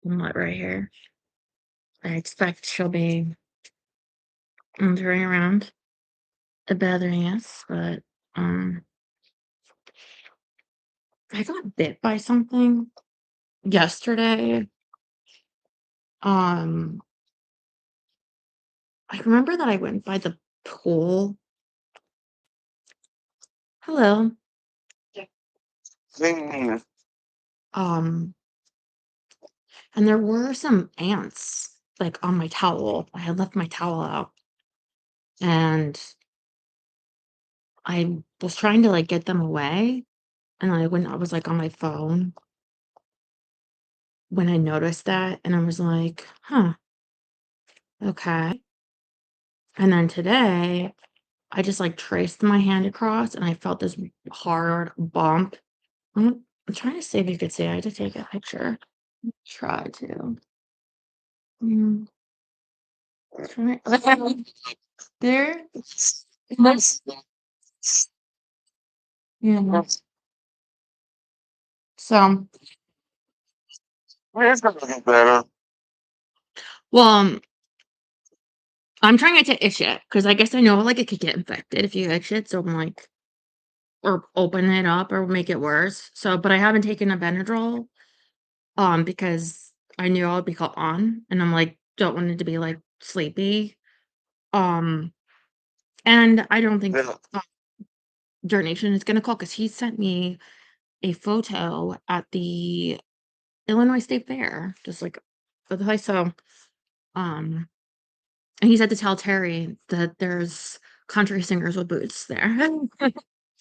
somewhat right here. I expect she'll be turning around and bothering us, but I got bit by something yesterday. Um, I remember that I went by the pool. Hello. Mm. Um, and there were some ants like on my towel. I had left my towel out and I was trying to like get them away. And I was like on my phone when I noticed that and I was like, huh, okay. And then today I just like traced my hand across and I felt this hard bump. I'm trying to see if you could see. I had to take a picture. Try to. Mm, try. There. That's, yeah. So, It's gonna get better. well, I'm trying not to itch it because I guess I know like it could get infected if you itch it. So I'm like, or open it up or make it worse. So, but I haven't taken a Benadryl because I knew I would be called on, and I'm like, don't want it to be like sleepy. Um, and I don't think Yeah. Nation is gonna call because he sent me a photo at the Illinois State Fair, just like so. Um, and he said to tell Terry that there's country singers with boots there.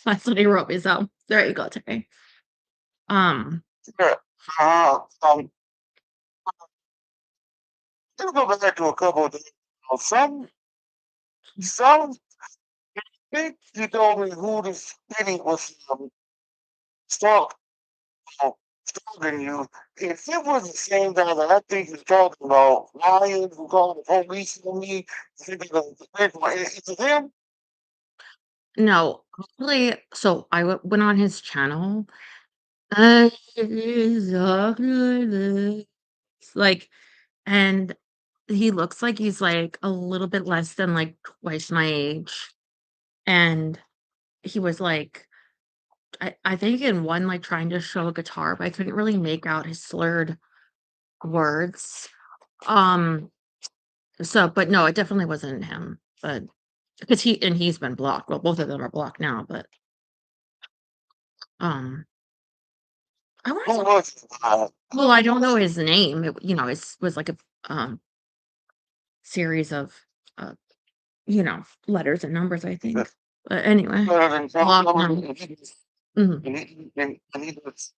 That's what he wrote me. So there you go, Terry. Um, Yeah. Let's go back to a couple of things. Some think you told me who this city was stalk, uh, stalking you. If it was the same guy that I think you're talking about, Ryan, who called the police on me, is it him? no, actually, so went on his channel. Like, and he looks like he's like a little bit less than like twice my age. And he was like, I think in one, like trying to show a guitar, but I couldn't really make out his slurred words. Um, so, but no, it definitely wasn't him. But because he's been blocked. Well, both of them are blocked now, but um I want Who to was it? well, I don't know his name. It was like a series of uh, letters and numbers, I think. But anyway, And blocked now. Mhm. he was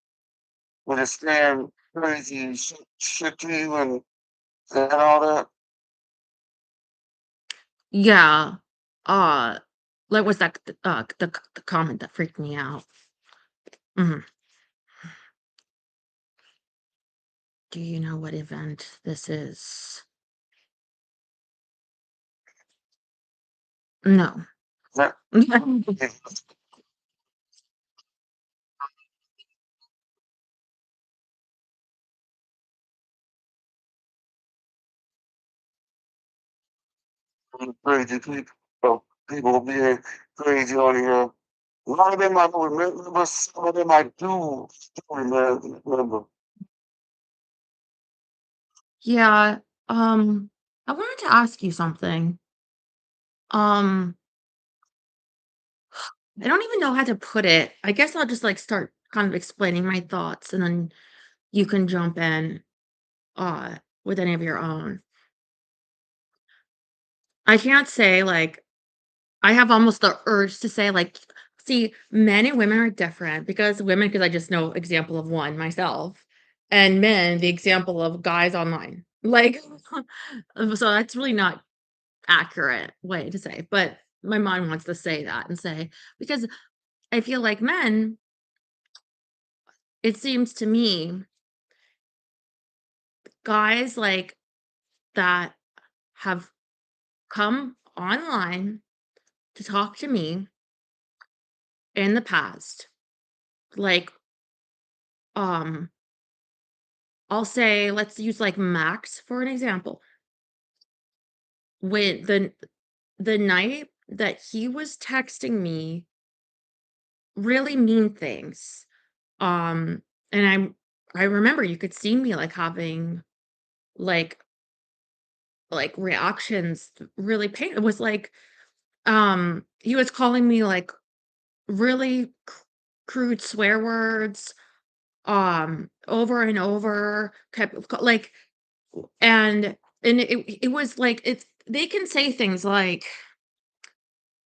with his stand crazy shit to you and all that. Yeah. Uh like was that the comment that freaked me out. Mhm. Do you know what event this is? No. That crazy people being crazy on here. A lot of them I don't remember, some of them I do remember. Yeah. I wanted to ask you something. Um, I don't even know how to put it. I guess I'll just like start kind of explaining my thoughts and then you can jump in with any of your own. I can't say like I have almost the urge to say like see, men and women are different because I just know example of one myself and men the example of guys online. Like so that's really not accurate way to say, but my mind wants to say that and say because I feel like men, it seems to me, guys like that have come online to talk to me in the past, like, um, I'll say, let's use, like, Max for an example. When the night that he was texting me really mean things, um, and I remember you could see me, like, having, like reactions really pain it was like, he was calling me, like, really crude swear words, over and over, kept like, and it was like it's they can say things like,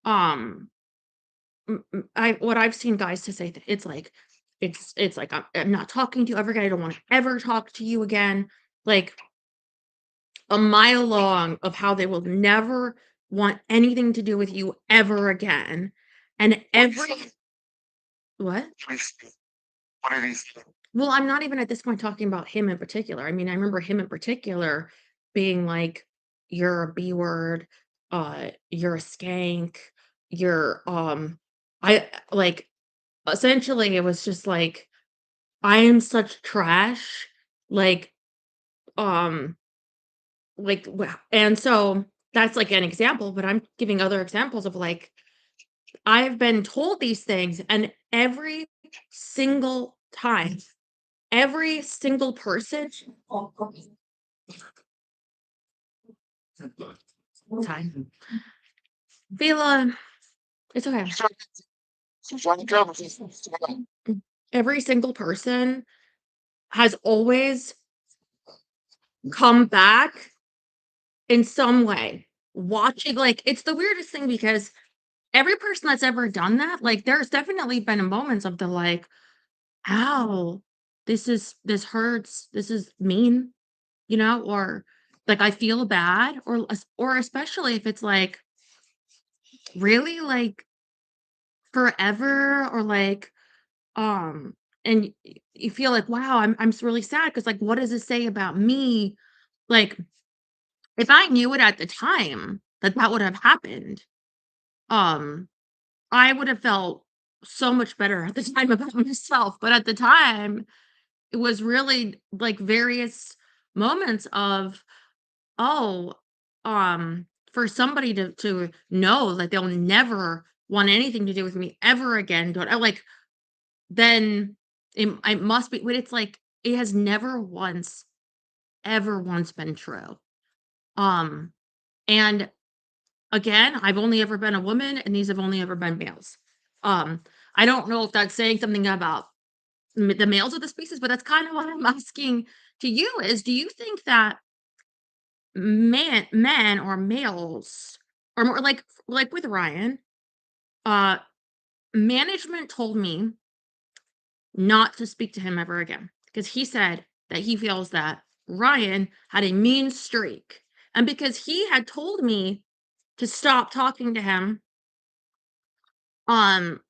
um, I what I've seen guys to say it's like it's like I'm not talking to you ever again. I don't want to ever talk to you again. Like a mile long of how they will never want anything to do with you ever again. And What did he every say? what? What did he say? Well, I'm not even at this point talking about him in particular. I mean, I remember him in particular being like, "You're a B word, you're a skank, you're, I like, essentially, it was just like, "I am such trash," like, um, and so that's like an example, but I'm giving other examples of like, I've been told these things, and every single time, every single person time. Vila, it's okay. Every single person has always come back in some way. Watching, like, it's the weirdest thing because every person that's ever done that, like, there's definitely been moments of the like, ow, this hurts, this is mean, or like I feel bad, or especially if it's like really like forever, or like and you feel like, wow, I'm really sad because like what does this say about me? Like if I knew it at the time that that would have happened, um I would have felt so much better at the time about myself. But at the time, it was really like various moments of, oh, for somebody to know that they'll never want anything to do with me ever again. Don't I like then it must be but it's like it has never once, ever once been true. Um, and again, I've only ever been a woman and these have only ever been males. Um, I don't know if that's saying something about the males of the species, but that's kind of what I'm asking to you is do you think that men or males or more like with Ryan, uh management told me not to speak to him ever again because he said that he feels that Ryan had a mean streak. And because he had told me to stop talking to him, um,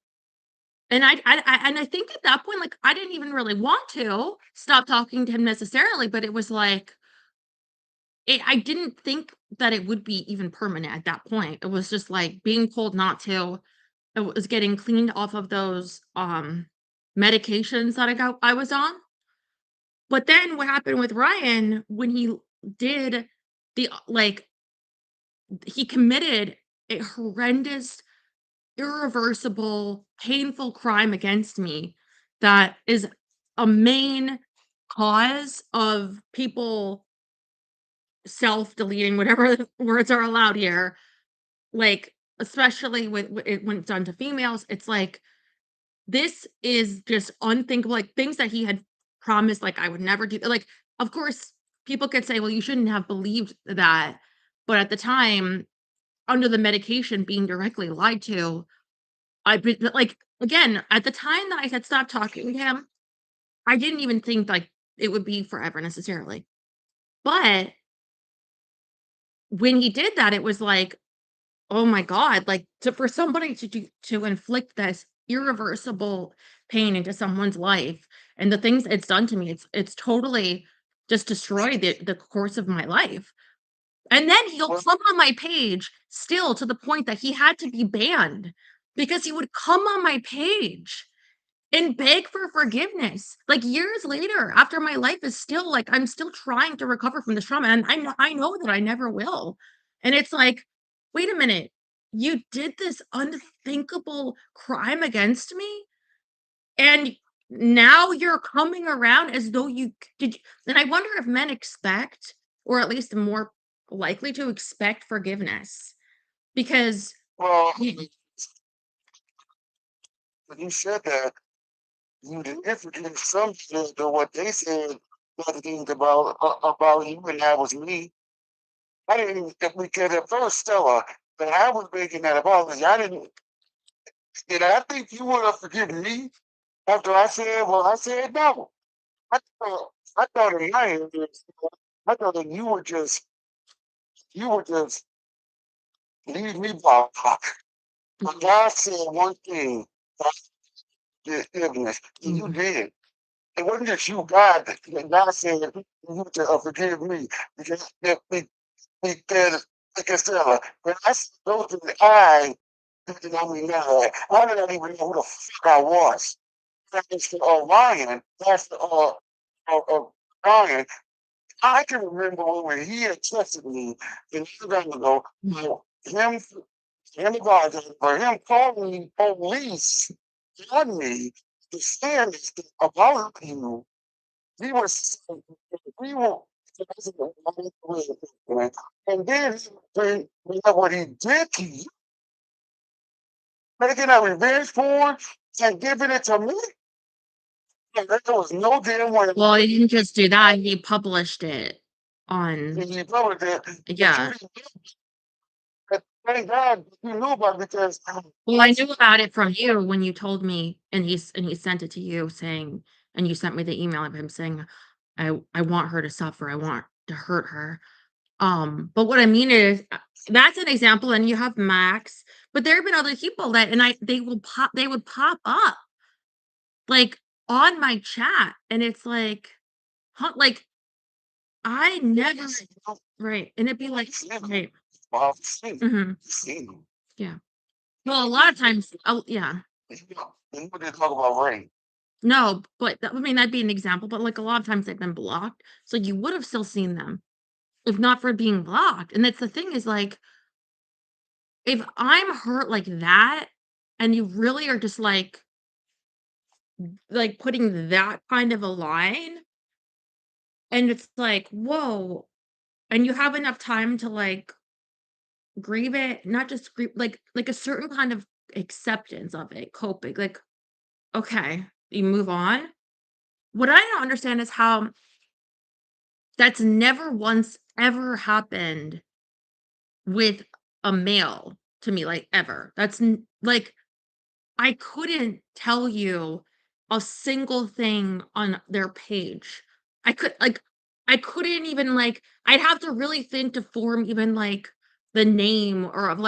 and I think at that point, like I didn't even really want to stop talking to him necessarily, but it was like I didn't think that it would be even permanent at that point. It was just like being told not to. It was getting cleaned off of those medications that I was on. But then what happened with Ryan when he did like he committed a horrendous, irreversible, painful crime against me that is a main cause of people self-deleting whatever words are allowed here, like, especially when it's done to females, it's like, this is just unthinkable, like, things that he had promised, like, I would never do like, of course, people could say, "Well, you shouldn't have believed that," but at the time, under the medication being directly lied to, I been like, again, at the time that I said stop talking to him, I didn't even think, like, it would be forever necessarily, but when he did that, it was like, oh my god, like, to for somebody to inflict this irreversible pain into someone's life, and the things it's done to me, it's totally just destroyed the course of my life, and then he'll Well, come on my page still to the point that he had to be banned because he would come on my page and beg for forgiveness. Like, years later, after my life is still like, I'm still trying to recover from this trauma, and I know that I never will. And it's like, "Wait a minute, you did this unthinkable crime against me, and now you're coming around as though you c did." And I wonder if men expect, or at least more likely to expect, forgiveness, because Well, y when you said that, you didn't forget something to what they said other things about you, and that was me. I didn't even think because at first, Stella, when I was making that apology, I didn't. Did I think you would have forgiven me after I said? Well, I said no. I thought in my head, I thought that you were just leave me block. But God said one thing, forgiveness, and you Mhm. did. It wasn't just you, God. God said you to forgive me because because when I go to the eye, you know me now. I didn't even know who the fuck I was. That's Ryan. That's Ryan. I can remember when he had tested me and he was ago, you know, him advising for him calling the police on me to stand this thing about you. We were so- we were and then when what he did to you, making a revenge porn and giving it to me, and there was no damn way Well, he didn't just do that, he published it on, he probably did, but you yeah. didn't but thank God you knew about it because Well, I knew about it from you when you told me, and he sent it to you saying, and you sent me the email of him saying, "I want her to suffer, I want to hurt her." But what I mean is, that's an example, and you have Max, but there have been other people that, and they would pop up, like, on my chat, and it's like, huh, like, I never, right, and it'd be like, right, well, I've seen him. mhm, Seen him. yeah. Well, a lot of times, oh, yeah. And we didn't talk about rain. No, but I mean, that'd be an example, but, like, a lot of times they've been blocked, so you would have still seen them, if not for being blocked. And that's the thing, is, like, if I'm hurt like that, and you really are just, putting that kind of a line, and it's like, "Whoa," and you have enough time to, grieve it, not just grieve, a certain kind of acceptance of it, coping, like, okay, you move on. What I don't understand is how that's never once ever happened with a male to me, like, ever. That's n like, I couldn't tell you a single thing on their page. I couldn't even, I'd have to really think to form even, the name, or of,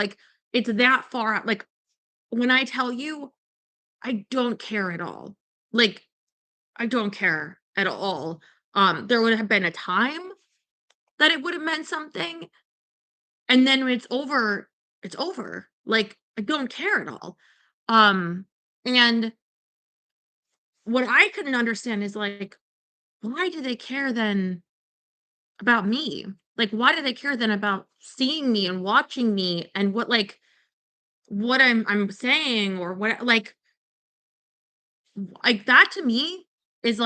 it's that far out, when I tell you, I don't care at all. Like, I don't care at all. There would have been a time that it would have meant something, and then when it's over, it's over. Like, I don't care at all. Um, and what I couldn't understand is, why do they care then about me? Like, why do they care then about seeing me and watching me, and what I'm saying, or what, that to me is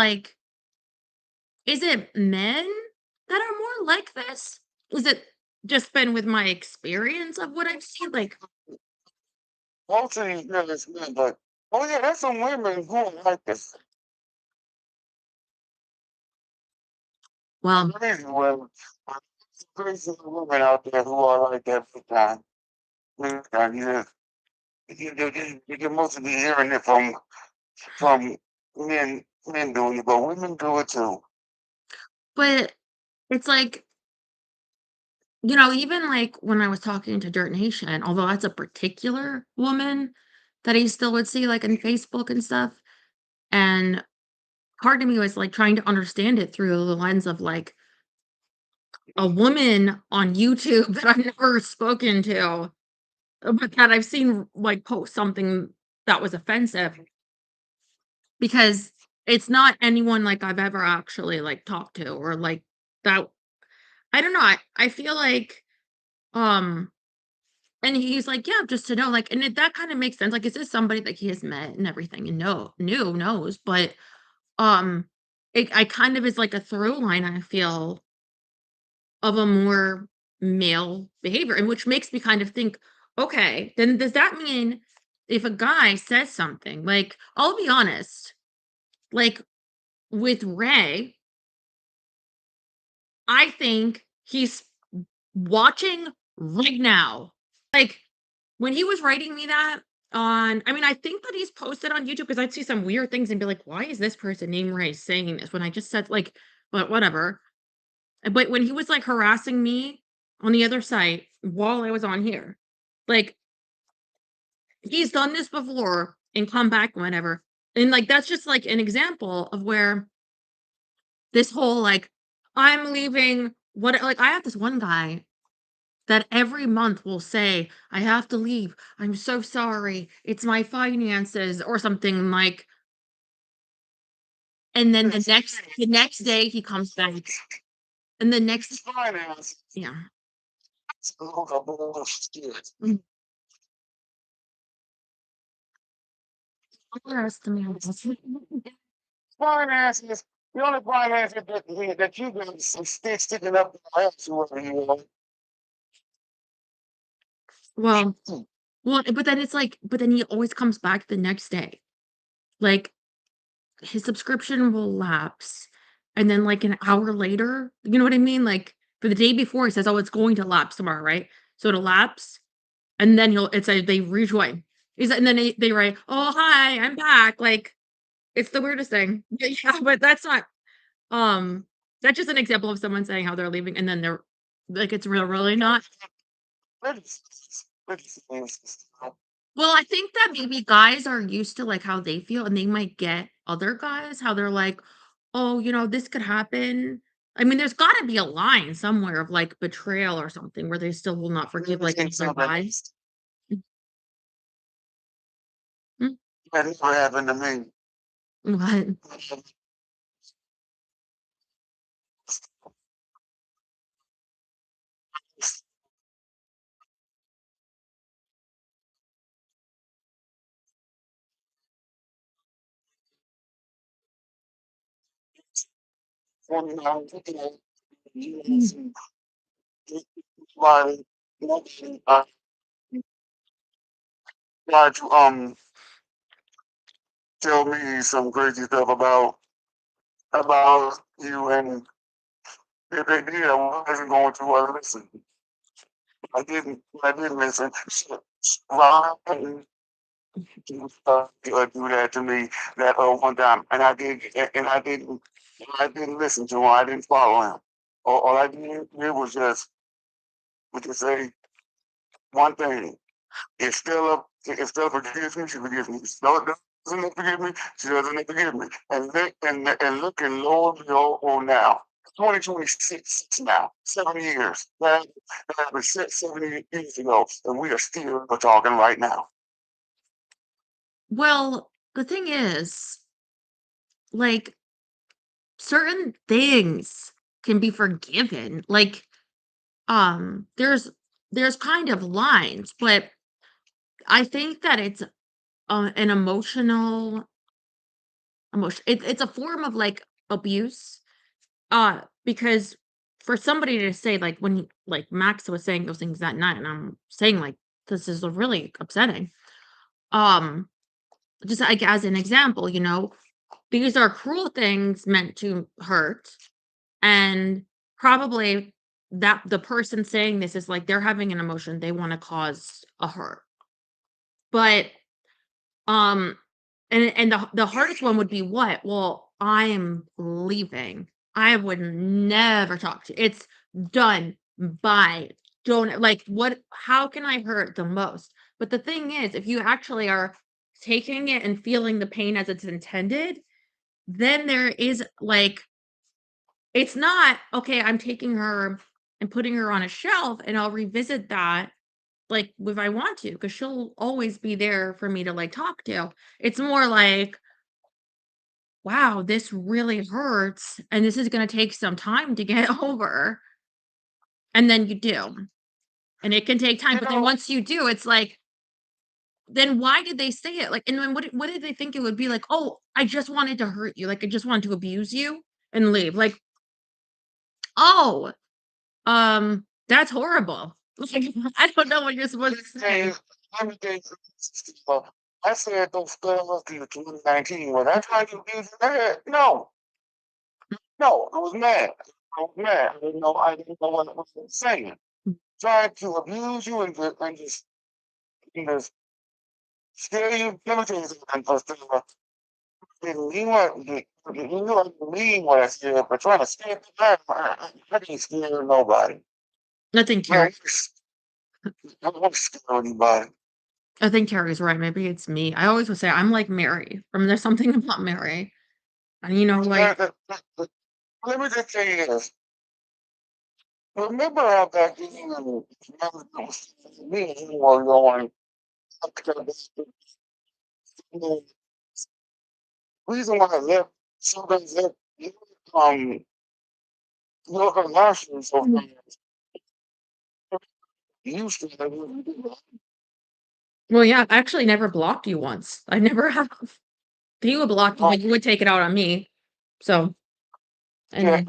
is it men that are more like this? Is it just been with my experience of what I've seen? Like, Most of these niggas men, but oh yeah, there's some women who are like this. well, Crazy women. Crazy women out there who are like that big time. Big time. You can mostly be hearing it from men doing it, but women do it too. but it's like, even when I was talking to Dirt Nation, although that's a particular woman that he still would see in Facebook and stuff. And part of me was trying to understand it through the lens of a woman on YouTube that I've never spoken to, but that I've seen post something that was offensive. because it's not anyone, like, I've ever actually, like, talked to or, like, that I don't know, I feel like, um and he's like, "Yeah, just to know," like and that kinda makes sense, like, is this somebody that he has met and everything and knows, but, um, I kind of is like a through line, I feel, of a more male behavior, and which makes me kind of think, "Okay, then does that mean if a guy says something" like, I'll be honest, like, with Ray, I think he's watching right now. Like, when he was writing me that I mean, I think that he's posted on YouTube because 'cause I'd see some weird things and be like, "Why is this person named Ray saying this?" When I just said, like but whatever. But when he was, like, harassing me on the other site while I was on here, like, he's done this before and come back whenever. And, like, that's just, like, an example of where this whole, like, "I'm leaving," what like, I have this one guy that every month will say, "I have to leave. I'm so sorry. It's my finances," or something like and then the next day he comes back, and the next Finance. yeah. It's a little bullshit. Mm, underestimates. Finances. The only finances that you got is some stick sticking up your ass, whoever you are. Well but then it's like but then he always comes back the next day. Like, his subscription will lapse, and then, like, an hour later you know what I mean? Like, for the day before, he says, "Oh, it's going to lapse tomorrow," right? So it'll lapse, and then he'll it's a they rejoin. And then they write, "Oh, hi, I'm back." Like, it's the weirdest thing. Yeah, but um, that's just an example of someone saying how they're leaving, and then they're like, it's really not. Ridiculous. Well, I think that maybe guys are used to, like, how they feel, and they might get other guys, how they're like, "Oh, this could happen." I mean, there's gotta be a line somewhere of, like, betrayal or something where they still will not forgive, like, Everything another so that guy. Mm, never happened to me. what? When I'm looking at you and Mm, see somebody, uh, try to tell me some crazy stuff about you, and if they did, I wasn't going to listen. I didn't listen. Ron do that to me that one time, and I didn't listen to him. I didn't follow him. All I did was just say one thing. It's still up. It still forgives me. She forgives me. No, it doesn't forgive me. She doesn't forgive me. And look and lo and behold, now. 2026 now, 7 years. That happened 7 years ago, and we are still talking right now. well, the thing is, like, certain things can be forgiven. Like, there's kind of lines, but I think that it's, an it's a form of, like, abuse, because for somebody to say, like, like, Max was saying those things that night, and I'm saying, like, this is really upsetting. Um, just, like, as an example, these are cruel things meant to hurt, and probably that the person saying this is, like, they're having an emotion, they wanna cause a hurt. But and the hardest one would be what? Well, I'm leaving. I would never talk to it's done. Bye. Don't like what how can I hurt the most? But the thing is, if you actually are taking it and feeling the pain as it's intended, then there is like it's not okay, I'm taking her and putting her on a shelf and I'll revisit that like, if I want to, because 'cause she'll always be there for me to, like, talk to. It's more like, wow, this really hurts, and this is gonna take some time to get over. And then you do, and it can take time, You but then know, once you do, it's like, then why did they say it? Like, and then what did they think it would be like? "Oh, I just wanted to hurt you, like, I just wanted to abuse you and leave." Like, "Oh, that's horrible." Like, I don't know what you're supposed to say. days, every day, I said those spells to you 2019. Was I trying to abuse your dad? No, no, I was mad. I was mad. I didn't know what I was saying. Trying to abuse you and just scare you, penalties and stuff. You want you know I mean what I said, but trying to scare me back, I can't scare nobody. I think I Carrie don't want to scare anybody. I think Carrie's right, maybe it's me. I always would say I'm like Mary from There's Something About Mary, and, like Let me just tell you this. Remember how back then me and you were going up to the reason why I left sometimes left um local national so fast. Used to well, yeah, I actually never blocked you once. I never have. He would block you, uh, but you would take it out on me. So, yeah, anyway.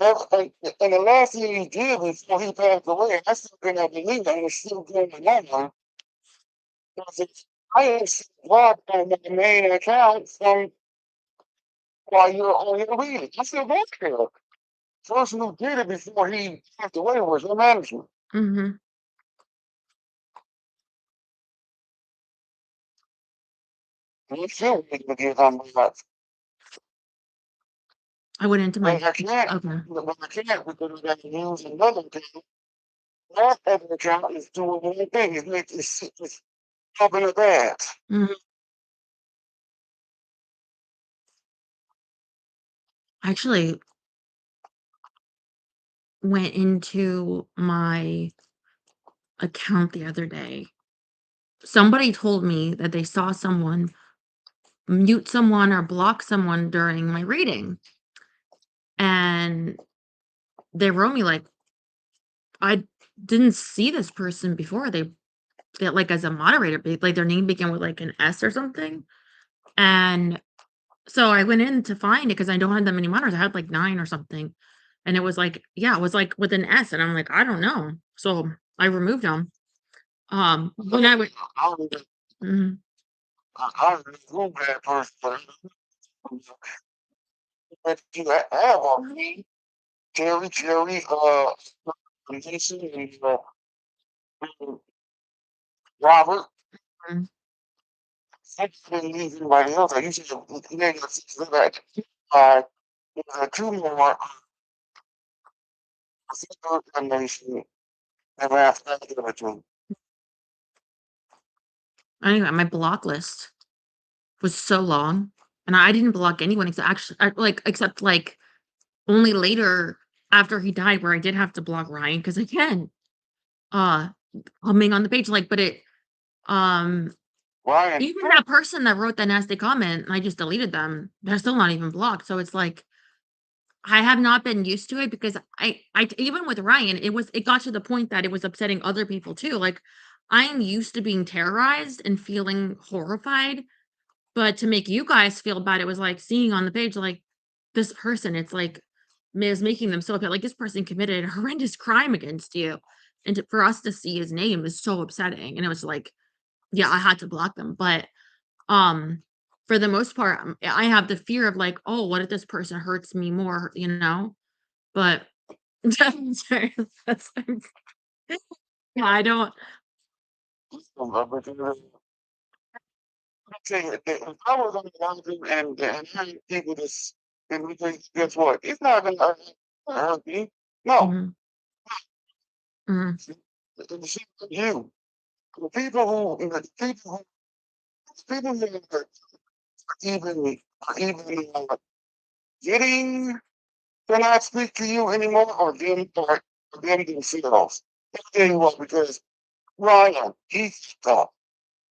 and the last thing he did before he passed away, I still could not believe that it was still going on. Because I ain't blocked on my main account from while you're on your reading. I still don't care. Person who did it before he passed away was your management. Mhm. And you still need to get on that. I went into my But I can't, okay. but I can't because I got to use another account. That other account is doing one thing. It's helping a bad. Mhm. I actually went into my account the other day. Somebody told me that they saw someone mute someone or block someone during my reading, and they wrote me like, "I didn't see this person before." Like, as a moderator, like, their name began with, like, an S or something, and so I went in to find it because I don't have that many monitors. I had like 9 or something, and it was like, yeah, it was like with an S, and I'm like, "I don't know." So I removed them. When I would I don't even, mhm. I don't even know that person, but you have on me. Jerry, Jason, and Robert. Mhm. I didn't leave anybody else. I usually name that. Uh, there are two more single nation and last between. Anyway, my block list was so long, and I didn't block anyone except, like, only later after he died where I did have to block Ryan because again, uh, humming on the page, like, but um, Ryan, even that person that wrote that nasty comment, I just deleted them. They're still not even blocked, so it's like, I have not been used to it because even with Ryan, it got to the point that it was upsetting other people too, like, I'm used to being terrorized and feeling horrified, but to make you guys feel bad, it was like seeing on the page, like, this person, it's like, is making them so upset, like, this person committed a horrendous crime against you, and for us to see his name is so upsetting, and it was like, yeah, I had to block them, but, um, for the most part, I have the fear of like, "Oh, what if this person hurts me more," you know? But sorry, that's yeah, I don't but if I was on the mountain and had people this and we think, guess what? It's not gonna hurt me. No, mhm, mhm, it's you. The people who are even getting to not speak to you anymore or them themselves. I'll tell you what, because Ryan, he's tough.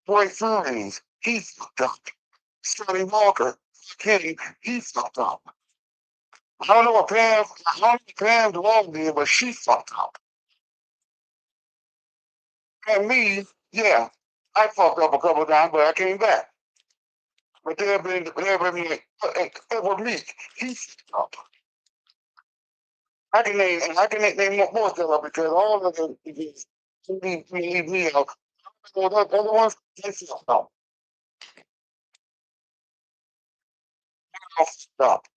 Boy Furries, he's tough. Scotty Walker, Kenny, he fucked up. I don't know what Pam, I don't know what Pam DeLong did, but she fucked up. And me, yeah, I fucked up a couple of times, but I came back. But there been like, it was me. He fucked up. I can name more stuff because all of them is leave me out. So the other ones, they fucked up. All fucked up.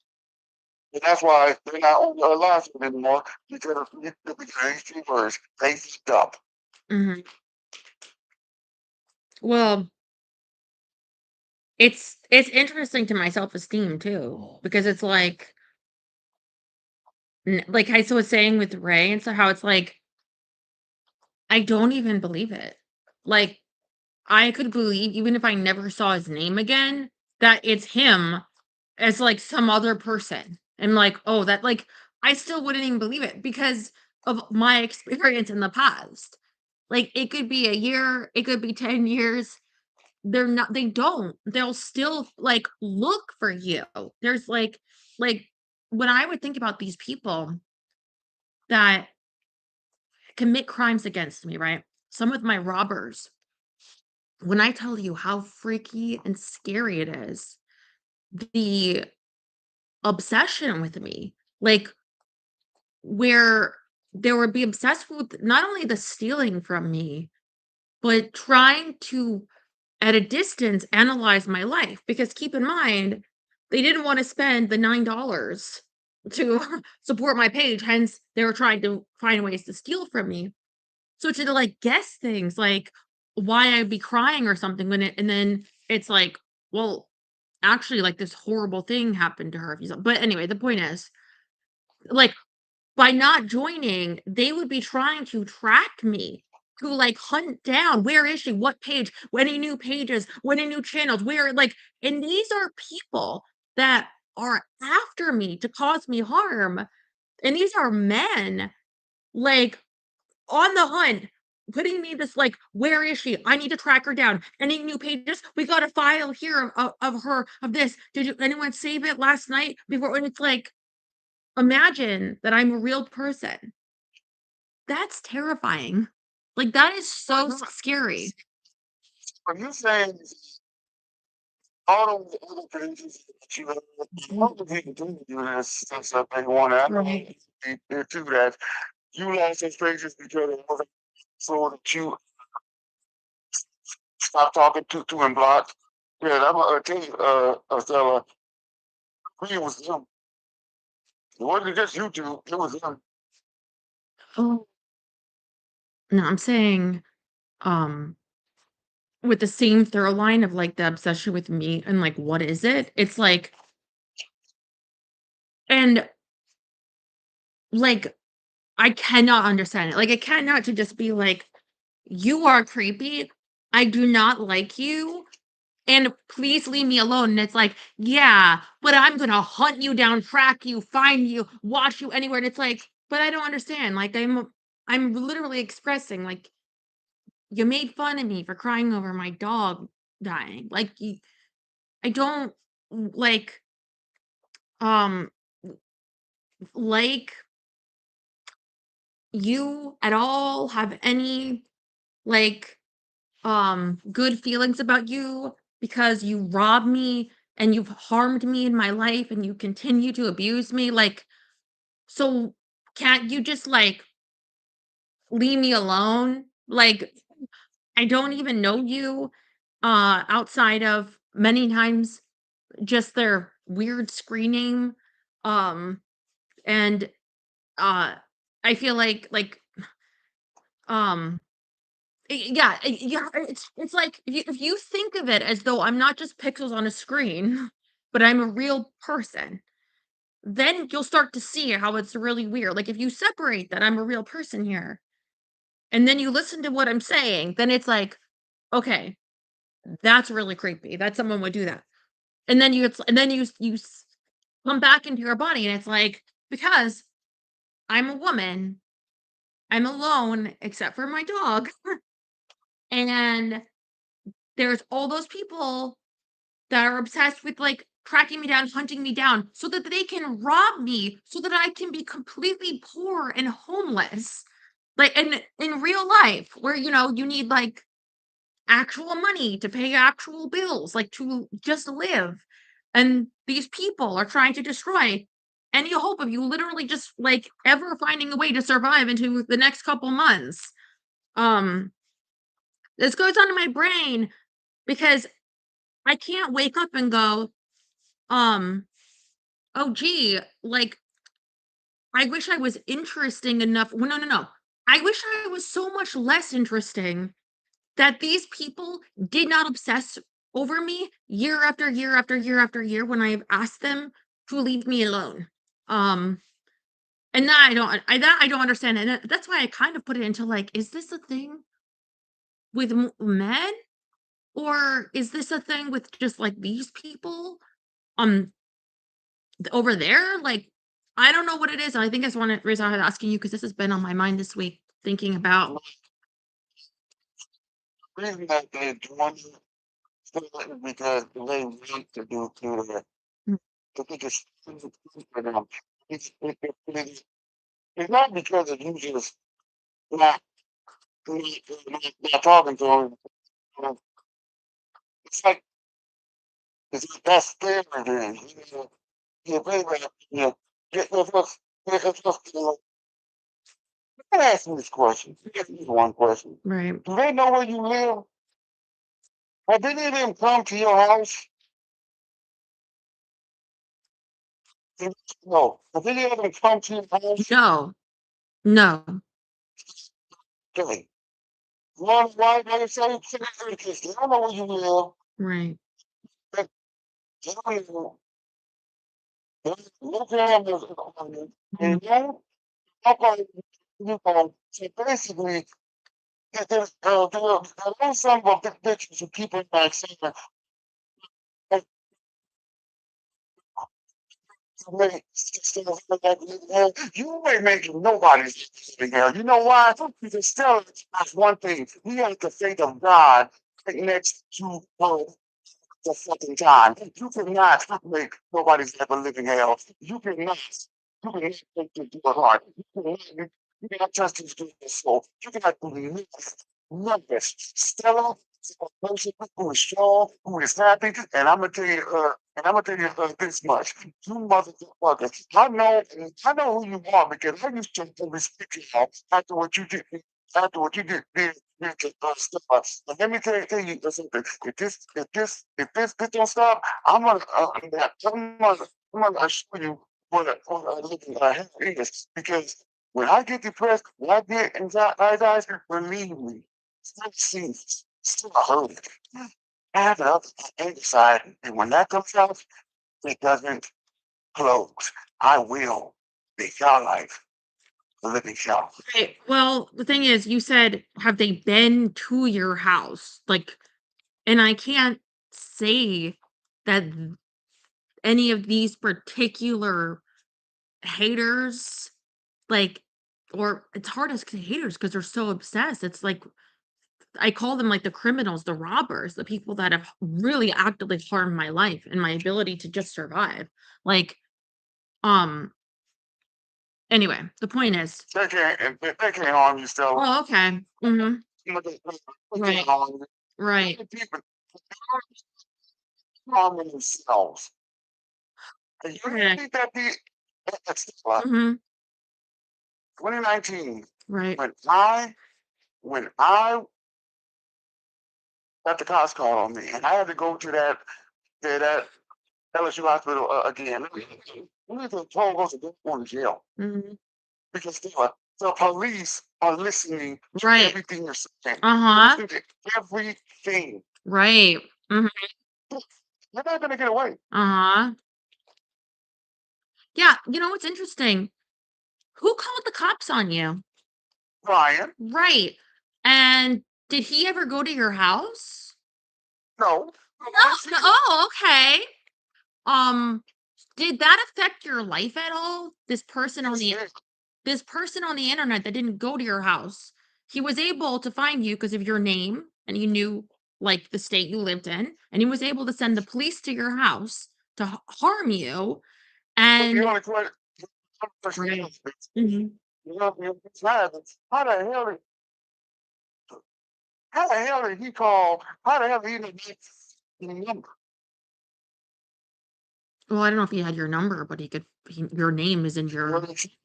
And that's why they're not on the alliance anymore because of these three words. They fucked up. Mhm. Well, it's interesting to my self-esteem too, because it's like I was saying with Ray and so how it's like, I don't even believe it. Like, I could believe, even if I never saw his name again, that it's him as, like, some other person. And, like, oh, that like, I still wouldn't even believe it because of my experience in the past. Like, it could be a year, it could be 10 years. They don't. They'll still, like, look for you. There's, like, when I would think about these people that commit crimes against me, right? Some of my robbers, when I tell you how freaky and scary it is, the obsession with me, like, where they would be obsessed with not only the stealing from me, but trying to, at a distance, analyze my life. Because keep in mind, they didn't want to spend the $9 to support my page. Hence, they were trying to find ways to steal from me. So to like guess things like why I'd be crying or something when it, and then it's like, well, actually, like this horrible thing happened to her. But anyway, the point is, like, by not joining, they would be trying to track me, to like hunt down where is she, what page, any new pages, any new channels, where like, and these are people that are after me to cause me harm. And these are men, like, on the hunt, putting me this like, where is she? I need to track her down. Any new pages? We got a file here of her of this. Did you anyone save it last night before? And it's like, imagine that I'm a real person. That's terrifying. Like, that is so scary. Are you saying all of the other pages that you have, all the people do this stuff they want out Right. to that you lost those pages because it wasn't so that you stop talking to and block. Yeah, I'm gonna tell you, Stella, it was them. It wasn't just YouTube, it was them. Oh, no, I'm saying, um, with the same thorough line of like the obsession with me and like, what is it? It's like, and like, I cannot understand it. Like, I cannot to just be like, you are creepy. I do not like you. And please leave me alone. And it's like, yeah, but I'm gonna hunt you down, track you, find you, watch you anywhere. And it's like, but I don't understand. Like, I'm literally expressing like, you made fun of me for crying over my dog dying. Like, I don't like um like you at all, have any like good feelings about you, because you robbed me and you've harmed me in my life and you continue to abuse me. Like, so can't you just like leave me alone? Like, I don't even know you outside of many times just their weird screen. Um and uh I feel um yeah, yeah, it's like if you think of it as though I'm not just pixels on a screen, but I'm a real person, then you'll start to see how it's really weird. Like, if you separate that I'm a real person here, and then you listen to what I'm saying, then it's like, okay, that's really creepy that someone would do that. And then you come back into your body, and it's like, because I'm a woman, I'm alone except for my dog, and there's all those people that are obsessed with, like, tracking me down, hunting me down so that they can rob me so that I can be completely poor and homeless. Like in real life where you need like actual money to pay actual bills, like to just live. And these people are trying to destroy any hope of you literally just like ever finding a way to survive into the next couple months. Um this goes on in my brain because I can't wake up and go, oh gee, like I wish I was interesting enough. Well, no, no, no. I wish I was so much less interesting that these people did not obsess over me year after year after year after year when I've asked them to leave me alone. Um, and that I don't understand, and that's why I kind of put it into like, is this a thing with men, or is this a thing with just like these people um over there? Like, I don't know what it is. I think that's one reason I was asking you because this has been on my mind this week, thinking about. The reason that they're doing it is because they want to do that. Mm, I think it's for them. It's it's not because of you just not, not talking to them. uh, It's like that's their thing. You pay that. Let me ask you this question. Ask me one question. right. Do they know where you live? Have any of them come to your house? No. Have any of them come to your house? No, no, Okay. Why you say because they don't know where you live. right. They don't know. Look at them. Mm, And so basically, there are some of the pictures of people like saying, like, you ain't making nobody's living hell. You know why? Because still, that's one thing. We have the faith of God right next to the fucking time. You cannot make nobody's life a living hell. You cannot make it do it hard. You cannot trust these people's soul. You cannot believe nothing. Stella is a person who is strong, who is happy, and I'm gonna tell you, this much. You motherfuckers. I know who you are because I used to respect you after what you did did to stuff. And let me tell you something. If this don't stop, I'm gonna show you what a living hell is. Because when I get depressed, when I get anxiety, believe me, still seems, still hurt. I have the other side, and when that comes out, it doesn't close. I will make your life a living hell. right. Well, the thing is, you said, have they been to your house? Like, and I can't say that any of these particular haters, like, or it's hard to say haters because they're so obsessed. It's like I call them like the criminals, the robbers, the people that have really actively harmed my life and my ability to just survive. Like, um, anyway, the point is, They can't harm you, Stella. oh, okay. They can't Right, harm you. right. People harming themselves. And you Okay. think that that's Stella. Mhm. 2019, Right. when I got the cops called on me, and I had to go to that LSU hospital again. We need to told us to go to jail Mhm. because the police are listening to Right. everything you're saying. Uh-huh. Listen to everything. Right. Mhm. You're not gonna get away, Uh-huh. Yeah, what's interesting? Who called the cops on you? Brian. Right. And did he ever go to your house? No, No, no. Oh, okay. Um, did that affect your life at all? This person on the internet that didn't go to your house, he was able to find you because of your name and he knew like the state you lived in, and he was able to send the police to your house to harm you. But the And only question right. is, Mhm. how the hell did how the hell did he call? How the hell did he know my number? Well, I don't know if he had your number, but your name is in Well, your. he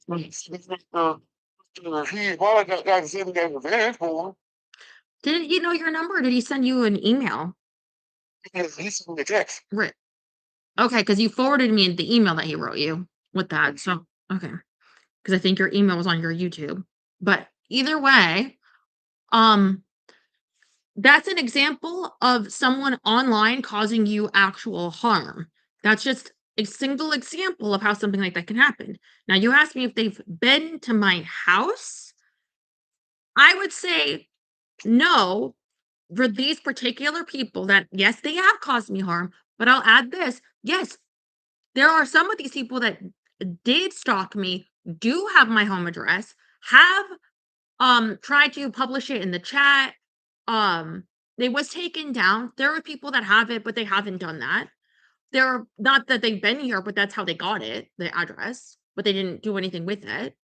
probably got the same guy revenge for him Did he know your number, or did he send you an email? because he sent me a text. Right. Okay, because you forwarded me the email that he wrote you with that. So okay, because I think your email was on your YouTube. But either way, um, that's an example of someone online causing you actual harm. That's just a single example of how something like that can happen. Now, you asked me if they've been to my house. I would say no for these particular people that, yes, they have caused me harm, but I'll add this. Yes, there are some of these people that did stalk me, do have my home address, have tried to publish it in the chat. Um, it was taken down. There are people that have it, but they haven't done that. There are not that they've been here, but that's how they got it, the address, but they didn't do anything with it.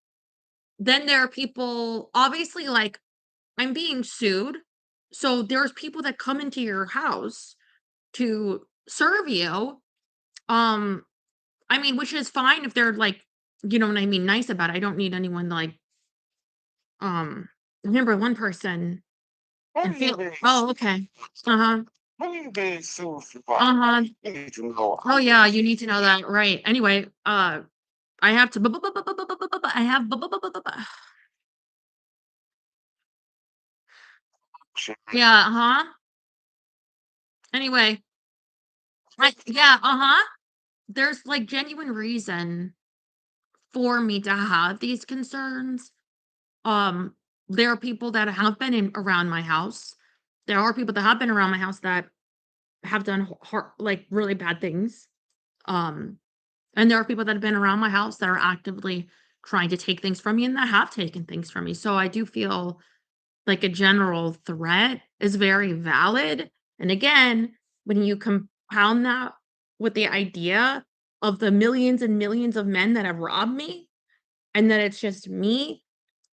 Then there are people, obviously, like I'm being sued. So there's people that come into your house to serve you. Um, I mean, which is fine if they're like, you know what I mean, nice about it. I don't need anyone like, um, I remember one person What and are you feel, being oh, okay. Uh-huh. what are you being sued for? Uh-huh. I need to know. Oh yeah, you need to know that. Right. Anyway, I have to I have Shit. yeah, uh-huh. Anyway, yeah, uh-huh. There's like genuine reason for me to have these concerns. Um, there are people that have been in around my house. There are people that have been around my house that have done like really bad things. Um, and there are people that have been around my house that are actively trying to take things from me and that have taken things from me. So I do feel like a general threat is very valid. And again, when you compound that with the idea of the millions and millions of men that have robbed me, and that it's just me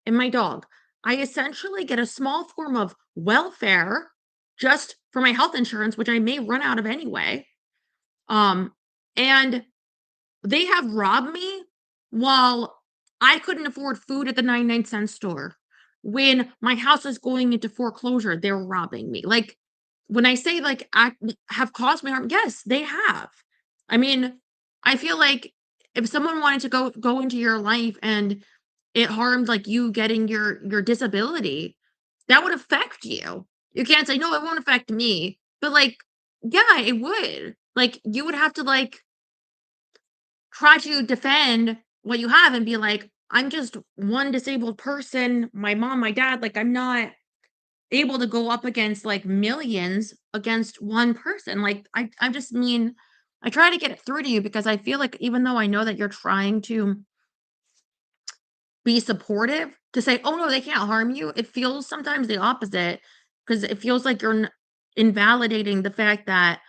and my dog, I essentially get a small form of welfare just for my health insurance, which I may run out of anyway. Um, and they have robbed me while I couldn't afford food at the 99-cent store. When my house is going into foreclosure, they're robbing me. Like, when I say, like, have caused me harm, yes, they have. I mean, I feel like if someone wanted to go into your life and it harmed, like, you getting your disability, that would affect you. You can't say, "No, it won't affect me." But, like, yeah, it would. Like, you would have to, like, try to defend what you have and be like, I'm just one disabled person, my mom, my dad, like I'm not able to go up against like millions against one person. Like I just mean I try to get it through to you because I feel like even though I know that you're trying to be supportive to say, "Oh no, they can't harm you." It feels sometimes the opposite because it feels like you're invalidating the fact that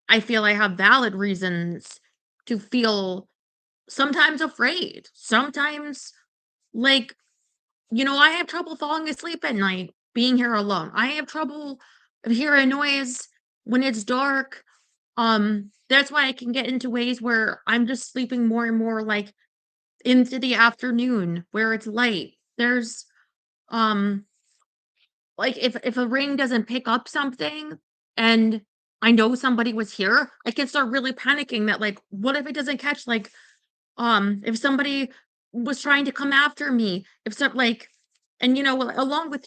I feel I have valid reasons to feel sometimes afraid, sometimes like, I have trouble falling asleep at night being here alone. I have trouble hearing noise when it's dark. That's why I can get into ways where I'm just sleeping more and more like into the afternoon where it's light. There's um like if a ring doesn't pick up something and I know somebody was here, I can start really panicking that like what if it doesn't catch like if somebody was trying to come after me, if some like and along with,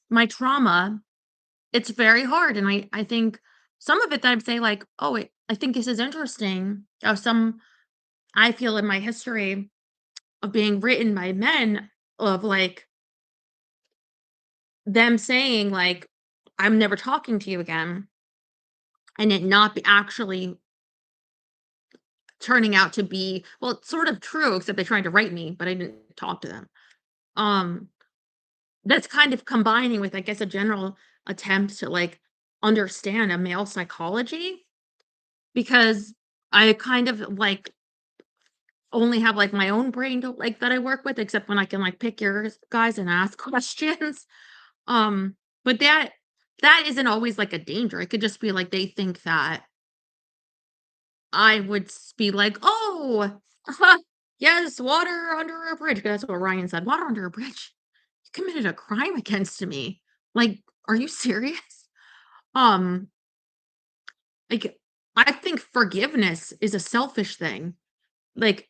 my trauma, it's very hard. And I think some of it that I'd say like, oh, I think this is interesting. Some I feel in my history of being written by men of like them saying like, I'm never talking to you again, and it not be actually turning out to be well, it's sort of true, except they tried to write me, but I didn't talk to them. Um, That's kind of combining with, I guess, a general attempt to, like, understand a male psychology because I kind of, like, only have, like, my own brain to like, that I work with, except when I can, like, pick yours guys and ask questions. Um, but that isn't always, like, a danger. It could just be, like, they think that I would be like, "Oh, yes, water under a bridge." 'Cause that's what Ryan said, "Water under a bridge? You committed a crime against me. Like, are you serious?" Um, like, I think forgiveness is a selfish thing. Like,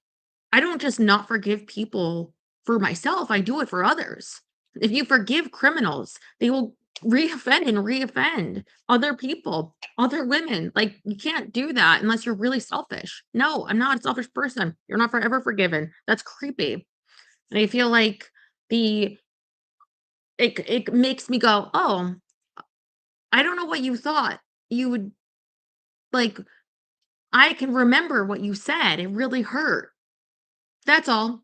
I don't just not forgive people for myself, I do it for others. If you forgive criminals, they will reoffend and reoffend other people, other women. Like, you can't do that unless you're really selfish. No, I'm not a selfish person. You're not forever forgiven. That's creepy. And I feel like the it makes me go, "Oh, I don't know what you thought. You would like I can remember what you said. It really hurt. That's all."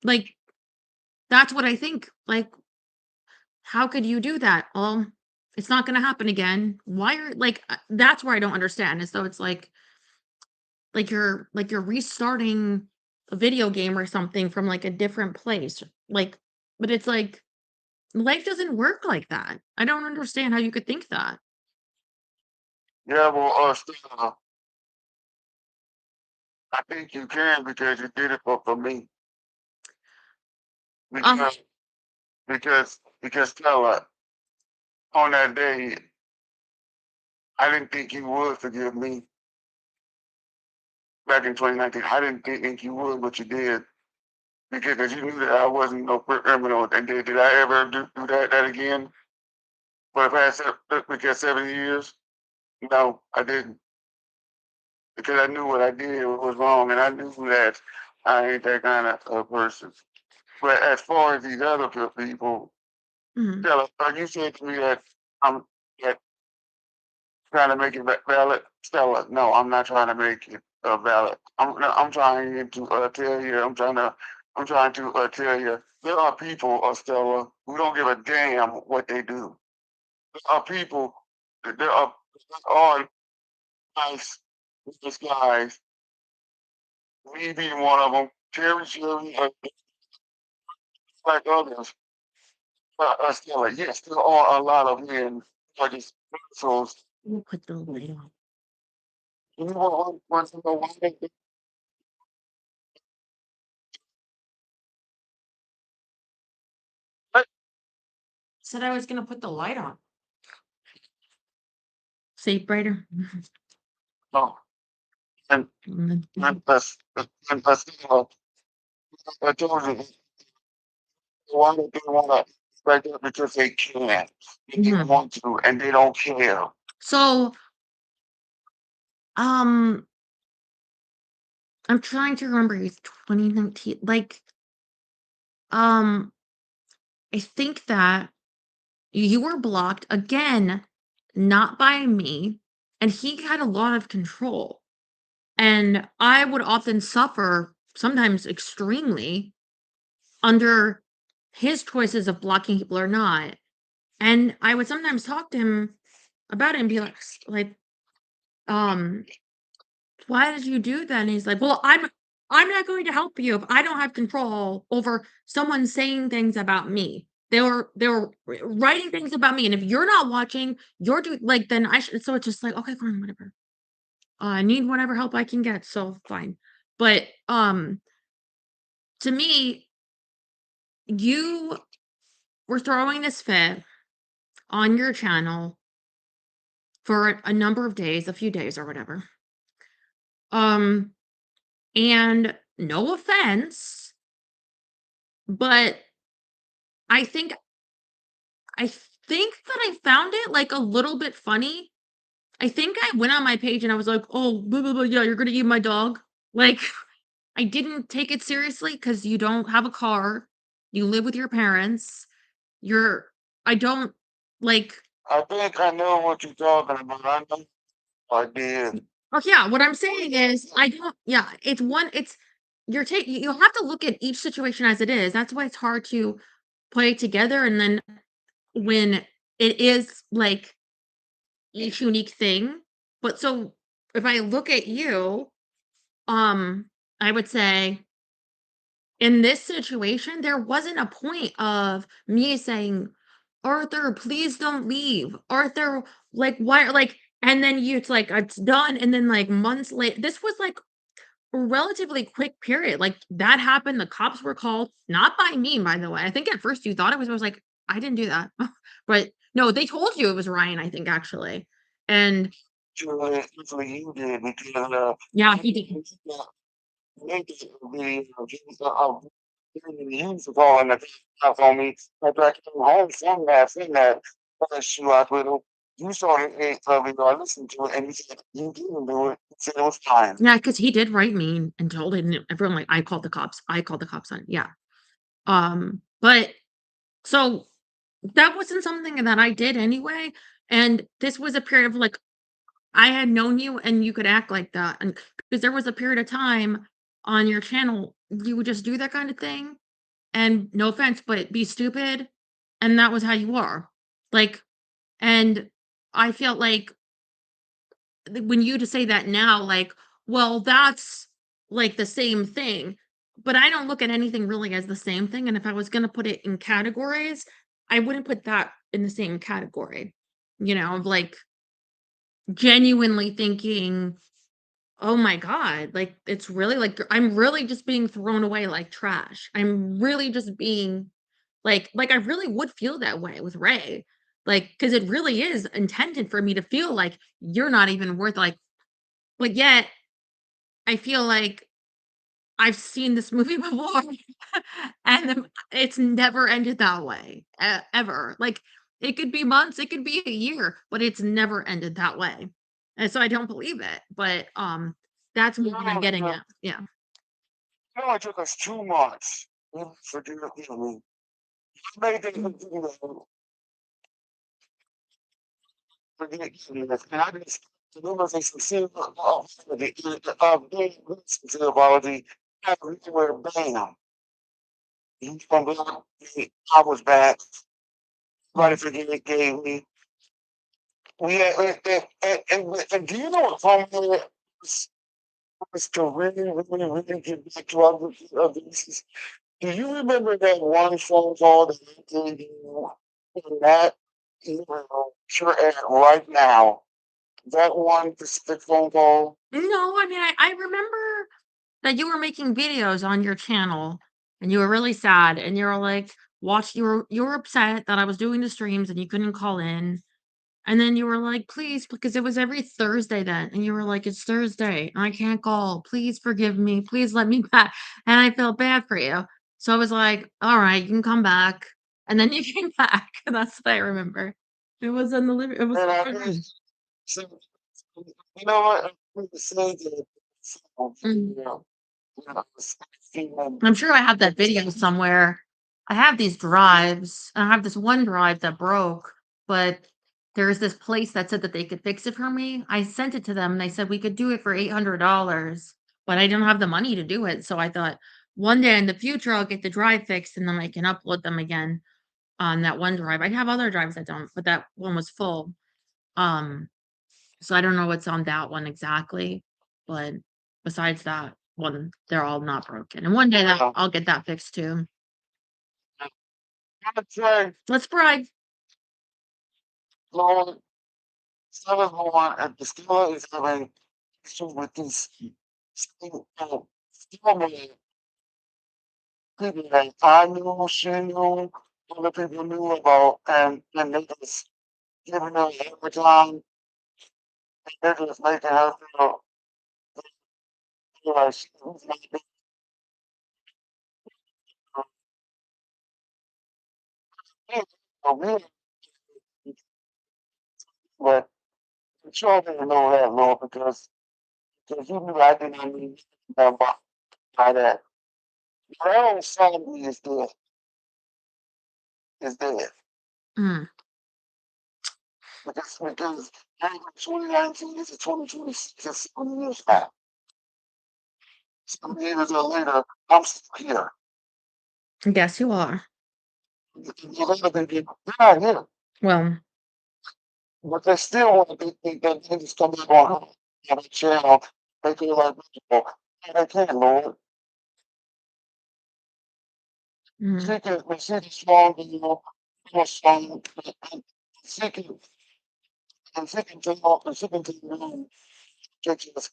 Like, that's what I think. Like, how could you do that? It's not gonna happen again. Why are like, that's where I don't understand, is though it's like you're restarting a video game or something from, like, a different place, like but it's like, life doesn't work like that. I don't understand how you could think that. Yeah, well, still, I think you can because you did it for me. Um, Because because Stella, on that day, I didn't think you would forgive me back in 2019. I didn't think you would, but you did. Because you knew that I wasn't no criminal. And did I ever do that again for the past because 7 years? No, I didn't. Because I knew what I did was wrong, and I knew that I ain't that kind of person. But as far as these other people, mhm. Stella, you said to me that I'm that trying to make it valid. Stella, no, I'm not trying to make it valid. I'm trying to tell you. I'm trying to tell you. There are people, Stella, who don't give a damn what they do. There are people. There are nice, nice guys. Me being one of them. Cherry, like others. Stella, yes, there are a lot of men who are just assholes. We'll put the light on. You know what? To know why they Said I was gonna put the light on. See, brighter. do and Mhm. and plus, I told you why they want to right there because they can. They Mhm. want to, and they don't care. So, um, I'm trying to remember, it's 2019. Like, um, I think that you were blocked again, not by me, and he had a lot of control. And I would often suffer, sometimes extremely, under his choices of blocking people or not. And I would sometimes talk to him about it and be like, um, why did you do that? And he's like, well, I'm not going to help you if I don't have control over someone saying things about me. They were writing things about me, and if you're not watching, you're doing like then I should. So it's just like, okay, fine, whatever. I need whatever help I can get, so fine. But to me, you were throwing this fit on your channel for a number of days, a few days or whatever. Um, and no offense, but I think I think that I found it, like, a little bit funny. I think I went on my page and I was like, "Oh, blah, blah, blah, yeah, you're gonna eat my dog." Like, I didn't take it seriously because you don't have a car, you live with your parents, you're I don't like I think I know what you're talking about. I know I did. oh, yeah, what I'm saying is I don't yeah, it's you're taking you have to look at each situation as it is. That's why it's hard to put it together, and then when it is, like, each unique thing. But so if I look at you, um, I would say in this situation, there wasn't a point of me saying, "Arthur, please don't leave. Arthur, like, why?" Like, and then you, it's like it's done, and then like months later, this was like a relatively quick period. Like that happened. The cops were called, not by me, by the way. I think at first you thought it was. I was like, I didn't do that, but no, they told you it was Ryan. I think actually, and Actually, you did because yeah, he did. make it video used to call and the stuff on me after I came home from that shootout with him. You saw the video, I listened to it, and you said you didn't do it. You said it was fine. Yeah, because he did write me and told it, and everyone like, I called the cops. I called the cops on. Yeah. But so that wasn't something that I did anyway. And this was a period of like I had known you and you could act like that. And because there was a period of time on your channel, you would just do that kind of thing. And no offense, but be stupid. And that was how you were. Like, and I felt like when you to say that now, like, well, that's like the same thing. But I don't look at anything really as the same thing. And if I was going to put it in categories, I wouldn't put that in the same category, of like genuinely thinking, oh my God, like it's really like I'm really just being thrown away like trash. I'm really just being like I really would feel that way with Ray. Like, because it really is intended for me to feel like you're not even worth like, but yet I feel like I've seen this movie before, and it's never ended that way, ever. Like, it could be months, it could be a year, but it's never ended that way, and so I don't believe it, but, that's You what I'm know, getting at, yeah. it took us 2 months for doing it. I made Mm, the video for the and I just remember some serious being sincere apology. Everywhere, bam. He's from Black. I was back. Right mm. for the gave me. We had, and do you know what phone was to really get back to other pieces? Do you remember that one phone call that I gave you in that email you're at right now? That one specific phone call? No, I mean, I remember that you were making videos on your channel, and you were really sad, and you were like, you were upset that I was doing the streams and you couldn't call in. And then you were like, "Please," because it was every Thursday then, and you were like, "It's Thursday, I can't call. Please forgive me. Please let me back." And I felt bad for you. So I was like, "Alright, you can come back." And then you came back, and that's what I remember. It was And the I living room. did. So, you know what? I'm going to say that. Mm. You know, it's feeling I'm sure I have that video somewhere. I have these drives. I have this one drive that broke, but there's this place that said that they could fix it for me. I sent it to them and they said we could do it for $800, but I didn't have the money to do it. So I thought one day in the future I'll get the drive fixed and then I can upload them again on that one drive. I have other drives that don't, but that one was full. Um, so I don't know what's on that one exactly, but besides that one, they're all not broken. And one day that uh, I'll get that fixed too. I'm say, Let's brag. Lord, Stella's one, and the Stella is having issues with these Stella people that I knew, she knew, other people knew about, and they just giving her every time, and they're just making her feel like she's not being real, but I'm sure I didn't know that, Lord, because you knew I didn't need that by that. That old family is dead. Mm, Because 2019 this is 2026, it's 7 years now. 7 years later, I'm still here. yes, you are. A lot of people, they're not here, Well, but they still want to think that they just come back on home. on the channel, they feel like miserable. And they can't, Lord. Mhm. She can strong, more strong, and she can, and she can take me to just,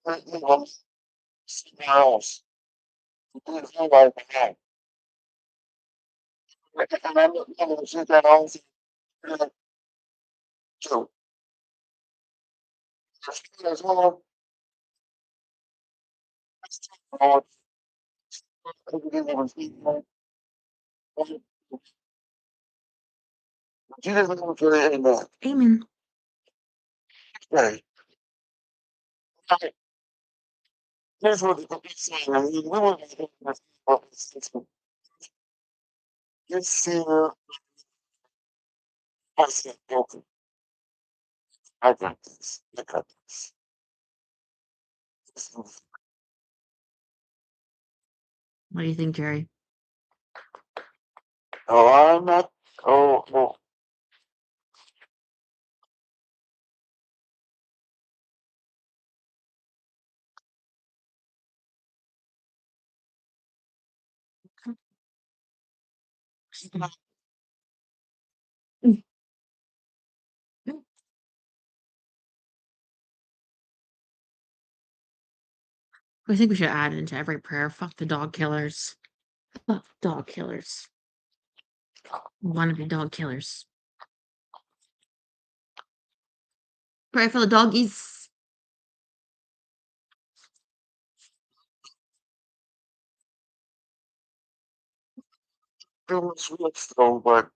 somewhere else. There's nobody for that. And I look at her, she got all the too. As well, Lord, everything that was evil, Jesus never put it in the Amen. way. Here's what the saying. I mean, we were this singer, I said, okay, I got this. I got this. What do you think, Jerry? Oh, I'm not. Oh, oh. Mm. I think we should add into every prayer. Fuck the dog killers. Fuck dog killers. Wannabe dog killers. Pray for the doggies. Too much rich though, but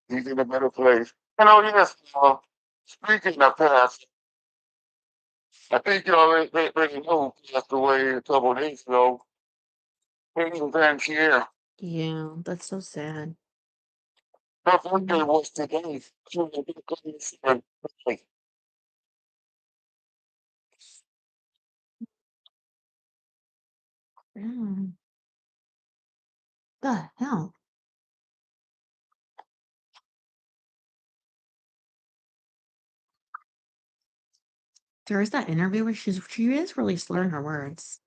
he's in a better place. Yes, speaking of past, I think you already already know he passed away a couple of days ago. Hayden Van Pierre. Yeah, that's so sad. Her birthday was today. She was a big goodness and birthday. Yeah. The hell? There is that interview where she is really slurring her words.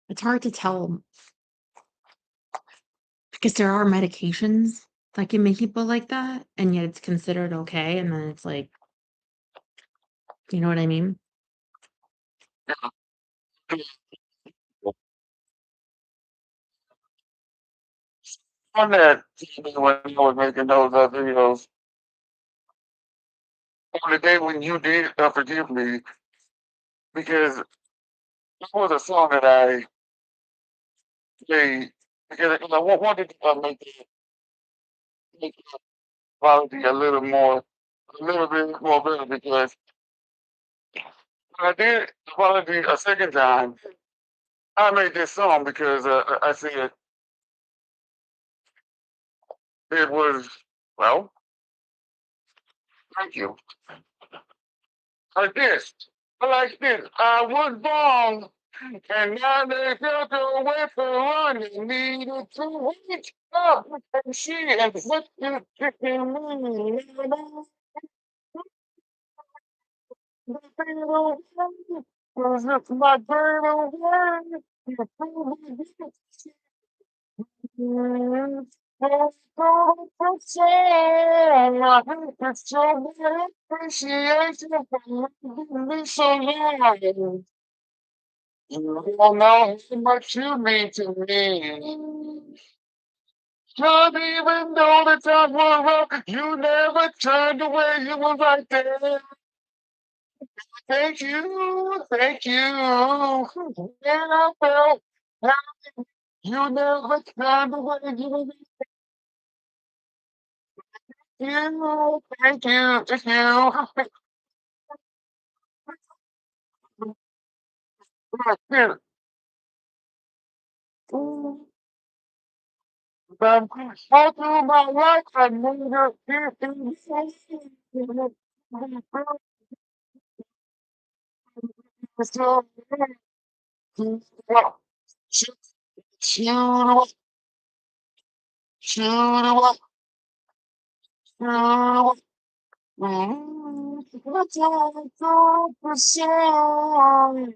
It's hard to tell because there are medications that can make people like that, and yet it's considered okay, and then it's like, you know what I mean? On that TV when I was making those videos, on the day when you did forgive me, because that was a song that I played because I wanted to make the quality a little bit more better because when I did the quality a second time, I made this song because I said it was, well, thank you. Like this. Like this. I was born, and now they felt away for running. Needed to reach up and see and what you kicking me. Was it my bird away? It's so bad appreciation for me so long. You don't know how much you mean to me. Not even though the times were rough, you never turned away. You were right there. Thank you, thank you. And I felt like you never turned away. You were you, thank you, thank you. All through my life, I never hear so shoot, shoot, shoot, shoot, Let's go for sure.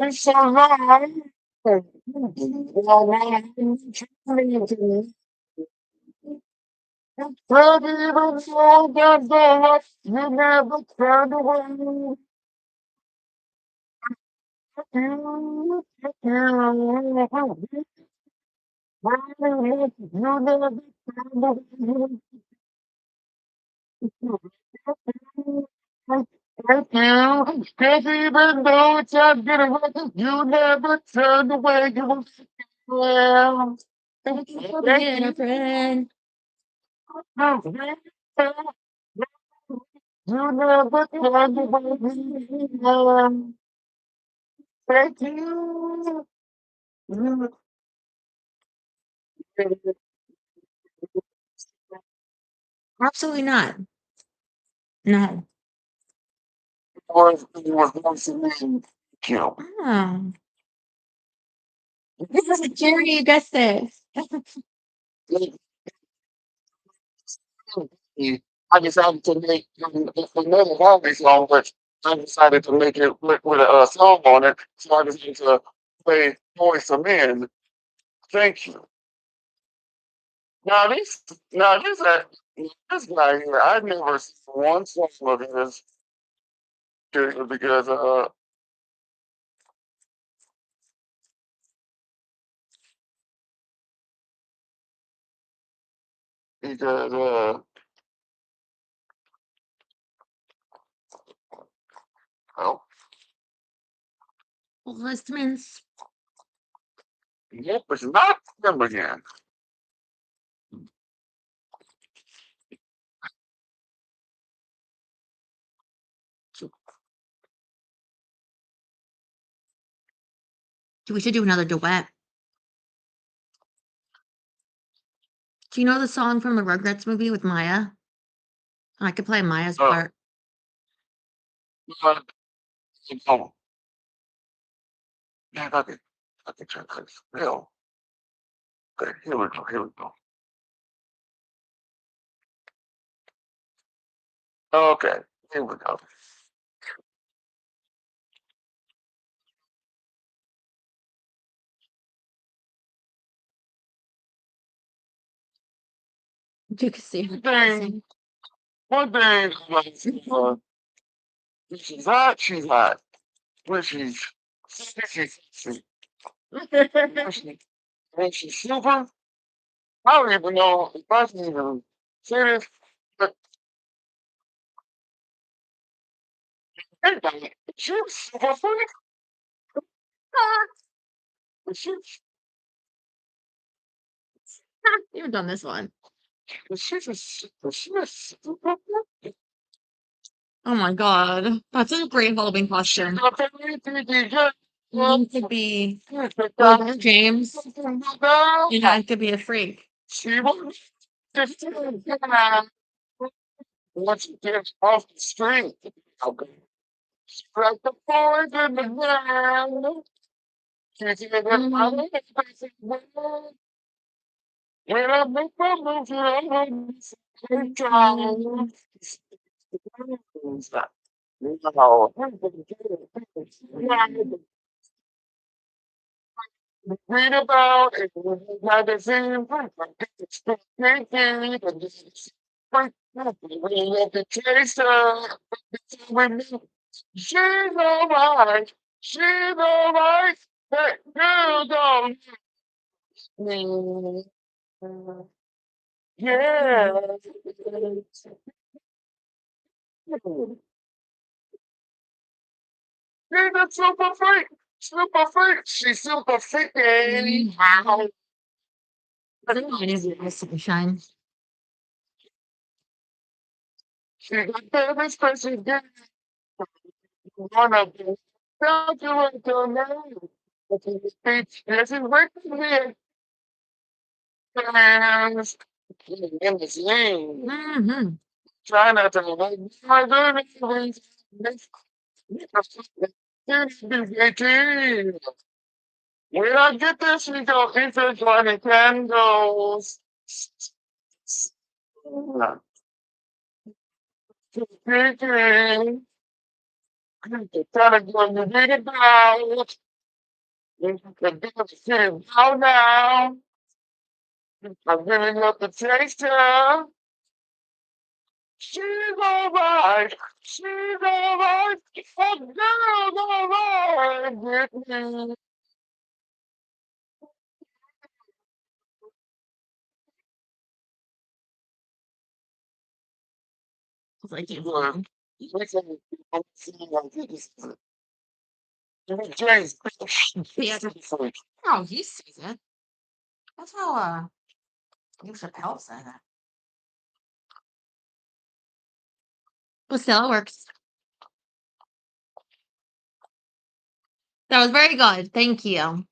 It's so long. You never turn away. You never turn away. Thank you. Cause even though it's not good enough, you never turned away. You were well. Thank you for being a friend. You never turned away. Thank you. Absolutely not. No. Was once a man killed. Oh. This is a charity, you guessed it. I decided to make another Harvey song, but I decided to make it with a song on it. So I decided to play Voice of Men. Thank you. Now this guy here, I've never seen one song of his because because oh, Listmans. yep, it's not him again. We should do another duet. Do you know the song from the Rugrats movie with Maya? I could play Maya's Uh, part. uh, oh, yeah, I can try to spell. Okay, here we go. Here we go. Okay, here we go. You can see her Thing, one thing about when she's hot. When she's when she's super, I don't even know if I can even say this, but anyway, she's super funny. She's You've done this one. she's super funny. Oh my god. That's a great Halloween costume. You could be Wilbur James. You know, I could be a freak. She was just once you get off the street. Okay. She like the boys in the ground. She's in Mhm. the when I make my move, I'm trying. No. Read about it in the magazine. It's the thinking, we love the taster. She's alright. She's alright. But you don't need me. Yeah. She's a super freak. Super freak. She's super freaky. Wow. I think mine is the sunshine. She got baby special gift. One of them. Don't you want to know? But in the speech, this is working here. Hands in the sling. Mm-hmm. Try not to like my baby. When I get this, we go into 20 candles. Trying to go to get it out. Sitting down now. I'm giving up the taster. She's alright. She's alright. A girl's alright with me. It's like you. Good. Listen, I'm seeing like this. James. Yeah. Oh, he sees it. That's how you should help say that. But still, it works. That was very good. Thank you.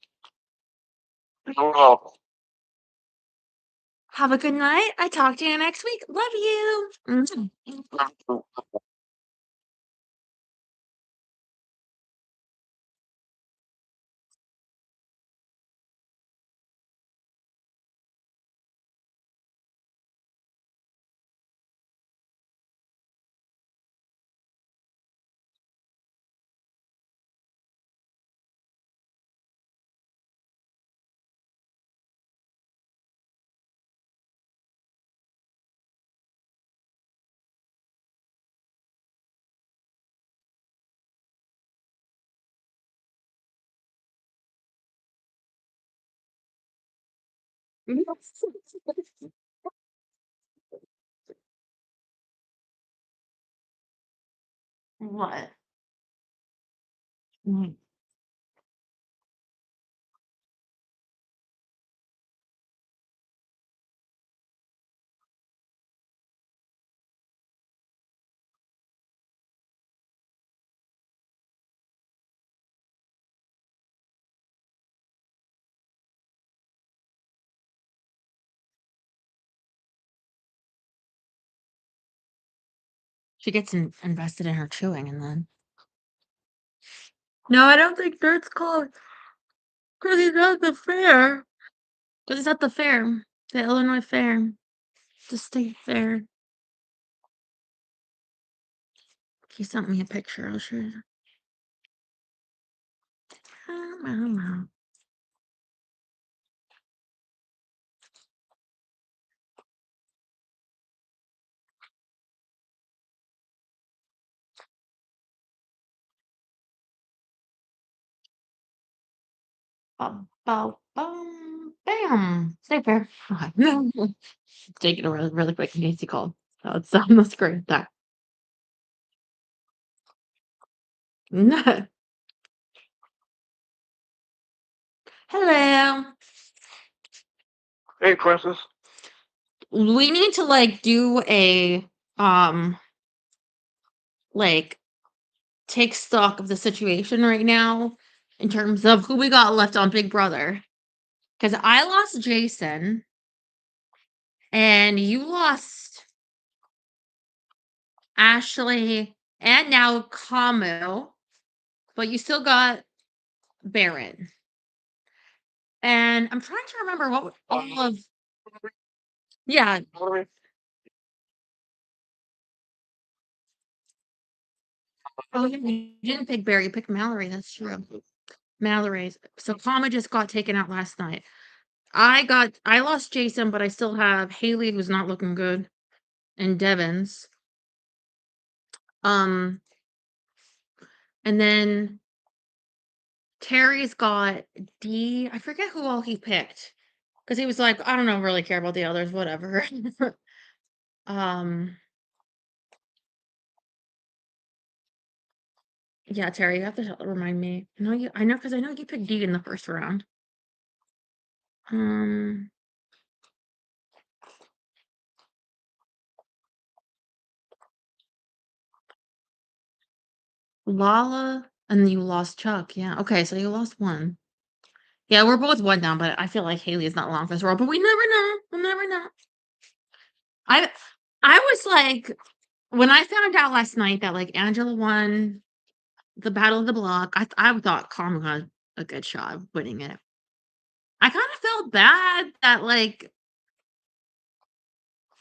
Oh, Have a good night. I talk to you next week. Love you. Mhm. What? Mm. She gets invested in her chewing and then. No, I don't think that's called. Because he's at the fair. Because he's at the fair. The Illinois Fair. The state fair. He sent me a picture. I'll show you. Bam. State fair. Taking it really, really quick in case he called. That's on the screen. There. Hello. hey, Princess. We need to like do a like take stock of the situation right now in terms of who we got left on Big Brother. Because I lost Jason and you lost Ashley and now Kamu, but you still got Baron. And I'm trying to remember what all of yeah. Oh, you didn't pick Barry, you picked Mallory. That's true. Mallory's. So Kama just got taken out last night. I lost Jason, but I still have Haley, who's not looking good, and Devon's. Um, and then Terry's got D. I forget who all he picked. Because he was like, I don't really care about the others, whatever. um yeah, Terry, you have to remind me. I know because I know you picked D in the first round. Um Lala, and you lost Chuck. Yeah. Okay, so you lost one. Yeah, we're both one down, but I feel like Haley is not long for this role, but we never know. We'll never know. I I was like, when I found out last night that like Angela won the Battle of the Block, I thought Karma had a good shot of winning it. I kind of felt bad that like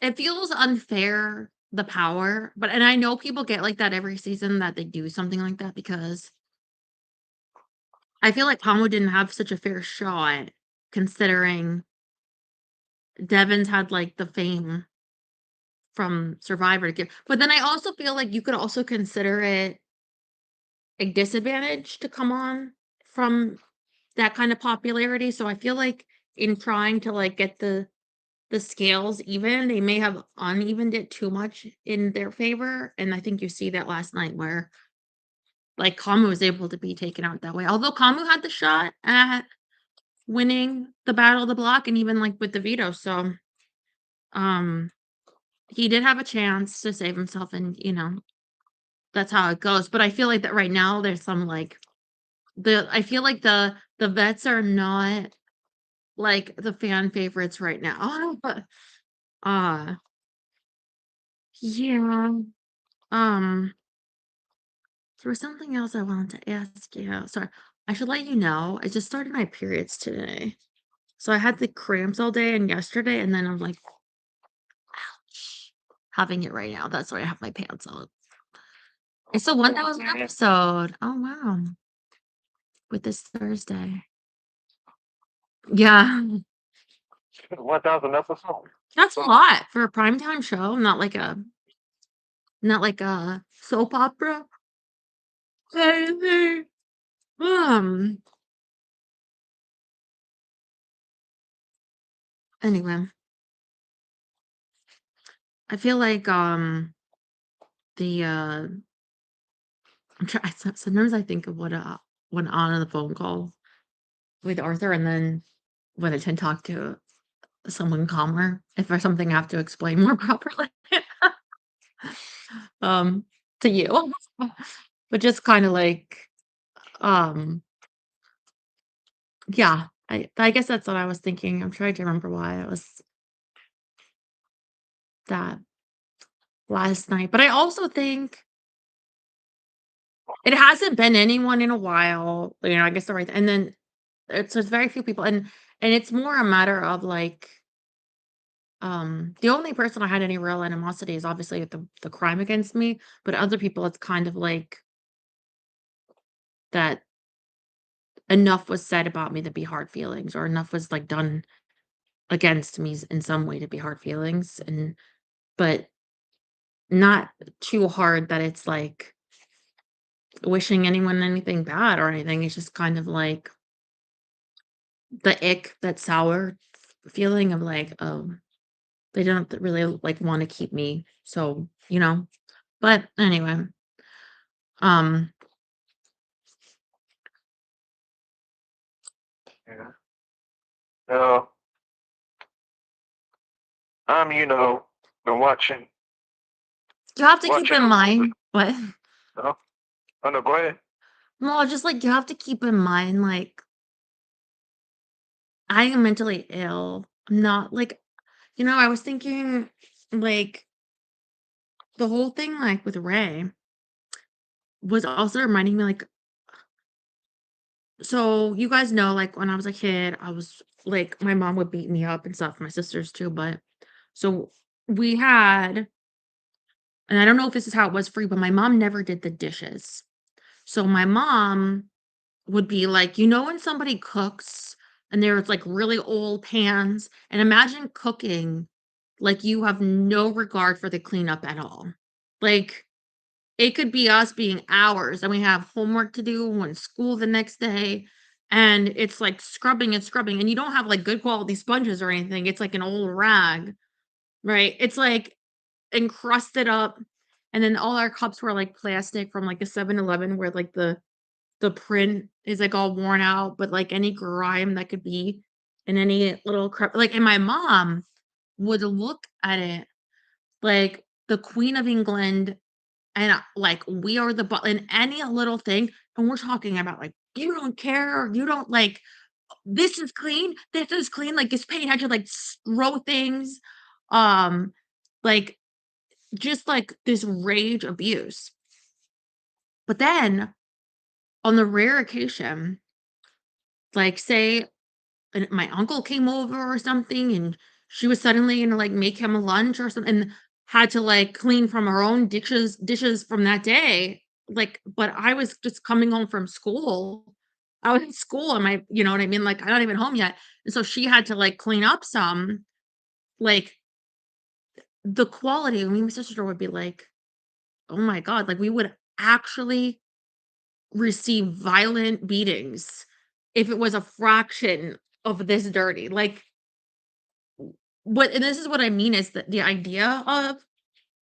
it feels unfair, the power, but and I know people get like that every season that they do something like that because I feel like Kamo didn't have such a fair shot considering Devon's had like the fame from Survivor to give. But then I also feel like you could also consider it a disadvantage to come on from that kind of popularity. So I feel like in trying to like get the scales even, they may have unevened it too much in their favor. And I think you see that last night where like Kamu was able to be taken out that way. Although Kamu had the shot at winning the battle of the block and even like with the veto. So um he did have a chance to save himself and that's how it goes. But I feel like that right now there's some like I feel like the vets are not like the fan favorites right now. uh yeah. Um there was something else I wanted to ask you. Sorry. I should let you know. I just started my periods today. So I had the cramps all day and yesterday, and then I'm like, ouch, having it right now. That's why I have my pants on. It's the 1000 episode. Oh wow. With this Thursday. Yeah. 1,000 episodes. That's a lot for a primetime show, not like a soap opera. Anything. Um anyway, I feel like the sometimes I think of what went on in the phone call with Arthur and then when I tend to talk to someone calmer if there's something I have to explain more properly um to you. But just kind of like um yeah, I guess that's what I was thinking. I'm trying to remember why it was that last night. But I also think it hasn't been anyone in a while. I guess the right and then it's very few people and it's more a matter of like the only person I had any real animosity is obviously the crime against me, but other people it's kind of like that enough was said about me to be hard feelings or enough was like done against me in some way to be hard feelings and but not too hard that it's like wishing anyone anything bad or anything. It's just kind of like the ick, that sour feeling of like, oh, they don't really like want to keep me. So, But anyway, um, Yeah. No, been you have to keep watching in a little bit. mind what No, oh no, go ahead. well, just like you have to keep in mind, like I am mentally ill. I'm not like, I was thinking like the whole thing like with Ray was also reminding me like so you guys know like when I was a kid, I was like my mom would beat me up and stuff, my sisters too, but so we had and I don't know if this is how it was for you, but my mom never did the dishes. So my mom would be like, when somebody cooks and there's like really old pans, and imagine cooking like you have no regard for the cleanup at all. Like it could be us being hours and we have homework to do and school the next day. And it's like scrubbing and scrubbing, and you don't have like good quality sponges or anything. It's like an old rag, right? It's like encrusted up. And then all our cups were like plastic from like a 7-Eleven where like the print is like all worn out, but like any grime that could be in any little like and my mom would look at it like the Queen of England and like we are the in any little thing, and we're talking about like you don't care or you don't like this is clean, like this paint had to like throw things, um like just like this rage abuse. But then on the rare occasion, like say my uncle came over or something and she was suddenly gonna, like, make him lunch or something and had to, like, clean from her own dishes from that day, like, but I was just coming home from school. I was in school and you know what I mean? Like, I'm not even home yet, and so she had to, like, clean up some, like, the quality, I mean, my sister would be like, "Oh my god," like, we would actually receive violent beatings if it was a fraction of this dirty, like, what and this is what I mean is that the idea of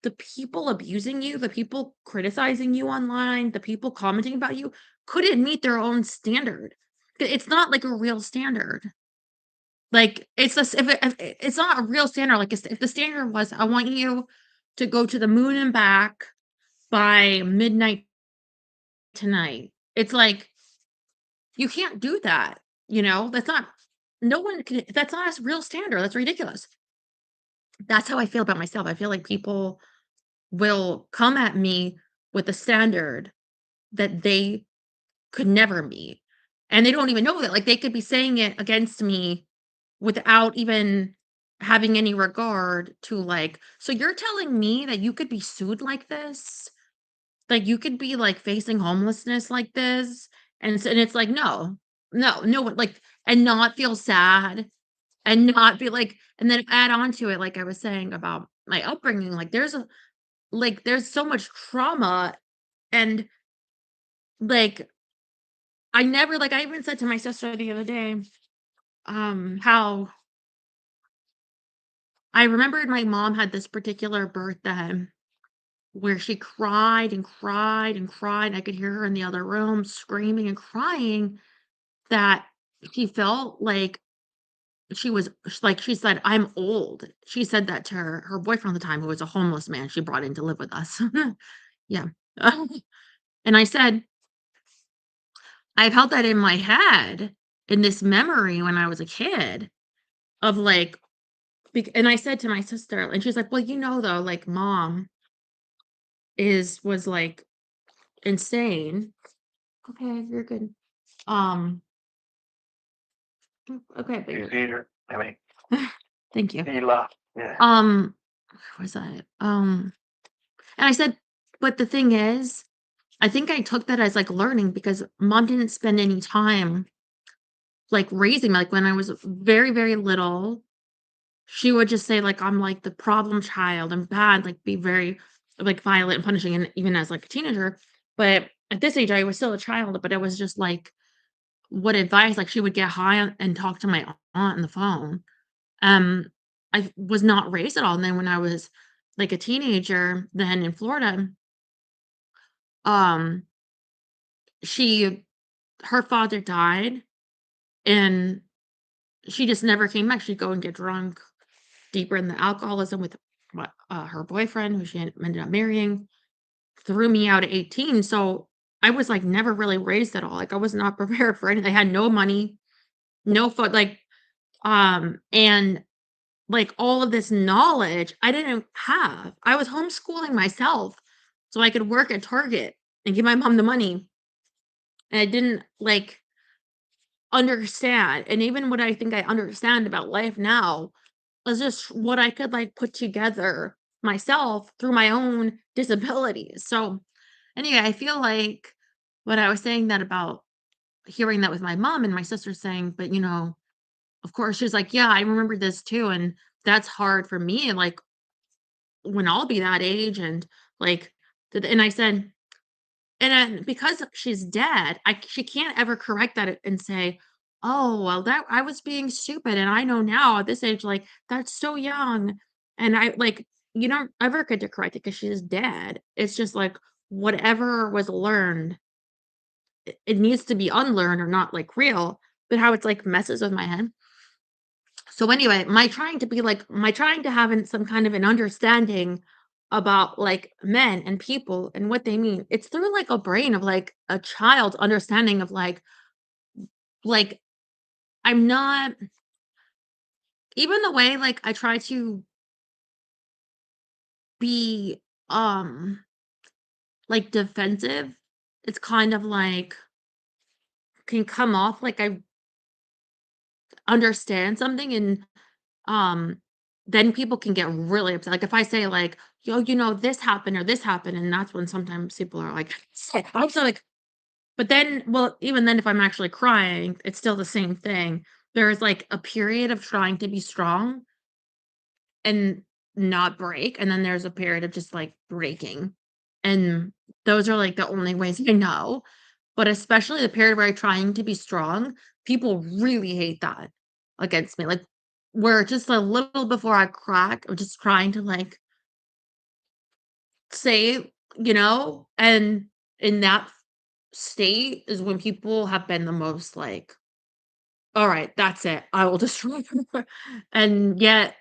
the people abusing you, the people criticizing you online, the people commenting about you couldn't meet their own standard. It's not like a real standard. Like, it's just if it's not a real standard, like, if the standard was, "I want you to go to the moon and back by midnight tonight," it's like, you can't do that, you know? That's not no one can that's not a real standard, that's ridiculous. That's how I feel about myself. I feel like people will come at me with a standard that they could never meet, and they don't even know that, like, they could be saying it against me without even having any regard to, like, "So you're telling me that you could be sued like this? Like, you could be, like, facing homelessness like this?" And it's like, "No. No, no one," like, and not feel sad and not be like and then add on to it, like I was saying about my upbringing, there's so much trauma and, like, I even said to my sister the other day, how I remembered my mom had this particular birthday where she cried and cried and cried. I could hear her in the other room screaming and crying that she felt like like she said, "I'm old." She said that to her boyfriend at the time, who was a homeless man she brought in to live with us. Yeah. And I said, "I've held that in my head in this memory when I was a kid of like" and I said to my sister, and she's like, "Well, you know, though, like mom was like insane." Okay, you're good. Um, okay, but You you're see her? I mean, thank you. Sheila. Yeah. Where was that? And I said, but the thing is, I think I took that as like learning because mom didn't spend any time like raising me. Like when I was very, very little, she would just say like I'm like the problem child. I'm bad, like be very like violent and punishing, and even as like a teenager. But at this age, I was still a child. But it was just like what advice like she would get high and talk to my aunt on the phone. Um, I was not raised at all. And then when I was like a teenager, then in Florida, um, she her father died and she just never came back. She'd go and get drunk deeper in the alcoholism with her boyfriend, who she ended up marrying, threw me out at 18. So I was like never really raised at all. Like I was not prepared for anything. I had no money, no food, and like all of this knowledge I didn't have. I was homeschooling myself so I could work at Target and give my mom the money. And I didn't like understand. And even what I think I understand about life now was just what I could like put together myself through my own disabilities. So anyway, I feel like when I was saying that about hearing that with my mom and my sister saying, but of course she's like, yeah, I remember this too. And that's hard for me. And like when I'll be that age and like and I said, and then because she's dead, she can't ever correct that and say, "Oh, well, that I was being stupid, and I know now at this age, like that's so young." And I like you don't ever get to correct it because she's dead. It's just like whatever was learned, it needs to be unlearned or not like real. But how it's like messes with my head. So anyway, my trying to have some kind of an understanding about like men and people and what they mean. It's through like a brain of like a child understanding of like I'm not even the way like I try to be like defensive. It's kind of like can come off like I understand something and then people can get really upset. Like, if I say, like, "Yo, this happened or this happened," and that's when sometimes people are like, I'm so like but then well, even then, if I'm actually crying, it's still the same thing. There's, like, a period of trying to be strong and not break, and then there's a period of just, like, breaking, and those are, like, the only ways I know, but especially the period where I'm trying to be strong, people really hate that against me, like, where just a little before I crack, I'm just trying to, like, say, and in that state is when people have been the most like, "Alright, that's it. I will destroy her." And yet,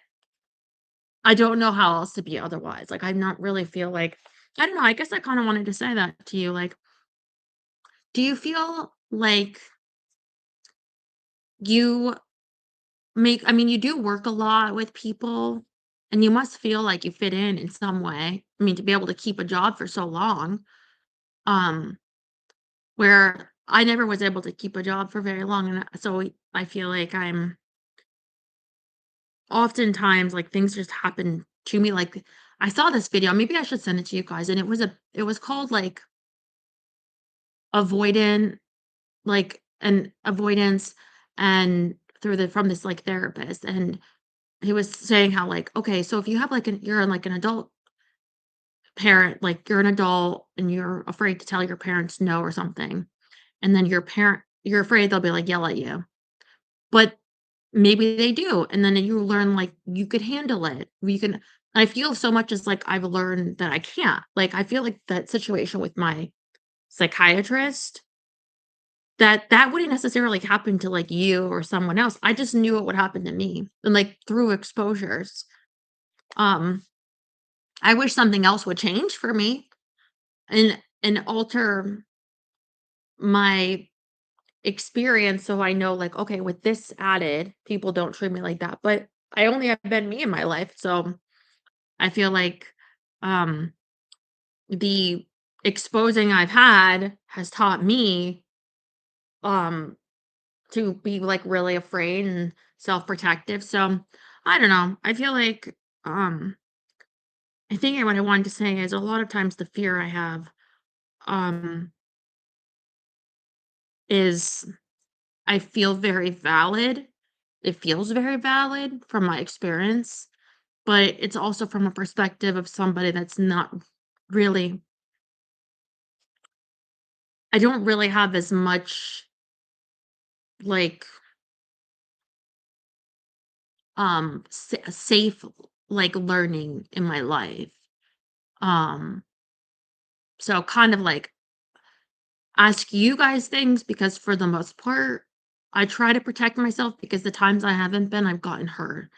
I don't know how else to be otherwise. Like, I'm not really feel like I don't know, I guess I kinda wanted to say that to you, like, do you feel like you I mean, you do work a lot with people, and you must feel like you fit in some way. I mean, to be able to keep a job for so long, um, where I never was able to keep a job for very long, and so I feel like I'm oftentimes, like, things just happen to me, like, I saw this video, maybe I should send it to you guys, and it was called, like, avoidant an avoidance and through the from this, like, therapist, and he was saying how, like, okay, so if you have, like, like, an adult parent, like, you're an adult and you're afraid to tell your parents no or something, and then you're afraid they'll be, like, yell at you, but maybe they do, and then you learn, like, you could handle it. You can I feel so much as, like, I've learned that I can't. Like, I feel like that situation with my psychiatrist, that wouldn't necessarily happen to, like, you or someone else. I just knew it would happen to me, and, like, through exposures. Um, I wish something else would change for me and alter my experience so I know, like, okay, with this added, people don't treat me like that, but I only have been me in my life, so I feel like, um, the exposing I've had has taught me, um, to be, like, really afraid and self-protective, so, I don't know, I feel like, I think what I wanted to say is a lot of times the fear I have, um, is I feel very valid. It feels very valid from my experience, but it's also from a perspective of somebody that's not really I don't really have as much, like, safe, like, learning in my life. Um, so kind of, like, ask you guys things because for the most part, I try to protect myself because the times I haven't been, I've gotten hurt.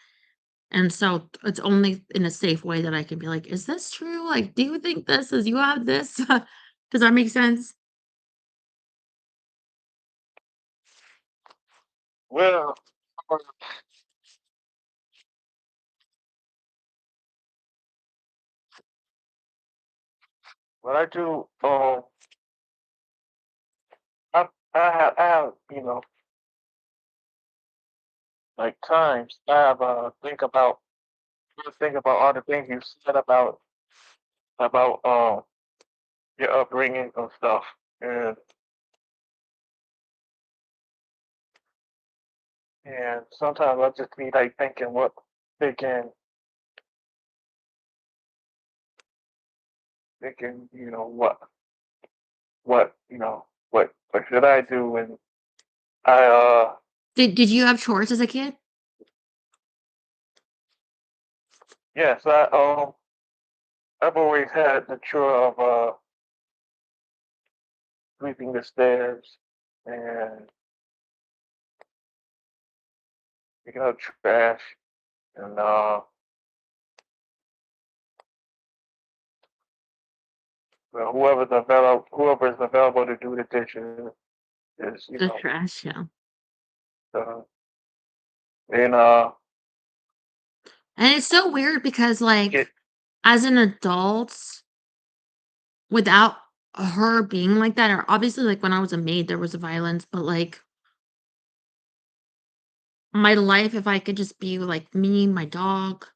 And so it's only in a safe way that I can be like, "Is this true? Like, do you think this is you have this?" Does that make sense? Well, uh, what I do, I have, like times I have think about all the things you said about your upbringing and stuff, and sometimes I just be like thinking, thinking, what should I do? And I Did you have chores as a kid? yes, I've always had the chore of sweeping the stairs and picking up trash and well, whoever is available to do the dishes is The trash, yeah. uh, and And it's so weird because, get like, as an adult, without her being like that, or obviously, like, when I was a maid, there was violence, but, like, my life, if I could just be, like, me, my dog,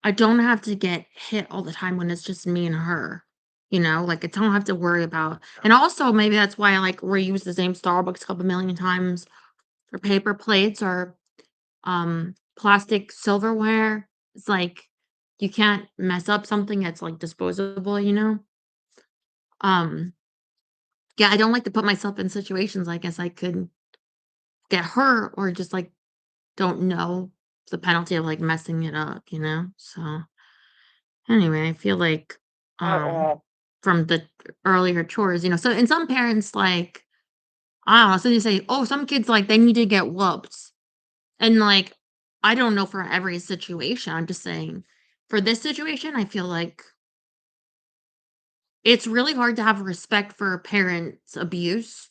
I don't have to get hit all the time when it's just me and her, like, I don't have to worry about and also, maybe that's why I, like, reuse the same Starbucks cup a million times, or paper plates, or, plastic silverware. It's like, you can't mess up something that's, like, disposable? Um, yeah, I don't like to put myself in situations I guess I could get hurt or just, like, don't know the penalty of, like, messing it up? So, anyway, I feel like, um, Uh, from the earlier chores, so and some parents, like, I don't know, so they say, "Oh, some kids, like, they need to get whooped." And, like, I don't know for every situation, I'm just saying, for this situation, I feel like it's really hard to have respect for parents' abuse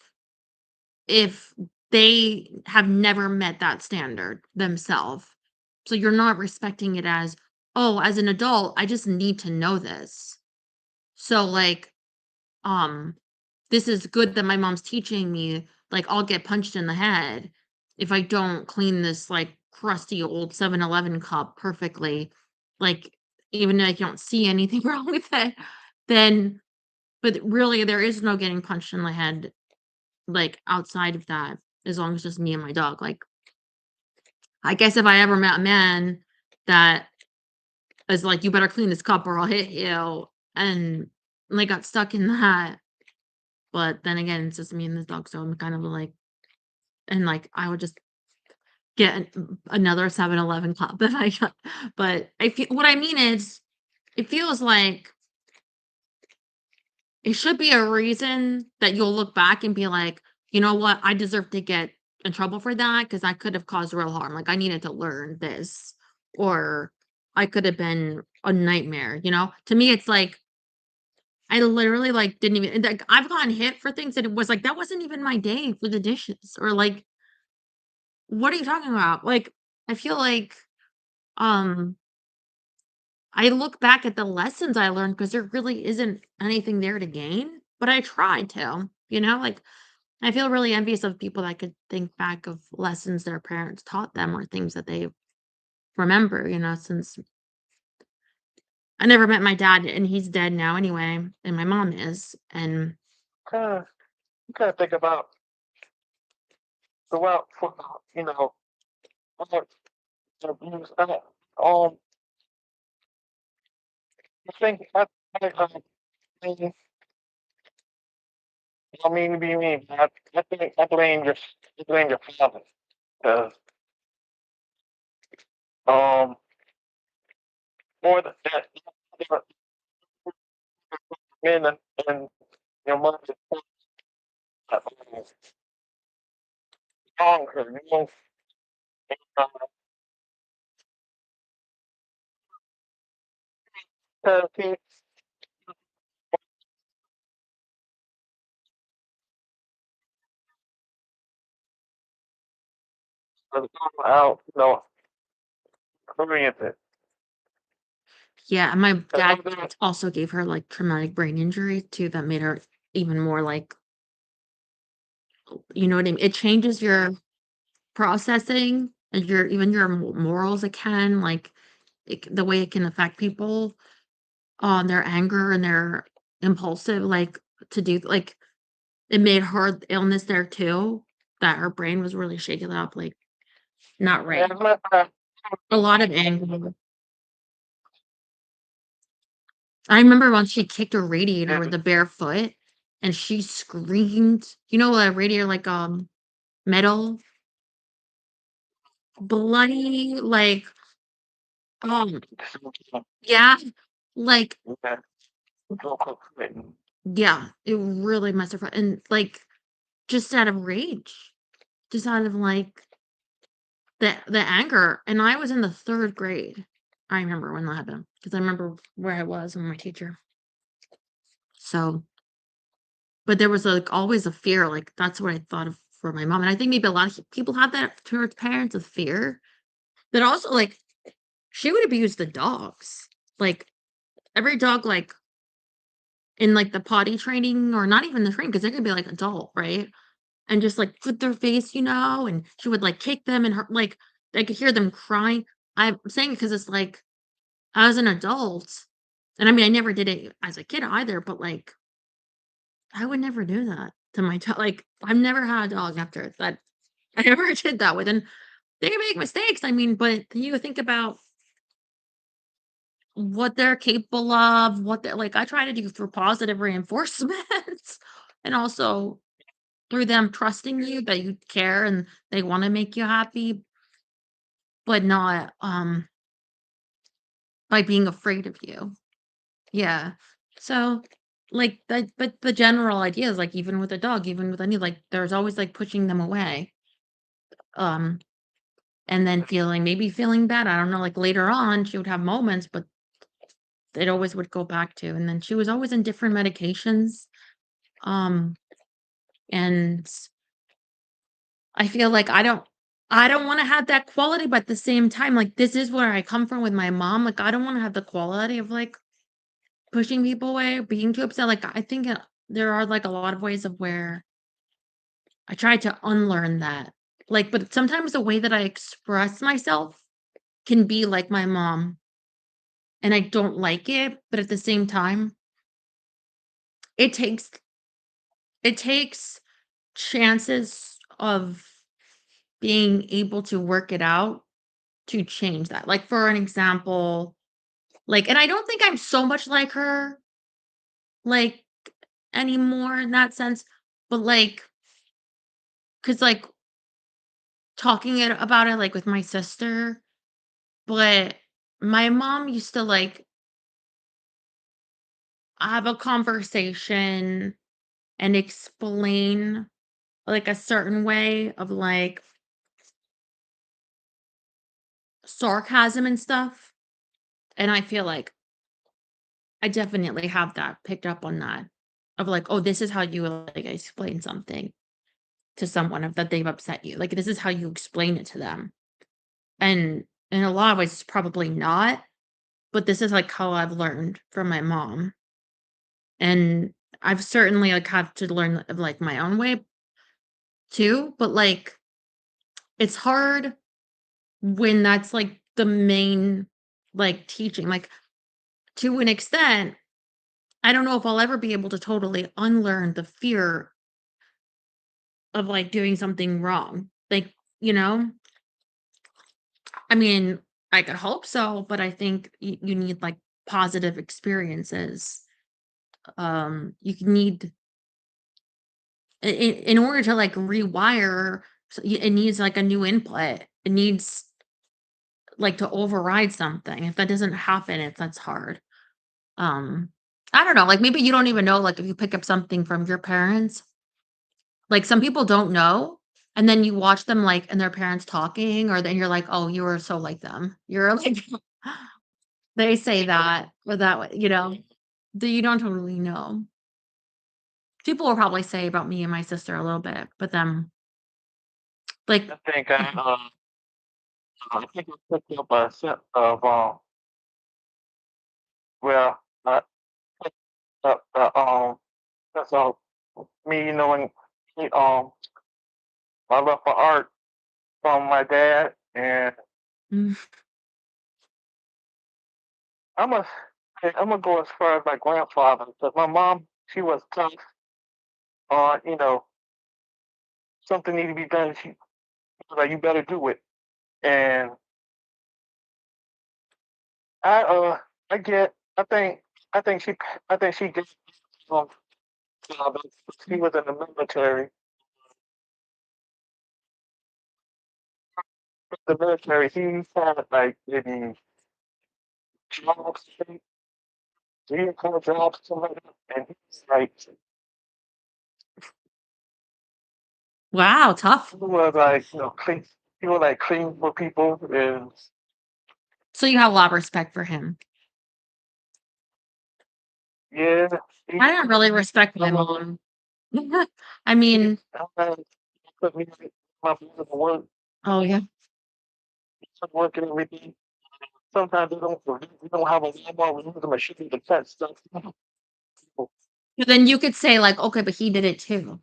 if they have never met that standard themselves. So you're not respecting it as, "Oh, as an adult, I just need to know this." So, like, um, this is good that my mom's teaching me, like, I'll get punched in the head if I don't clean this, like, crusty old 7-Eleven cup perfectly, like, even though I don't see anything wrong with it, then but really, there is no getting punched in the head, like, outside of that, as long as just me and my dog, like, I guess if I ever met a man that is like, "You better clean this cup or I'll hit you," and, like, got stuck in that, but then again, it's just me and the dog, so I'm kind of like and, like, I would just get another 7-Eleven cup if I got but I feel what I mean is, it feels like it should be a reason that you'll look back and be like, "You know what? I deserve to get in trouble for that because I could have caused real harm. Like, I needed to learn this, or I could have been a nightmare?" To me, it's like, I literally, like, didn't even like, I've gotten hit for things that it was like, "That wasn't even my day for the dishes," or like, "What are you talking about?" Like, I feel like, um, I look back at the lessons I learned because there really isn't anything there to gain, but I tried to, like, I feel really envious of people that could think back of lessons their parents taught them or things that they remember, since I never met my dad and he's dead now anyway, and my mom is. And kind of, kind of think about throughout, what abuse. I think mean, I don't mean to be mean, but I think I blame your father because um more than that, your men and your mother are stronger. You know, because he was out, oriented. yeah, and my Because dad I'm doing, also gave her like traumatic brain injury too, that made her even more like, you know what I mean? It changes your processing and your even your morals. It can like the way it can affect people on their anger and their impulsive, like to do like it made her illness there too, that her brain was really shaken up, like, not as right. a matter of fact, A lot of anger. I remember once she kicked a radiator with a bare foot, and she screamed. A radiator, like, metal, bloody, like, um yeah, like, yeah, it really messed her and, like, just out of rage, just out of, like, the anger, and I was in the 3rd grade. I remember when that happened because I remember where I was and my teacher. So, but there was, like, always a fear, like, that's what I thought of for my mom, and I think maybe a lot of people have that towards parents of fear, but also, like, she would abuse the dogs. Like, every dog, like, in, like, the potty training or not even the training, because they could be, like, adult, right? And just, like, put their face, and she would, like, kick them and her like, I could hear them crying. I'm saying it because it's like as an adult, and I mean, I never did it as a kid either, but, like, I would never do that to my dog. Like, I've never had a dog after that I ever did that with, and they make mistakes, I mean, but you think about what they're capable of, what they're like, I try to do through positive reinforcements and also through them trusting you that you care and they wanna make you happy, but not, by being afraid of you. Yeah. So, like, but the general idea is, like, even with a dog, even with any, like, there's always, like, pushing them away, um, and then feeling bad, I don't know, like, later on, she would have moments, but it always would go back to and then she was always in different medications, um, and I feel like I don't wanna have that quality, but at the same time, like, this is where I come from with my mom, like, I don't wanna have the quality of, like, pushing people away, being too upset, like, I think, there are, like, a lot of ways of where I tried to unlearn that. Like, but sometimes the way that I express myself can be like my mom, and I don't like it, but at the same time, it takes it takes chances of being able to work it out to change that. Like, for an example, like and I don't think I'm so much like her, like, anymore in that sense, but, like, cause like, talking about it, like, with my sister, but my mom used to, like, have a conversation and explain, like, a certain way of, like, sarcasm and stuff, and I feel like I definitely have that, picked up on that, of, like, "Oh, this is how you, like, explain something to someone if that they've upset you, like, this is how you explain it to them." And in a lot of ways, it's probably not, but this is, like, how I've learned from my mom, and I've certainly, like, had to learn of, like, my own way too, but, like, it's hard when that's, like, the main, like, teaching, like, to an extent, I don't know if I'll ever be able to totally unlearn the fear of, like, doing something wrong, like, you know? I mean, I could hope so, but I think you need, like, positive experiences. You need in order to, like, rewire, it needs, like, a new input. It needs, like, to override something. If that doesn't happen, that's hard. Um, I don't know, like, maybe you don't even know, like, if you pick up something from your parents, like, some people don't know, and then you watch them, like, and their parents talking, or then you're like, "Oh, you were so like them." You're like they say that, but that way, that you don't totally know. People will probably say about me and my sister a little bit, but then, like I think I think I picked up a set of well, I picked up that's all me knowing me, my love for art from my dad, and mm, I'm a I'm gonna go as far as my grandfather because my mom she was tough on something need to be done. She was like you better do it, and I I get I think she I think she gets um, she was in the military. The military, he had like maybe jobs, three or four jobs, something like that, and he's like wow, tough. he was like clean. He was like clean for people, and So you have a lot of respect for him. yeah, he I don't really respect my I'm mom. I he mean, put me my brother to work, oh, yeah. took work and everything. Sometimes we don't have a lawnmower, we use a machine to cut stuff. But then you could say, like, "Okay, but he did it too."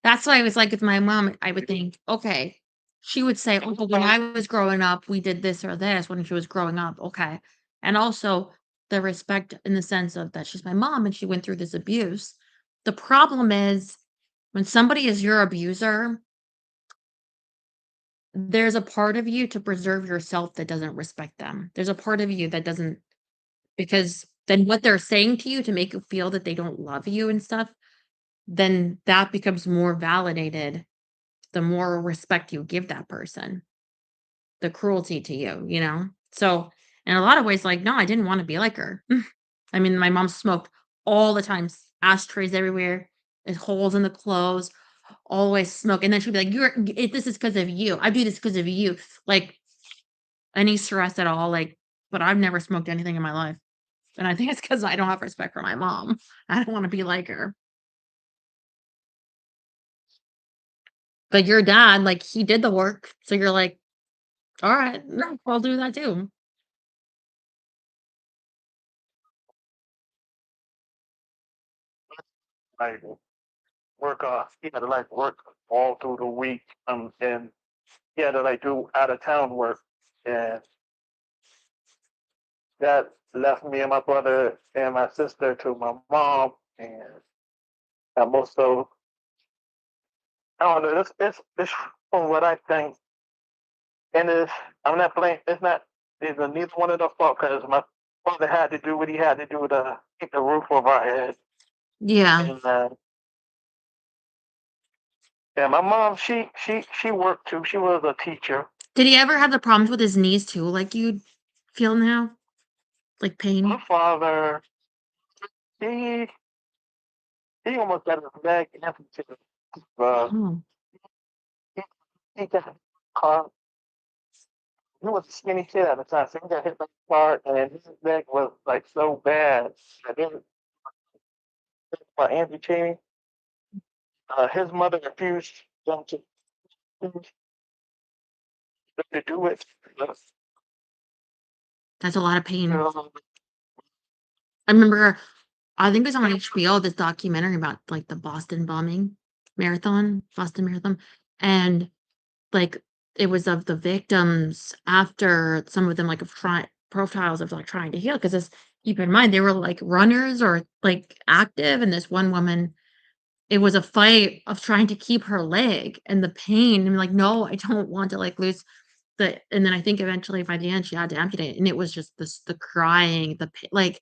That's why I was like, with my mom, I would think, okay, she would say, "Oh, but when I was growing up, we did this or this when she was growing up." Okay. and also the respect in the sense of that she's my mom and she went through this abuse. The problem is when somebody is your abuser, there's a part of you to preserve yourself that doesn't respect them. There's a part of you that doesn't because then what they're saying to you to make you feel that they don't love you and stuff, then that becomes more validated the more respect you give that person, the cruelty to you, you know? So, in a lot of ways, like, no, I didn't wanna be like her. I mean, my mom smoked all the time, ashtrays everywhere, there's holes in the clothes, always smoke, and then she'd be like, this is because of you. I do this because of you." Like, any stress at all, like, but I've never smoked anything in my life, and I think it's because I don't have respect for my mom. I don't wanna be like her. But your dad, like, he did the work, so you're like, "Alright, no, I'll do that too." Like work he had to like work all through the week, and he had to like do out of town work, and that left me and my brother and my sister to my mom, and most of I don't know. It's from what I think, and I'm not blaming. It's not. It's neither one of the fault because my father had to do what he had to do to keep the roof over our head, Yeah. and yeah, my mom she worked too. She was a teacher. Did he ever have the problems with his knees too, like you feel now? Like My pain? father he he almost got his leg amputated. Uh, Oh. he, he got car. He was a skinny kid at the time, so he got hit by a car, and his leg was like so bad. I didn't amputating. His mother refused them to do it. That's a lot of pain. Uh, I remember, I think it was on HBO, this documentary about, like, the Boston bombing Boston Marathon, and, like, it was of the victims after some of them, like, have profiles of, like, trying to heal, because keep in mind, they were, like, runners or, like, active, and this one woman, it was a fight of trying to keep her leg and the pain, and like, "No, I don't want to, like, lose the," and then I think eventually by the end, she had to amputate, and it was just the crying, like,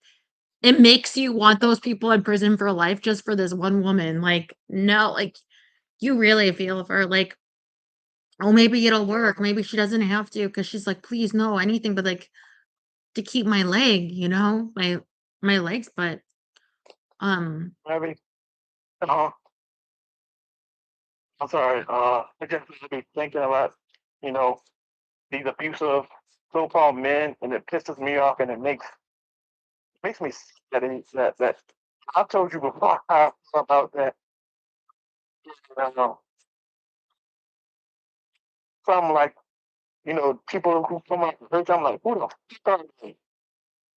it makes you want those people in prison for life just for this one woman, like, no, like, you really feel for her, like, "Oh, maybe it'll work, maybe she doesn't have to, because she's like, "Please, no, anything but, like, to keep my leg, you know, my legs," but, um maybe, uh, I'm sorry. I just be thinking about, you know, these abusive so-called men, and it pisses me off, and it makes me sick that that I told you before how I feel about that. You know, some like people who come out and hurt. I'm like, who the fuck are they?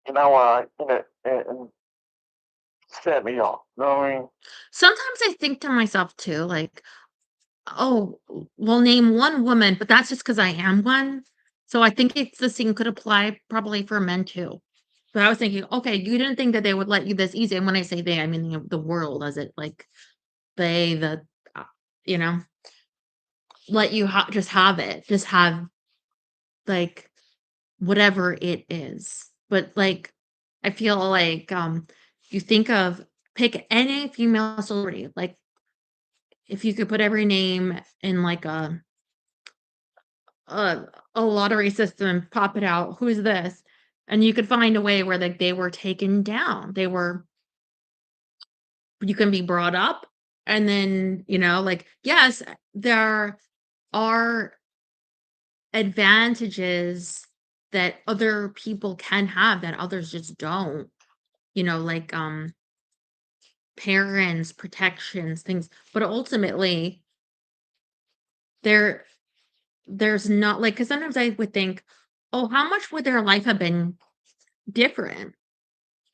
You know, and set me off. You know what I mean? sometimes I think to myself too, like, "Oh, well, name one woman," but that's just because I am one. So I think it's the same could apply probably for men too. But I was thinking, "Okay, you didn't think that they would let you this easy," and when I say they, I mean the world as it, like, they, uh, you know, let you just have it, just have, like, whatever it is. But, like, I feel like, you think of pick any female celebrity, like, if you could put every name in, like, a a lottery system, pop it out, "Who's this?" And you could find a way where, like, they were taken down. You can be brought up, and then, like, yes, there are advantages that other people can have that others just don't, like, parents, protections, things, but ultimately, there there's not like, because sometimes I would think, "Oh, how much would their life have been different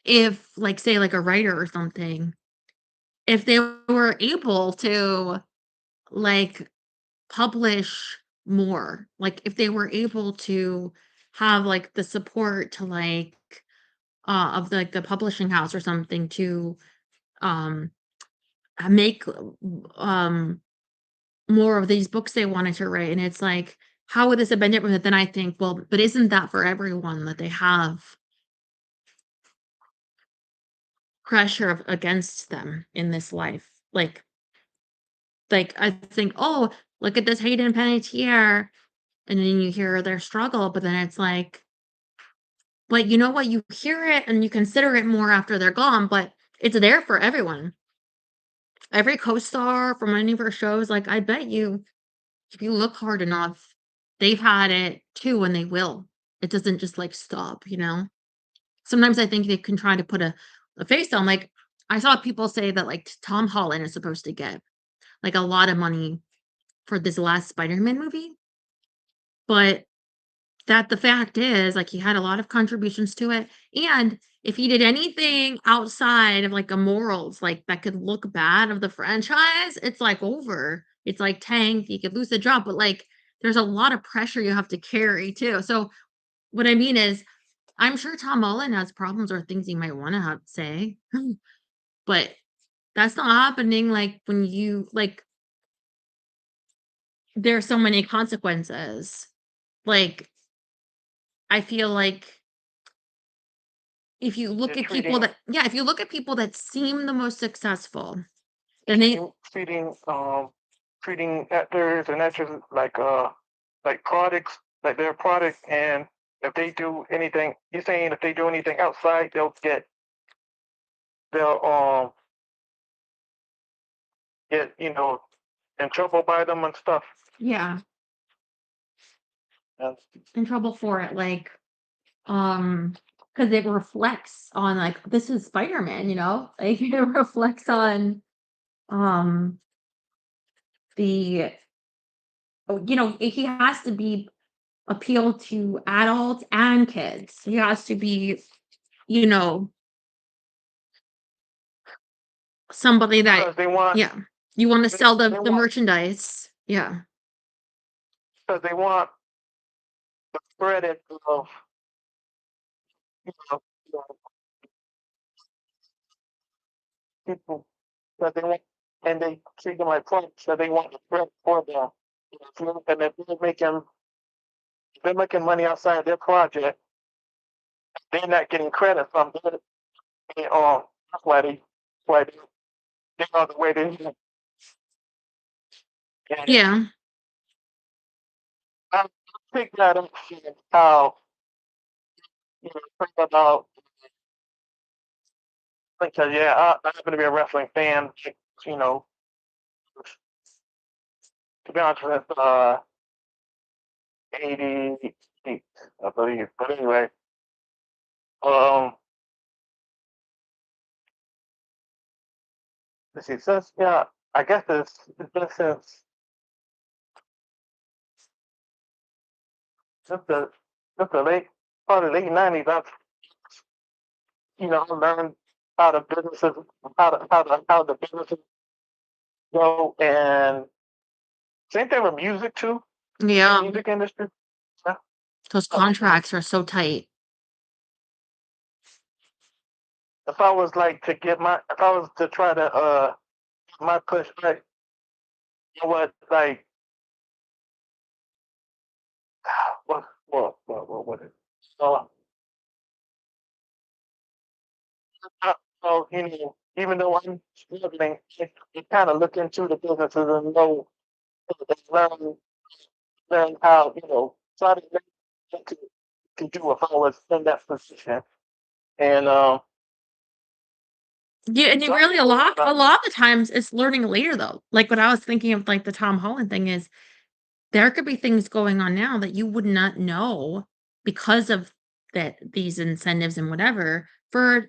if, like, say, like, a writer or something, if they were able to, like, publish more, like, if they were able to have, like, the support to, like, of like the publishing house or something to um make more of these books they wanted to write. And it's like, how would this have been different? But then I think, well, but isn't that for everyone that they have pressure against them in this life? Like I think, oh, look at this Hayden Panettiere, and then you hear their struggle, but then it's like, but you know what? You hear it and you consider it more after they're gone, but it's there for everyone. Every co-star from any of her shows, like I bet you, if you look hard enough, they've had it too, and they will. It doesn't just like stop, you know? Sometimes I think they can try to put a face on. Like I saw people say that like Tom Holland is supposed to get like a lot of money for this last Spider-Man movie, but that the fact is, like, he had a lot of contributions to it, and if he did anything outside of, like, a morals, like, that could look bad of the franchise, it's, like, over. It's, like, tanked, he could lose the job, but, like, there's a lot of pressure you have to carry too. So, what I mean is, I'm sure Tom Holland has problems or things he might wanna have say, but that's not happening, like, when you like, there's so many consequences. Like, I feel like if you look They're at people treating that yeah, if you look at people that seem the most successful, then they treating treating actors and actresses like products, like their product, and if they do anything, you're saying if they do anything outside, they'll get in trouble by them and stuff. yeah, And in trouble for it, like, because it reflects on, like, this is Spider-Man, you know? Like, it reflects on, um, the he has to be appeal to adults and kids. He has to be, you know, somebody that because they want yeah, you wanna they, sell they the want merchandise. Yeah. because they want the credit of you know, you know, people that they want, and they treat them like products that they want the credit for them. And if they're making money outside their project, they're not getting credit from it. That's why they are the way they are. And Yeah. I think that understand how think about because I happen to be a wrestling fan. You know, to be honest with 88, I believe. But anyway, um, let's see. Since I guess it's been since the since the late probably late '90s. I've learned how the businesses how the businesses go, and same thing with music too. The Yeah. music industry. Yeah. Those Uh, contracts are so tight. If I was like to get my, if I was to try to my push, like what, like what is? So, even though I'm struggling, I kind of look into the businesses and know and learn how try to learn what to do if I was in that position. And Yeah, and you so really I, a lot of the times it's learning later though. Like what I was thinking of like the Tom Holland thing is there could be things going on now that you would not know because of that these incentives and whatever for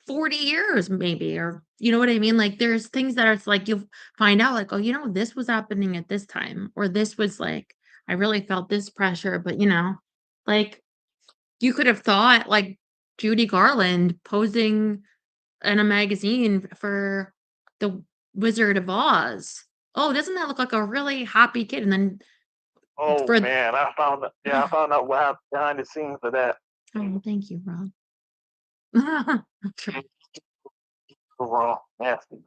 40 years maybe or you know what I mean? Like there's things that are like you'll find out like, oh, this was happening at this time or this was like I really felt this pressure, but like you could have thought like Judy Garland posing in a magazine for The Wizard of Oz. Oh, doesn't that look like a really happy kid? And then oh for man, I found out what happened behind the scenes of that. oh, thank you, Rob. True. Wrong, nasty.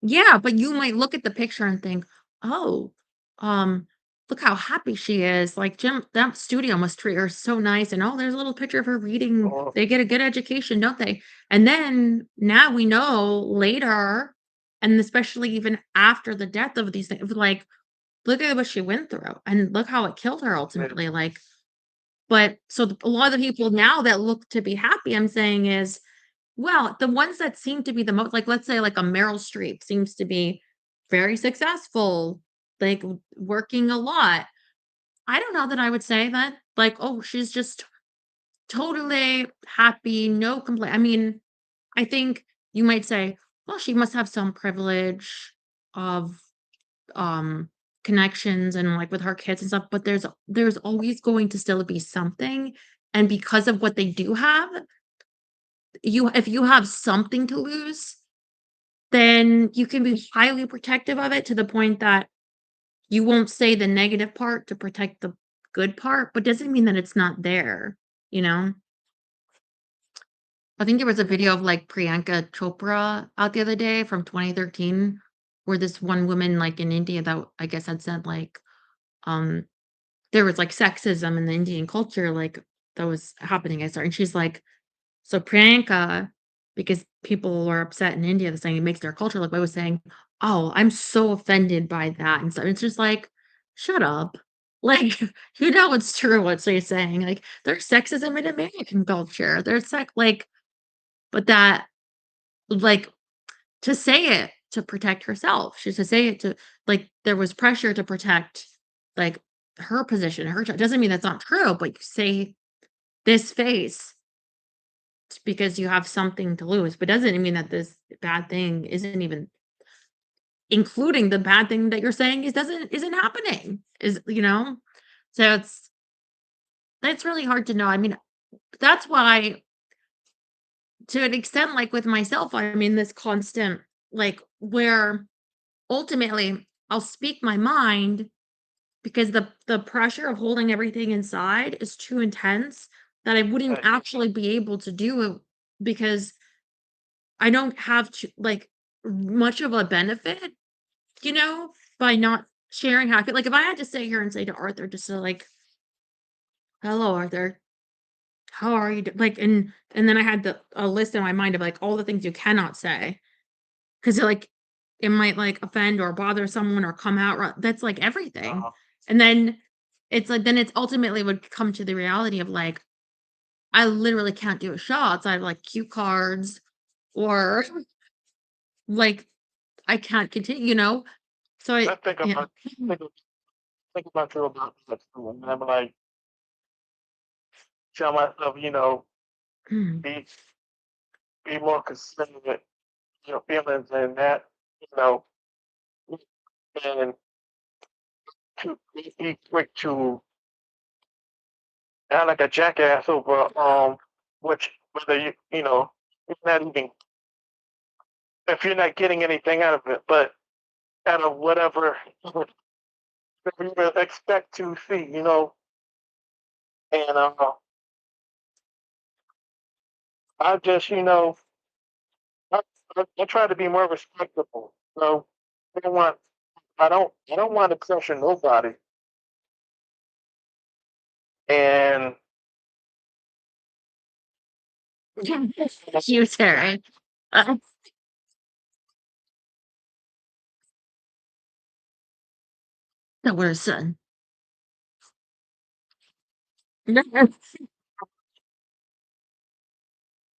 Yeah, but you might look at the picture and think, "Oh, um, look how happy she is, like, Jim that studio must treat her so nice, and, oh, there's a little picture of her reading. Mhm. They get a good education, don't they?" And then, now we know later, and especially even after the death of these things, like, look at what she went through, and look how it killed her Yeah, ultimately, like, but so a lot of the people now that look to be happy, I'm saying is, well, the ones that seem to be the most like, let's say, like, a Meryl Streep seems to be very successful, like, working a lot. I don't know that I would say that, like, "Oh, she's just totally happy, no complaint." I mean, I think you might say, "Well, she must have some privilege of, um, connections and, like, with her kids and stuff," but there's always going to still be something, and because of what they do have, if you have something to lose, then you can be highly protective of it to the point that you won't say the negative part to protect the good part, but doesn't mean that it's not there, you know? I think there was a video of like Priyanka Chopra out the other day from 2013 where this one woman like in India that I guess had said like um there was like sexism in the Indian culture like that was happening at and she's like so Priyanka, because people were upset in India, they're saying it makes their culture look bad, was saying, "Oh, I'm so offended by that," and so it's just like, "Shut up." Like, you know it's true what she's saying, like, there's sexism in American culture, there's like, but that like, to say it to protect herself, she's to say it to like, there was pressure to protect, like, her position, her doesn't mean that's not true, but you say this face because you have something to lose, but doesn't mean that this bad thing isn't even including the bad thing that you're saying isn't happening. Is you know? So it's really hard to know. I mean, that's why to an extent, like with myself, I'm in this constant like where ultimately I'll speak my mind because the pressure of holding everything inside is too intense that I wouldn't right. actually be able to do it because I don't have to like much of a benefit, you know, by not sharing how I feel. Like if I had to sit here and say to Arthur, just to like, "Hello, Arthur, how are you?" Like, and then I had a list in my mind of like all the things you cannot say because like it might like offend or bother someone or come out wrong. That's like everything, Uh-huh. and then it's like then it's ultimately would come to the reality of like I literally can't do a show outside of like cue cards or like I can't continue, you know? So I I think yeah. about think, think about you about that too, and I'm like tell myself, Mm. be be more considerate of your feelings and that, you know, and to be quick to not like a jackass over which whether it's not even if you're not getting anything out of it, but out of whatever you would expect to see, and I just I, I try to be more respectable. So I don't want I don't want to pressure nobody. And You Terry. Uh, that we're a son.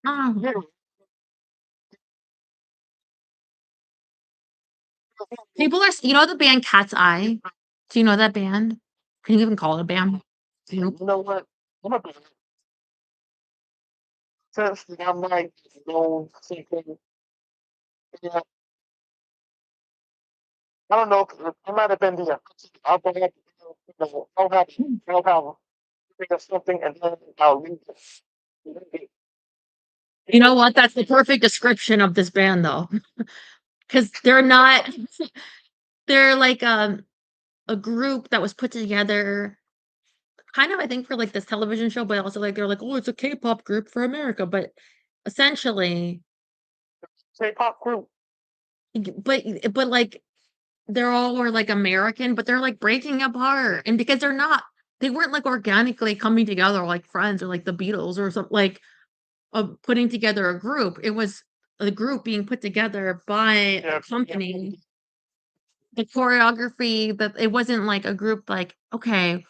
Oh, yeah, people are you know the band Cat's Eye? Do you know that band? Can you even call it a band? you Nope. know what? I'm a sense that I might know something. Yeah, I don't know. It might have been the I'll go ahead. I'll have think of something and then I'll leave it. You know what? That's the perfect description of this band though. Because they're not they're like a group that was put together kind of I think for like this television show, but also like they're like, oh, it's a K-pop group for America. But essentially, K-pop group. but, like, they're all were, like, American, but they're, like, breaking apart, and because they weren't, like, organically coming together like Friends or like the Beatles or something like, putting together a group. It was a group being put together by a Yeah, yeah, company. The choreography, but it wasn't like a group like, "Okay,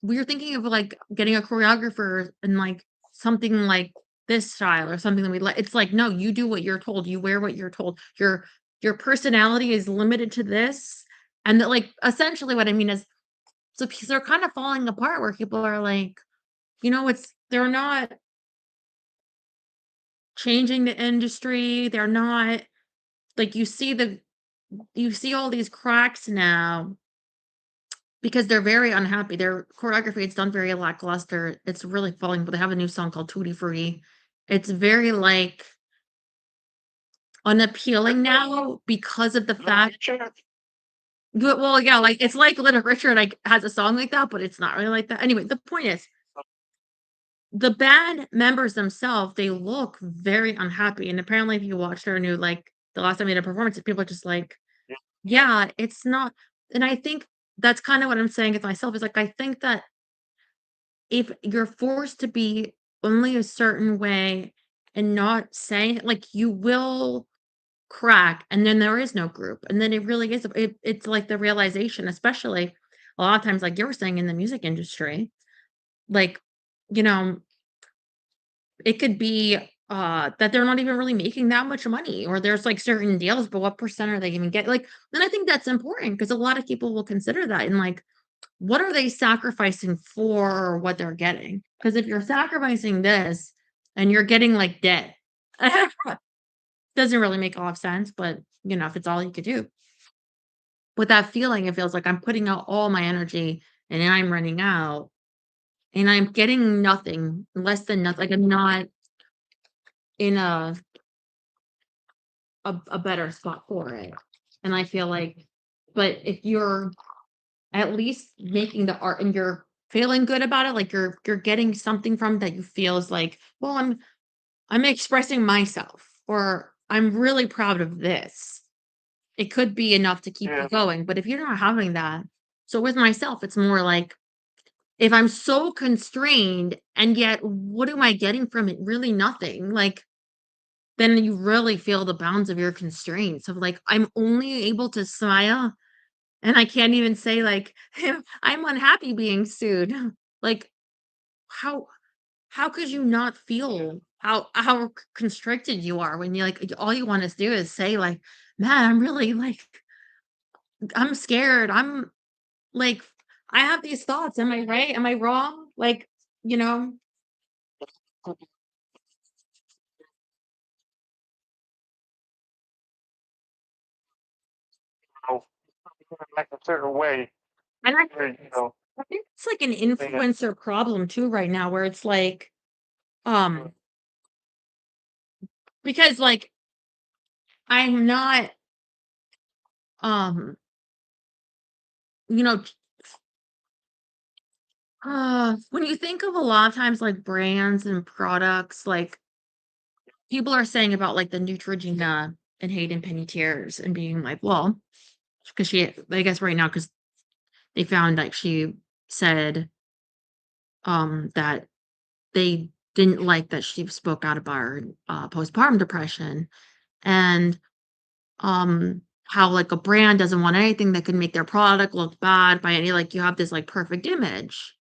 we're thinking of, like, getting a choreographer and, like, something like this style or something that we like." It's like, "No, you do what you're told, you wear what you're told. Your personality is limited to this." And that, like, essentially what I mean is, so they're kind of falling apart where people are like, they're not changing the industry, they're not like, you see all these cracks now because they're very unhappy. Their choreography, it's done very lackluster. It's really falling, but they have a new song called Tutti Frutti. It's very, like, unappealing now because of the fact. literature. Well, yeah, like, it's like Little Richard, like, has a song like that, but it's not really like that. Anyway, the point is, the band members themselves, they look very unhappy, and apparently if you watch their new, like, the last time they did a performance, people are just like, Yeah, "Yeah, it's not." And I think that's kinda what I'm saying with myself, is, like, I think that if you're forced to be only a certain way and not saying like, you will crack, and then there is no group, and then it really is it's like the realization, especially a lot of times, like you were saying in the music industry, like, you know, it could be, that they're not even really making that much money, or there's, like, certain deals, but what percent are they even get like, and I think that's important because a lot of people will consider that and, like, what are they sacrificing for what they're getting? Because if you're sacrificing this and you're getting, like, debt, doesn't really make a lot of sense, but, if it's all you could do. With that feeling, it feels like I'm putting out all my energy and I'm running out and I'm getting nothing, less than nothing. Like, I'm not in a better spot for it. And I feel like, but if you're at least making the art and you're feeling good about it, like, you're getting something from that you feel is like, "Well, I'm expressing myself," or, "I'm really proud of this." It could be enough to keep you yeah. going, but if you're not having that, so with myself, it's more like, if I'm so constrained and yet what am I getting from it? Really nothing, like, then you really feel the bounds of your constraints of, like, I'm only able to smile, and I can't even say, like, "I'm unhappy being sued." Like, how how could you not feel how constricted you are when you, like, all you wanna do is say, like, "Man, I'm really, like, I'm scared. I'm, like, I have these thoughts. Am I right? Am I wrong?" Like, you know? know, like a certain way. And Where, I think it's, like, an they, influencer problem too right now where it's, like, um, because, like, I'm not, um, you know, when you think of a lot of times, like, brands and products, like, people are saying about, like, the Neutrogena and Hayden Panettiere and being like, well, because I guess right now, because they found, like, she said, that they didn't like that she spoke out about her, postpartum depression and, how, like, a brand doesn't want anything that could make their product look bad by any like, you have this, like, perfect image.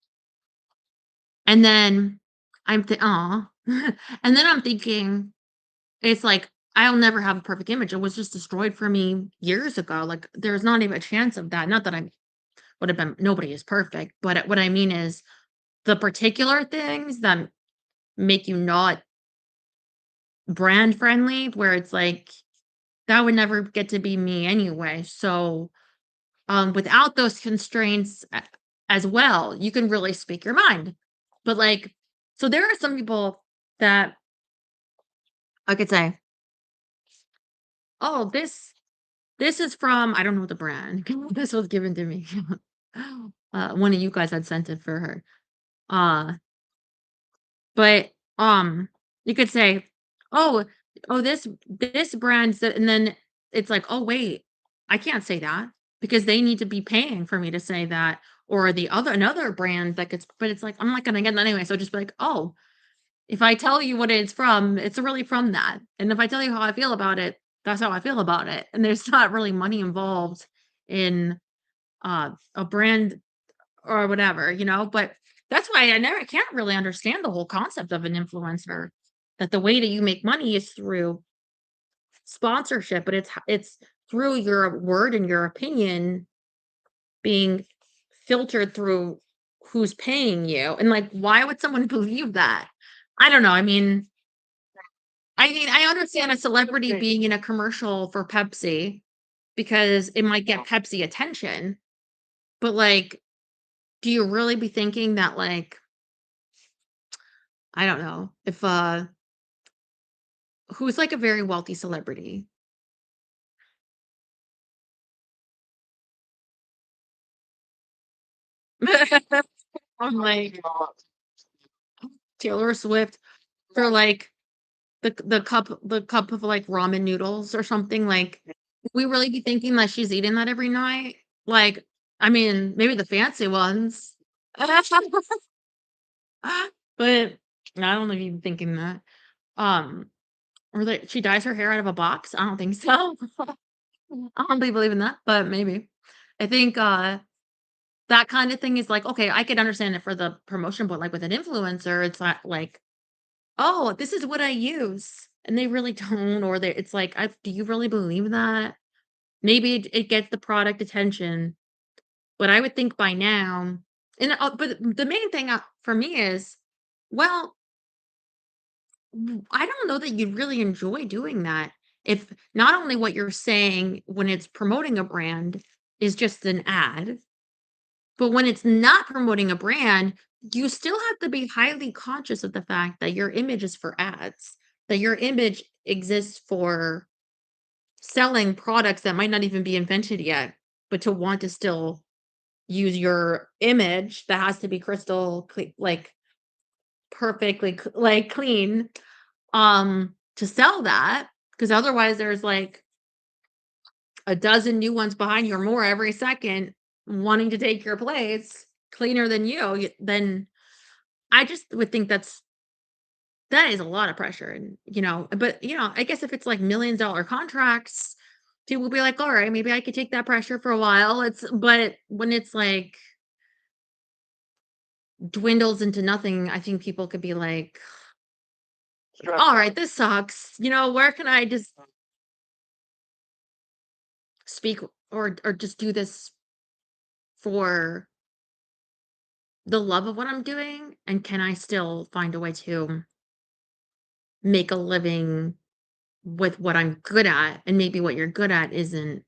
And then aw. And then I'm thinking, it's like, I'll never have a perfect image. It was just destroyed for me years ago. Like, there's not even a chance of that. Not that I would have been nobody is perfect, but what I mean is the particular things that make you not brand friendly, where it's like, that would never get to be me anyway. So, without those constraints as well, you can really speak your mind. But, like, so there are some people that I could say, "Oh, this is from," I don't know the brand. This was given to me. One of you guys had sent it for her. Uh, but, you could say, "Oh, oh, this brand said," and then it's like, "Oh, wait, I can't say that because they need to be paying for me to say that," or the other another brand that gets but it's like, I'm not gonna get that anyway, so just be like, "Oh, if I tell you what it's from, it's really from that, and if I tell you how I feel about it, that's how I feel about it," and there's not really money involved in, a brand or whatever, but that's why I can't really understand the whole concept of an influencer, that the way that you make money is through sponsorship, but it's through your word and your opinion being filtered through who's paying you, and, like, why would someone believe that? I don't know, I mean, I understand a celebrity Okay. being in a commercial for Pepsi because it might get Pepsi attention, but, like, do you really be thinking that, like, I don't know, if, who's, like, a very wealthy celebrity? I'm like, Taylor Swift for, like, the cup of, like, ramen noodles or something, like, we really be thinking that she's eating that every night? Like, I mean, maybe the fancy ones. But I don't even thinking that. Um, or that she dyes her hair out of a box? I don't think so. I don't be believing that, but maybe. I think, that kind of thing is like, okay, I could understand it for the promotion, but, like, with an influencer, it's not like, "Oh, this is what I use," and they really don't, or it's like, I do you really believe that? Maybe it gets the product attention, but I would think by now but the main thing, for me is, well, I don't know that you'd really enjoy doing that if not only what you're saying when it's promoting a brand is just an ad, but when it's not promoting a brand, you still have to be highly conscious of the fact that your image is for ads, that your image exists for selling products that might not even be invented yet, but to want to still use your image that has to be crystal like perfectly like clean to sell that because otherwise there's like a dozen new ones behind you or more every second wanting to take your place cleaner than you then I just would think that is a lot of pressure and but I guess if it's like millions-dollar contracts people will be like all right maybe I could take that pressure for a while but when it's like dwindles into nothing I think people could be like Stressed all out. right this sucks where can I just speak or just do this for the love of what I'm doing and can I still find a way to make a living with what I'm good at and maybe what you're good at isn't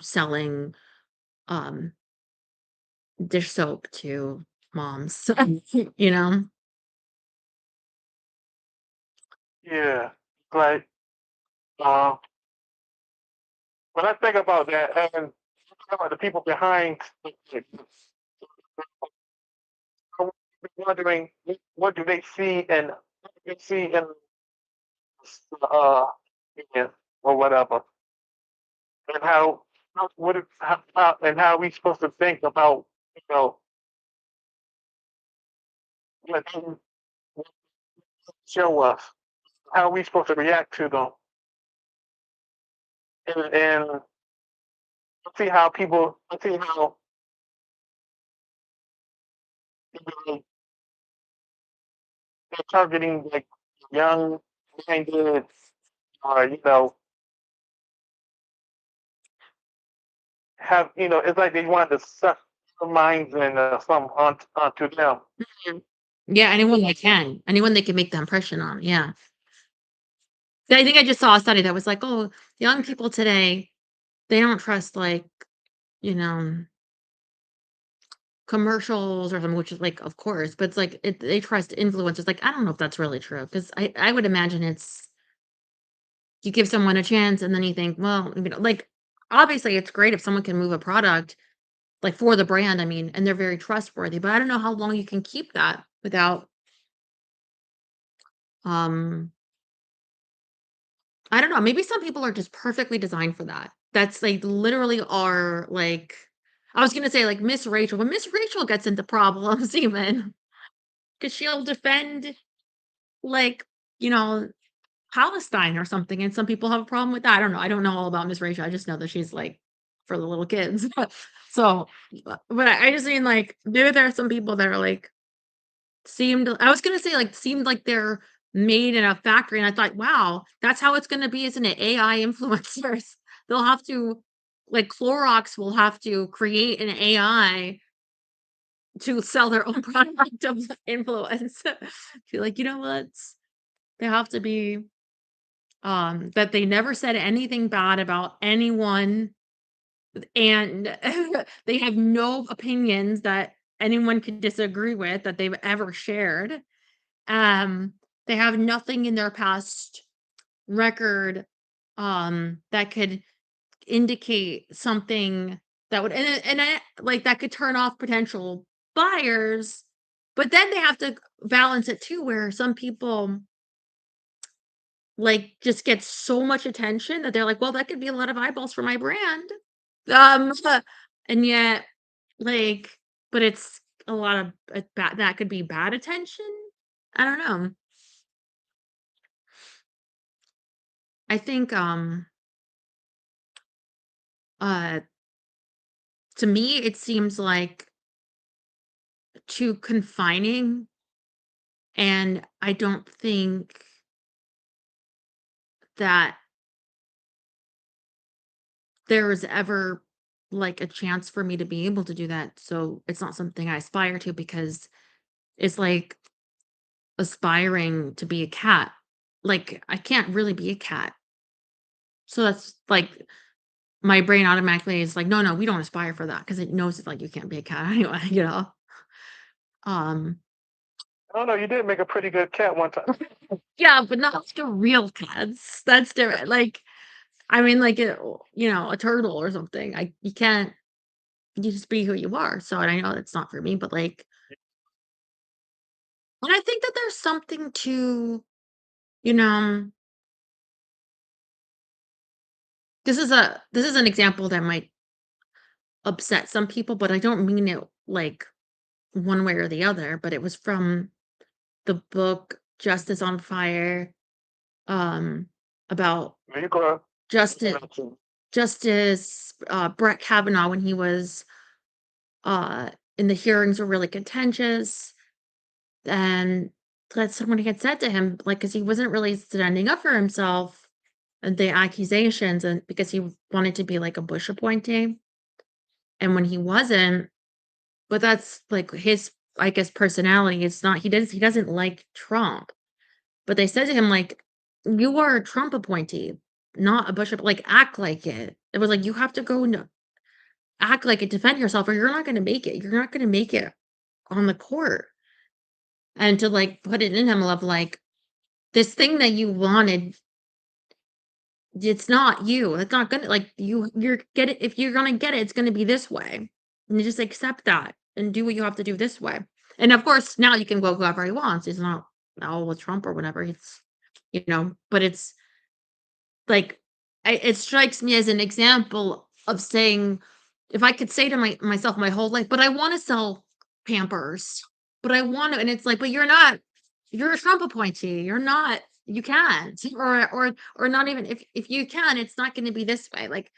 selling um dish soap to moms you know Yeah. Like, when I think about that, and think about the people behind, I'm wondering what do they see and what do they see in uh media or whatever, and how we supposed to think about you know what they show us, how we supposed to react to them, and see how people see how they- they're targeting like young minded or have it's like they want to suck their minds and some onto them. Mhm. Yeah, anyone they can make the impression on, yeah. I think I just saw a study that was like, "Oh, young people today, they don't trust, like, you know, commercials or something," which is like, of course, but it's like, they trust influencers, like, I don't know if that's really true because I would imagine it's you give someone a chance and then you think, well, like, obviously, it's great if someone can move a product, like, for the brand, and they're very trustworthy, but I don't know how long you can keep that without, um I don't know, maybe some people are just perfectly designed for that. That's like literally are like I was gonna say like Miss Rachel, but Miss Rachel gets into problems even because she'll defend like, you know, Palestine or something, and some people have a problem with that. I don't know. I don't know all about Miss Rachel. I just know that she's like for the little kids. So, but I just mean like maybe there are some people that are like seemed I was gonna say, like, seemed like they're made in a factory, and I thought, "Wow, that's how it's gonna be, isn't it? AI influencers." They'll have to like, Clorox will have to create an AI to sell their own product of influence. Be like, "You know what? They have to be, that they never said anything bad about anyone, and they have no opinions that anyone could disagree with that they've ever shared." Um, they have nothing in their past record, that could indicate something that would and I like, that could turn off potential buyers, but then they have to balance it too, where some people, like, just get so much attention that they're like, "Well, that could be a lot of eyeballs for my brand." Um, and yet, like but it's a lot of, bad that could be bad attention? I don't know. I think, uh, to me, it seems like too confining, and I don't think that there is ever, like, a chance for me to be able to do that, so it's not something I aspire to because it's like aspiring to be a cat. Like, I can't really be a cat. So that's, like my brain automatically is like, "No, no, we don't aspire for that because it knows, like, you can't be a cat anyway, you know? Um Oh no, you did make a pretty good cat one time. Yeah, but not like a real cats. That's different. Like, I mean, like, a turtle or something. You can't you just be who you are. So and I know it's not for me, but like, and I think that there's something to, you know, this is an example that might upset some people, but I don't mean it like one way or the other. But it was from the book Justice on Fire, um, about There you go. Justice Justice Brett Kavanaugh when he was and the hearings were really contentious, and that someone had said to him, like, because he wasn't really standing up for himself and the accusations, and because he wanted to be like a Bush appointee, and when he wasn't, but that's like his, I guess, personality. It's not he doesn't like Trump, but they said to him like, "You are a Trump appointee, not a Bush, like act like it." It was like you have to go and act like it, defend yourself, or you're not going to make it. You're not going to make it on the court. And to, like, put it in him of, like, this thing that you wanted, it's not you. It's not gonna like, you're get it if you're gonna get it, it's gonna be this way. And you just accept that and do what you have to do this way. And, of course, now you can go whoever he wants. He's not all with Trump or whatever. It's but it's, like, it strikes me as an example of saying if I could say to myself my whole life, "But I wanna sell Pampers, but I wanna," and it's like, "But you're not you're a Trump appointee, you're not you can't." Or not even if you can, it's not gonna be this way, like,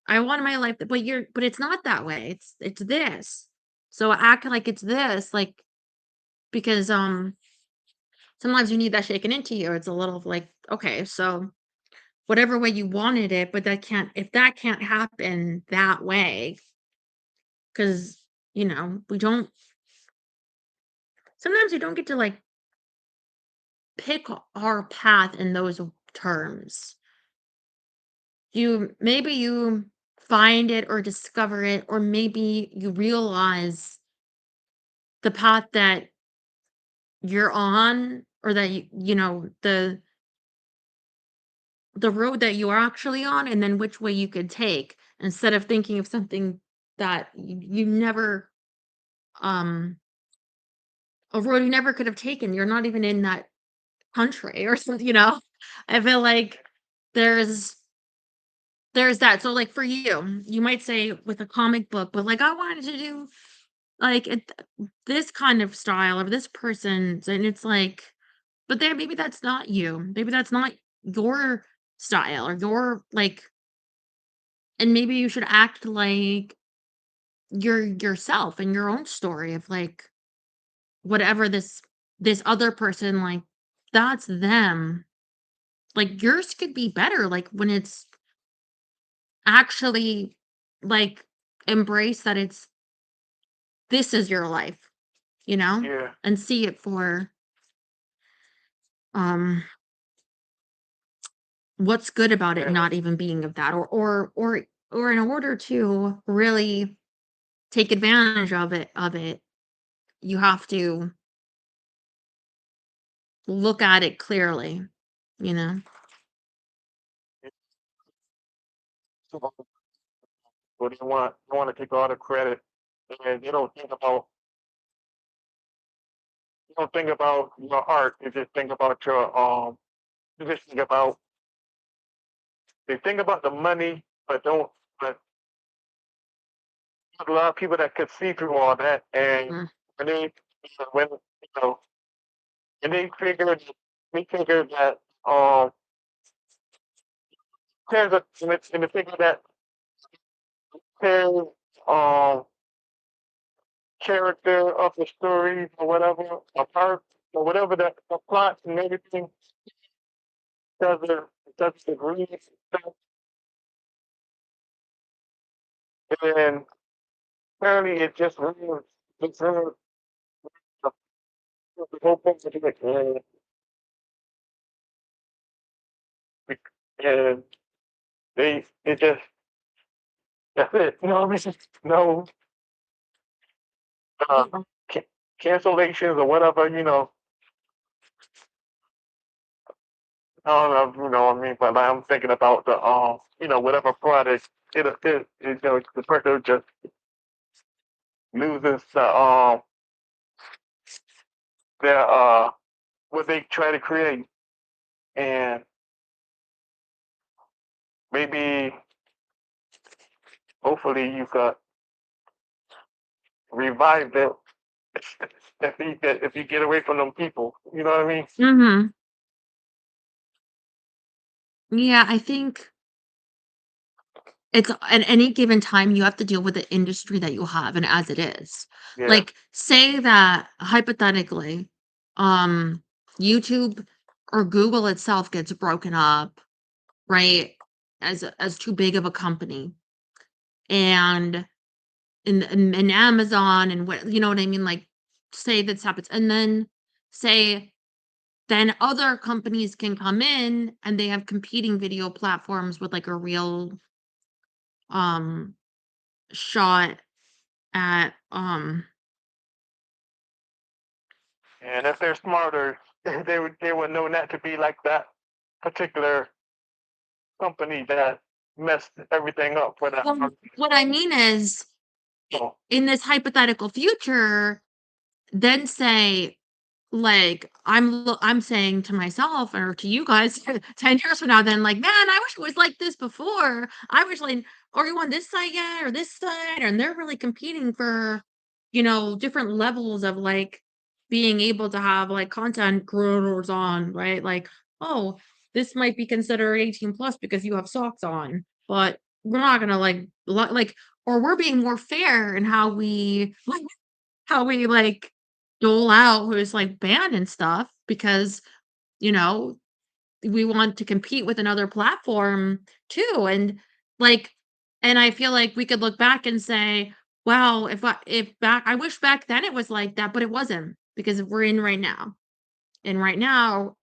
I want my life, but it's not that way, it's this. So act like it's this, like, because, sometimes you need that shaken into you, it's a little like, "Okay, so whatever way you wanted it, but that can't if that can't happen that way, because we don't sometimes we don't get to like pick our path in those terms. You find it or discover it, or maybe you realize the path that you're on, or that the road that you're actually on, and then which way you could take instead of thinking of something that you never um a road you never could have taken. You're not even in that country or something. I feel like there's that. So, like, for you, you might say with a comic book, but, like, I wanted to do, like, this kind of style of this person's, and it's like, but then maybe that's not you. Maybe that's not your style or your, like, and maybe you should act like you're yourself and your own story of, like, whatever this other person, like, that's them. Like, yours could be better, like, when it's actually, like, embrace that it's this is your life, you know? Yeah, And see it for, um, what's good about it yeah, not even being of that, or in order to really take advantage of it, you have to look at it clearly, you know? so, but they want to take all the credit, and they don't think about your art. You just think about your you just think about they think about the money, but don't. But there's a lot of people that could see through all that, and Mm. when they when you know and they figure that and they figure that there's um character of the story or whatever, a part or whatever that the plot and everything doesn't doesn't agree, and apparently it just ruins the, the whole point of it, and they it just that's it. You know what I mean? No uh, Yeah. ca- cancellations or whatever. I don't know. What I mean, but like, I'm thinking about the whatever product the person just loses their what they try to create, and maybe hopefully you could revive it if you get away from them people. You know what I mean? Mhm. Yeah, I think it's at any given time, you have to deal with the industry that you have and as it is. Yeah. Like, say that hypothetically, um, YouTube or Google itself gets broken up, right? As too big of a company. And in Amazon and what, you know what I mean? Like, say this happens. And then say then other companies can come in and they have competing video platforms with, like, a real um shot at, And if they're smarter, they would know not to be like that particular company that messed everything up for that well, other what I mean is, people. in this hypothetical future, then say, like, I'm saying to myself or to you guys 10 years from now, then, like, "Man, I wish it was like this before. I wish, like, are you on this side yet or this side?" And they're really competing for, different levels of, like, being able to have, like, content creators on, right? Like, "Oh, this might be considered 18 plus because you have socks on, but we're not gonna, like, or we're being more fair in how we like, dole out who's, like, banned and stuff because, you know, we want to compete with another platform too, and, like, and I feel like we could look back and say, "Wow, if back I wish back then it was like that," but it wasn't because we're in right now, and right now,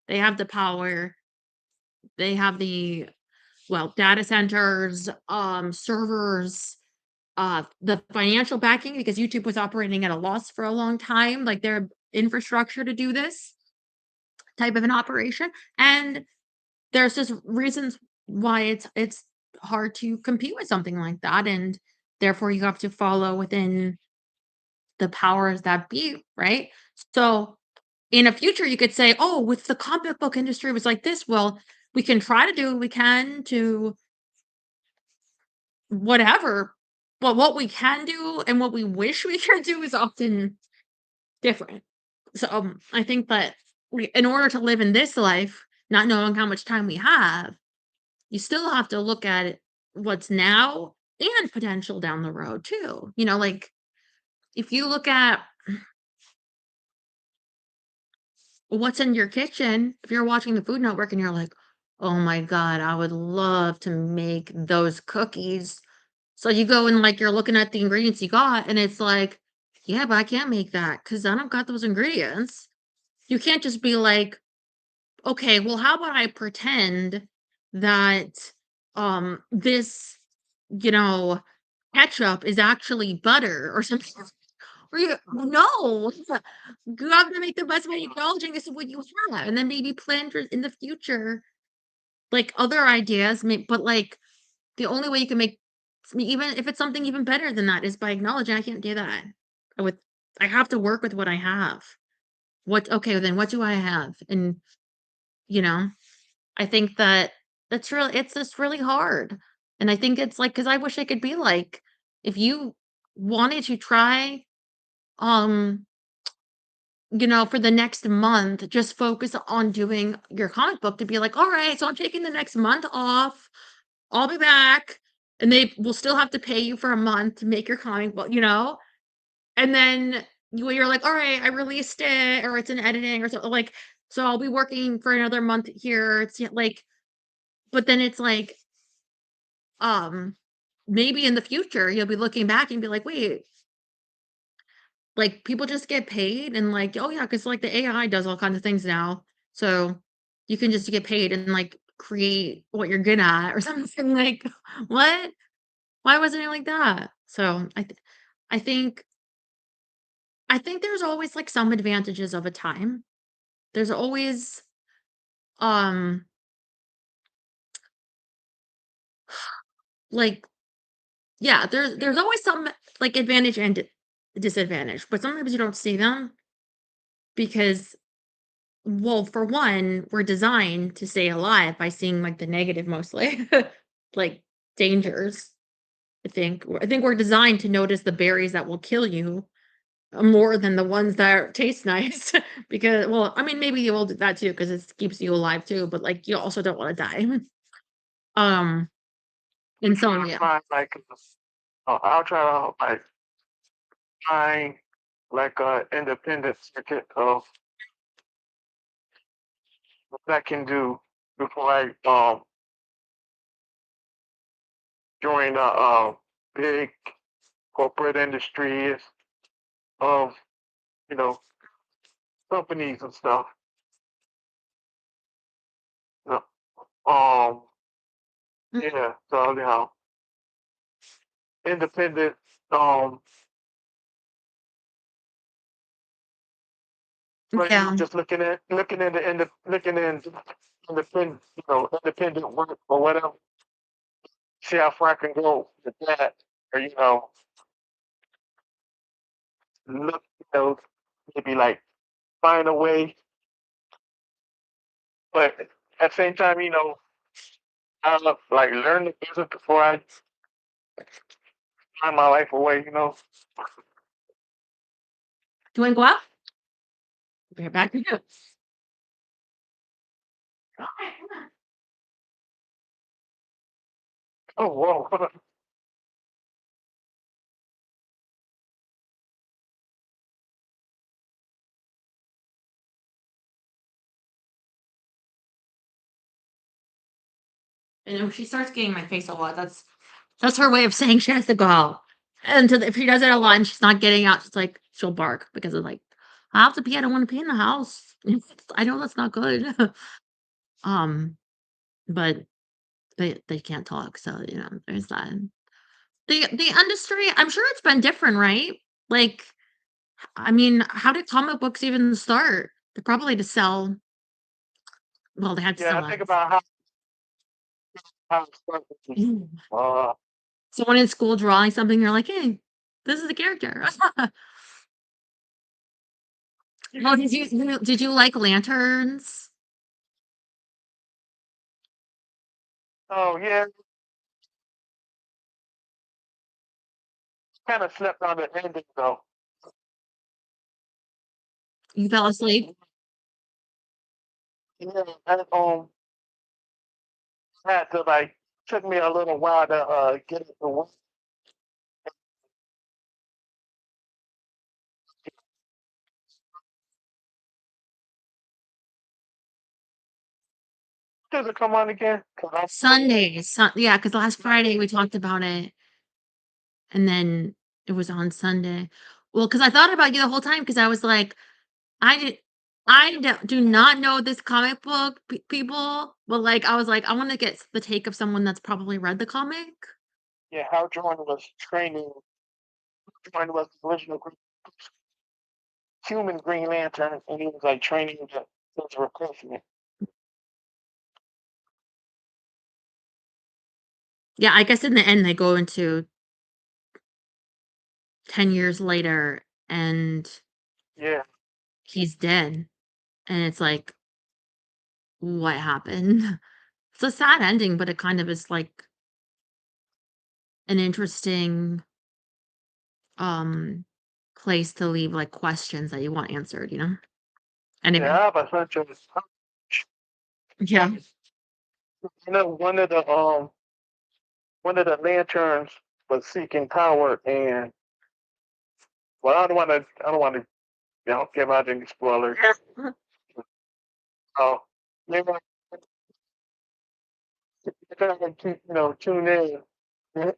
they have the power, they have the, well, data centers, servers, the financial backing because YouTube was operating at a loss for a long time, like their infrastructure to do this type of an operation. And there's just reasons why it's hard to compete with something like that. And therefore you have to follow within the powers that be, right? So in a future you could say, oh, with the comic book industry it was like this. Well, we can try to do what we can to whatever, but what we can do and what we wish we could do is often different. So, I think that in order to live in this life, not knowing how much time we have, you still have to look at it, what's now and potential down the road too. Like if you look at what's in your kitchen, if you're watching the Food Network and you're like, oh my God, I would love to make those cookies. So you go and like you're looking at the ingredients you got, and it's like, yeah, but I can't make that because I don't got those ingredients. You can't just be like, okay, well, how about I pretend that this, you know, ketchup is actually butter or something. Or you no, you have to make the best by acknowledging this is what you have, and then maybe plan for in the future, like other ideas. But like the only way you can make even if it's something even better than that is by acknowledging I can't do that. With I have to work with what I have. What okay, then what do I have? And you know, I think that it's just really hard. And I think it's like because I wish I could be like, if you wanted to try, um, for the next month, just focus on doing your comic book to be like, all right, so I'm taking the next month off. I'll be back. And they will still have to pay you for a month to make your comic book. And then you're like, all right, I released it or it's in editing or something like, so I'll be working for another month here. Like, but then it's like, um, maybe in the future you'll be looking back and be like, wait, like people just get paid and like, oh yeah, because like the AI does all kinds of things now. So you can just get paid and like create what you're good at or something like what? Why wasn't it like that? So I think I think there's always like some advantages of a time. There's always um like yeah, there's always some like advantage and disadvantage, but sometimes you don't see them because well, for one, we're designed to stay alive by seeing like the negative mostly, like dangers. I think we're designed to notice the berries that will kill you more than the ones that taste nice because well, I mean maybe you will do that too because it keeps you alive too, but like you also don't want to die. Um and so I'll yeah. try like I'll try to like find like a independent circuit of what I can do before I join the big corporate industries of you know companies and stuff. Uh, Um yeah, so independent um right now Yeah. just looking in independent independent work or whatever. See how far I can go with that. Or look maybe like find a way. But at the same time, I love like learn the music before I find my life away. Do you want to go out? We're back to you. Okay, come on. Oh whoa. And if she starts getting my face a lot, that's her way of saying she has to go out. And if she does it a lot and she's not getting out, she's like she'll bark because of like I have to pee. I don't want to pee in the house. I know that's not good. um, but they can't talk, so there's that. The industry, I'm sure it's been different, right? Like, I mean, how did comic books even start? They're probably to sell. Well, they had to Yeah, I sell think ads. about how it started. Uh, Someone in school drawing something, you're like, hey, this is the character. Well, did you like lanterns? Oh yeah, kind of slept on the ending though. You fell asleep? Yeah, had to like took me a little while to get it to work. Does it come on again? 'Cause Sundays. Yeah, because last Friday we talked about it, and then it was on Sunday. Well, because I thought about you the whole time because I was like, I did do not know this comic book people, but, like, I was like, I wanna get the take of someone that's probably read the comic. yeah, how Jordan was training. Jordan was the original human Green Lantern, and he was like training his replacement. Yeah, I guess in the end, they go into 10 years later, and Yeah, he's dead, and it's like, what happened? It's a sad ending, but it kind of is, like, an interesting, um, place to leave, like, questions that you want answered, you know? yeah, Anyway. I have a hunch of Yeah. one of the lanterns was seeking power, and well, I don't want to give out any spoilers. Oh, maybe I gotta keep tune in. Mhm.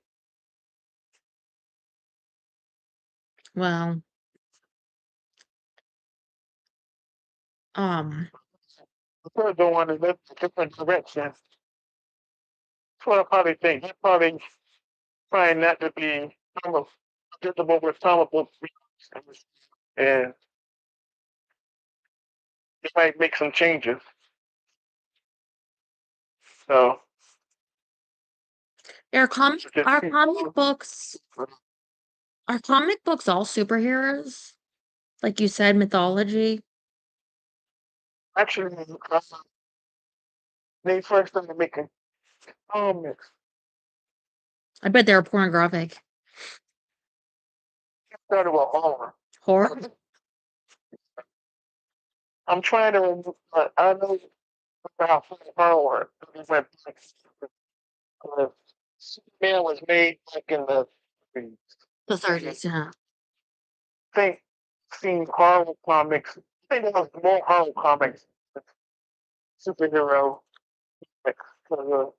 Well, um, I could go on a different direction. That's what I probably think. He probably trying not to be comic predictable with comic book readers, and he might make some changes. So are comic just are keep comic books are comic books all superheroes? Like you said, mythology? actually they first started making comics. I bet they're pornographic. Started with horror. Horror? I'm trying to remember. I know how horror went back. uh, Superman was made back in the The 30s, yeah. think seen horror comics. I think there was more horror comics than superhero comics. 'Cause,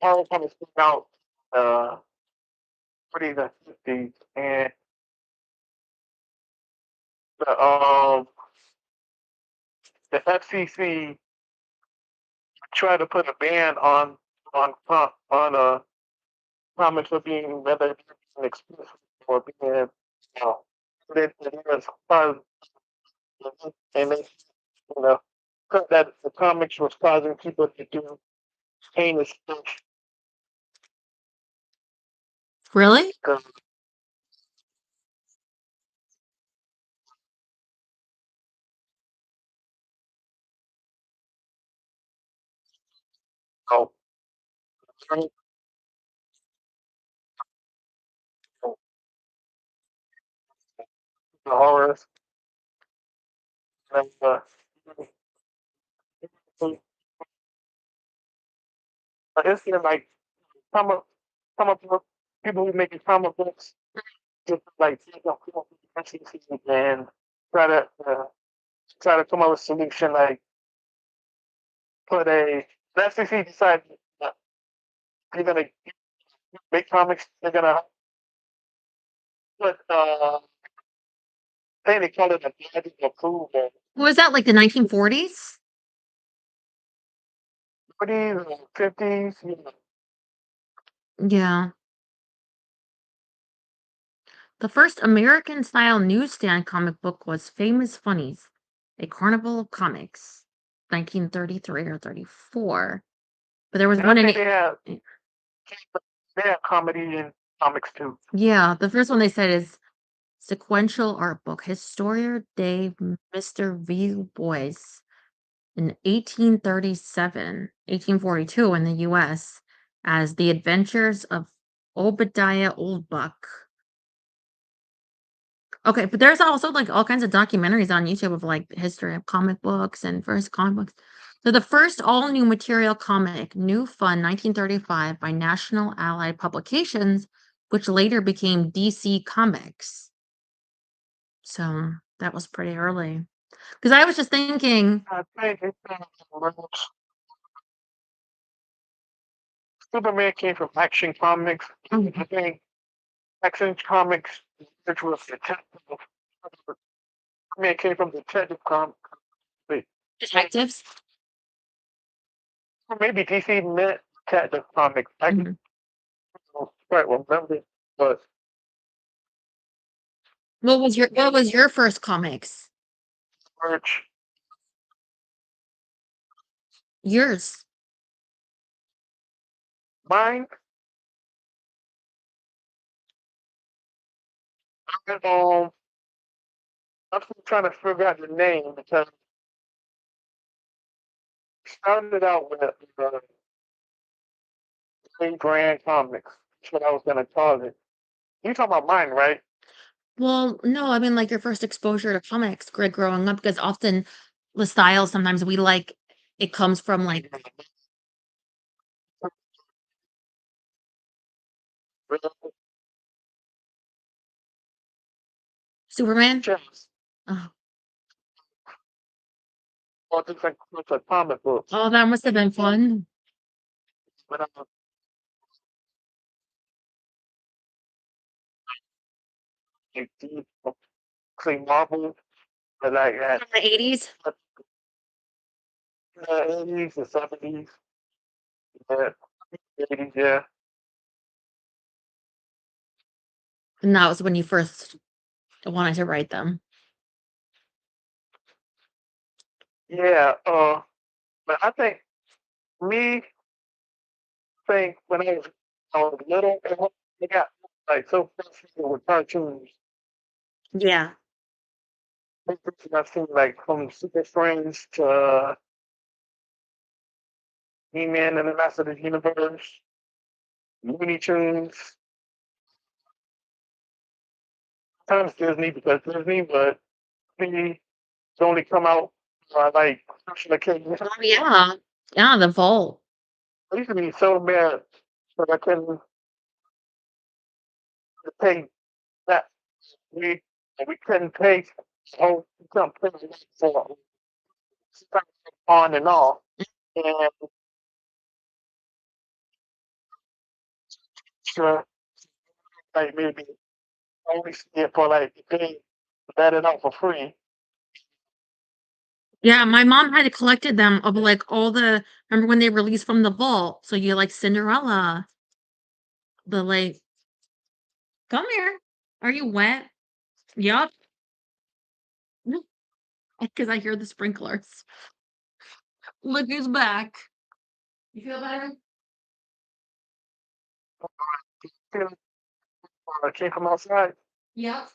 horror comics came out uh, pretty the 50s, and the the FCC tried to put a ban on comics for being whether it being explicit or being it was caused, and they you know that the comics was causing people to do heinous stuff. Really? 'Cause, oh, the horrors and it's been like comic comic book people who making comic books just like take up and try to uh, try to come up with a solution like put a the FCC decided that they're gonna make comics. They're gonna put I think they call it a badge of approval. Was that, like, the 1940s? 40s and 50s, Yeah. The first American-style newsstand comic book was Famous Funnies, a Carnival of Comics, 1933 or 34. But there was and I one in think it. they have comedy in comics too. Yeah, the first one they said is Sequential Art Book, Historia de Mr. V. Boys. in 1837, 1842 in the US as The Adventures of Obadiah Oldbuck. Okay, but there's also, like, all kinds of documentaries on YouTube of, like, the history of comic books and first comic books. So the first all-new material comic, New Fun, 1935 by National Allied Publications, which later became DC Comics. So that was pretty early. Because I was just thinking I think Superman came from Action Comics. oh, I think Action Comics, which was detective. Superman came from Detective Comics. Wait, detectives? or maybe DC meant Detective Comics. I Mhm. don't quite remember, but What was your first comics? Merch, Yours. mine, um, I'm still trying to figure out the name because it started out with Big Brand Comics. That's what I was gonna call it. You talking about mine, right? Well, no, I mean, like, your first exposure to comics, growing up, because often the style sometimes we like, it comes from, like, Superman? Just Oh. all different sorts of comic books. Oh, that must have been fun. When I was like, say Marvel, but like at From the 80s? the 80s, the 70s, the 80s, yeah. And that was when you first wanted to write them. Yeah, but I think me think when I was little, it got like so fascinated with cartoons. Yeah. I've seen like from Super Friends to He-Man and the Master of the Universe, Looney Tunes, sometimes Disney because Disney, but Disney only come out like special occasions. Oh, yeah. Yeah, the vault. I used to be so mad that I couldn't pay that we couldn't pay we couldn't pay for stuff on and off. And sure like maybe only see it for like a day, let it out for free. Yeah, my mom had collected them of, like, all the remember when they released from the vault? So you like Cinderella, the, like "Come here. Are you wet?" "Yup." Because I hear the sprinklers. "Look who's back." You feel better? I came from outside. Yep.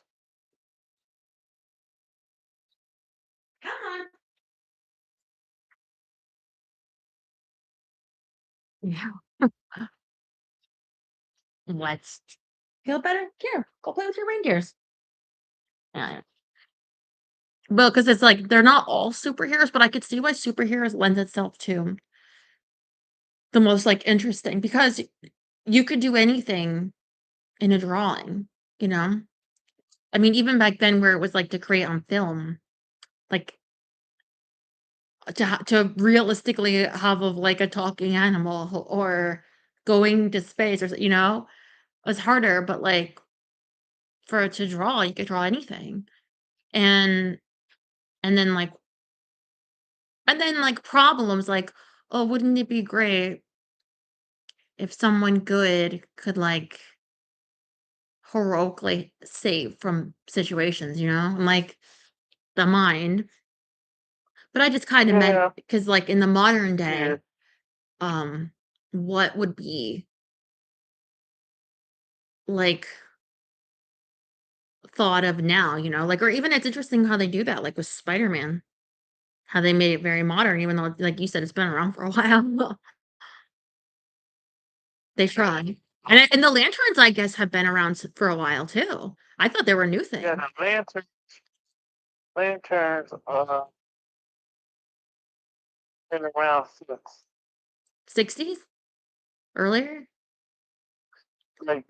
Come on. Yeah. Let's feel better? Here, go play with your reindeers. Yeah. Well, because it's like they're not all superheroes, but I could see why superheroes lends itself to the most, like, interesting because you could do anything in a drawing, you know? I mean, even back then where it was, like, to create on film, like, to realistically have of, like, a talking animal or going to space or you know? It's harder, but, like, for it to draw, you could draw anything. And and then, like problems like, "Oh, wouldn't it be great if someone good could, like, heroically save from situations," you know? And, like, the mind. But I just kinda meant Yeah, because, like, in the modern yeah, day, um, what would be, like, thought of now, you know? Like or even it's interesting how they do that, like, with Spider-Man, how they made it very modern, even though, like you said, it's been around for a while. They tried. And the lanterns, I guess, have been around for a while too. I thought they were a new Yeah, thing. the lanterns, been around since 60s? Earlier? like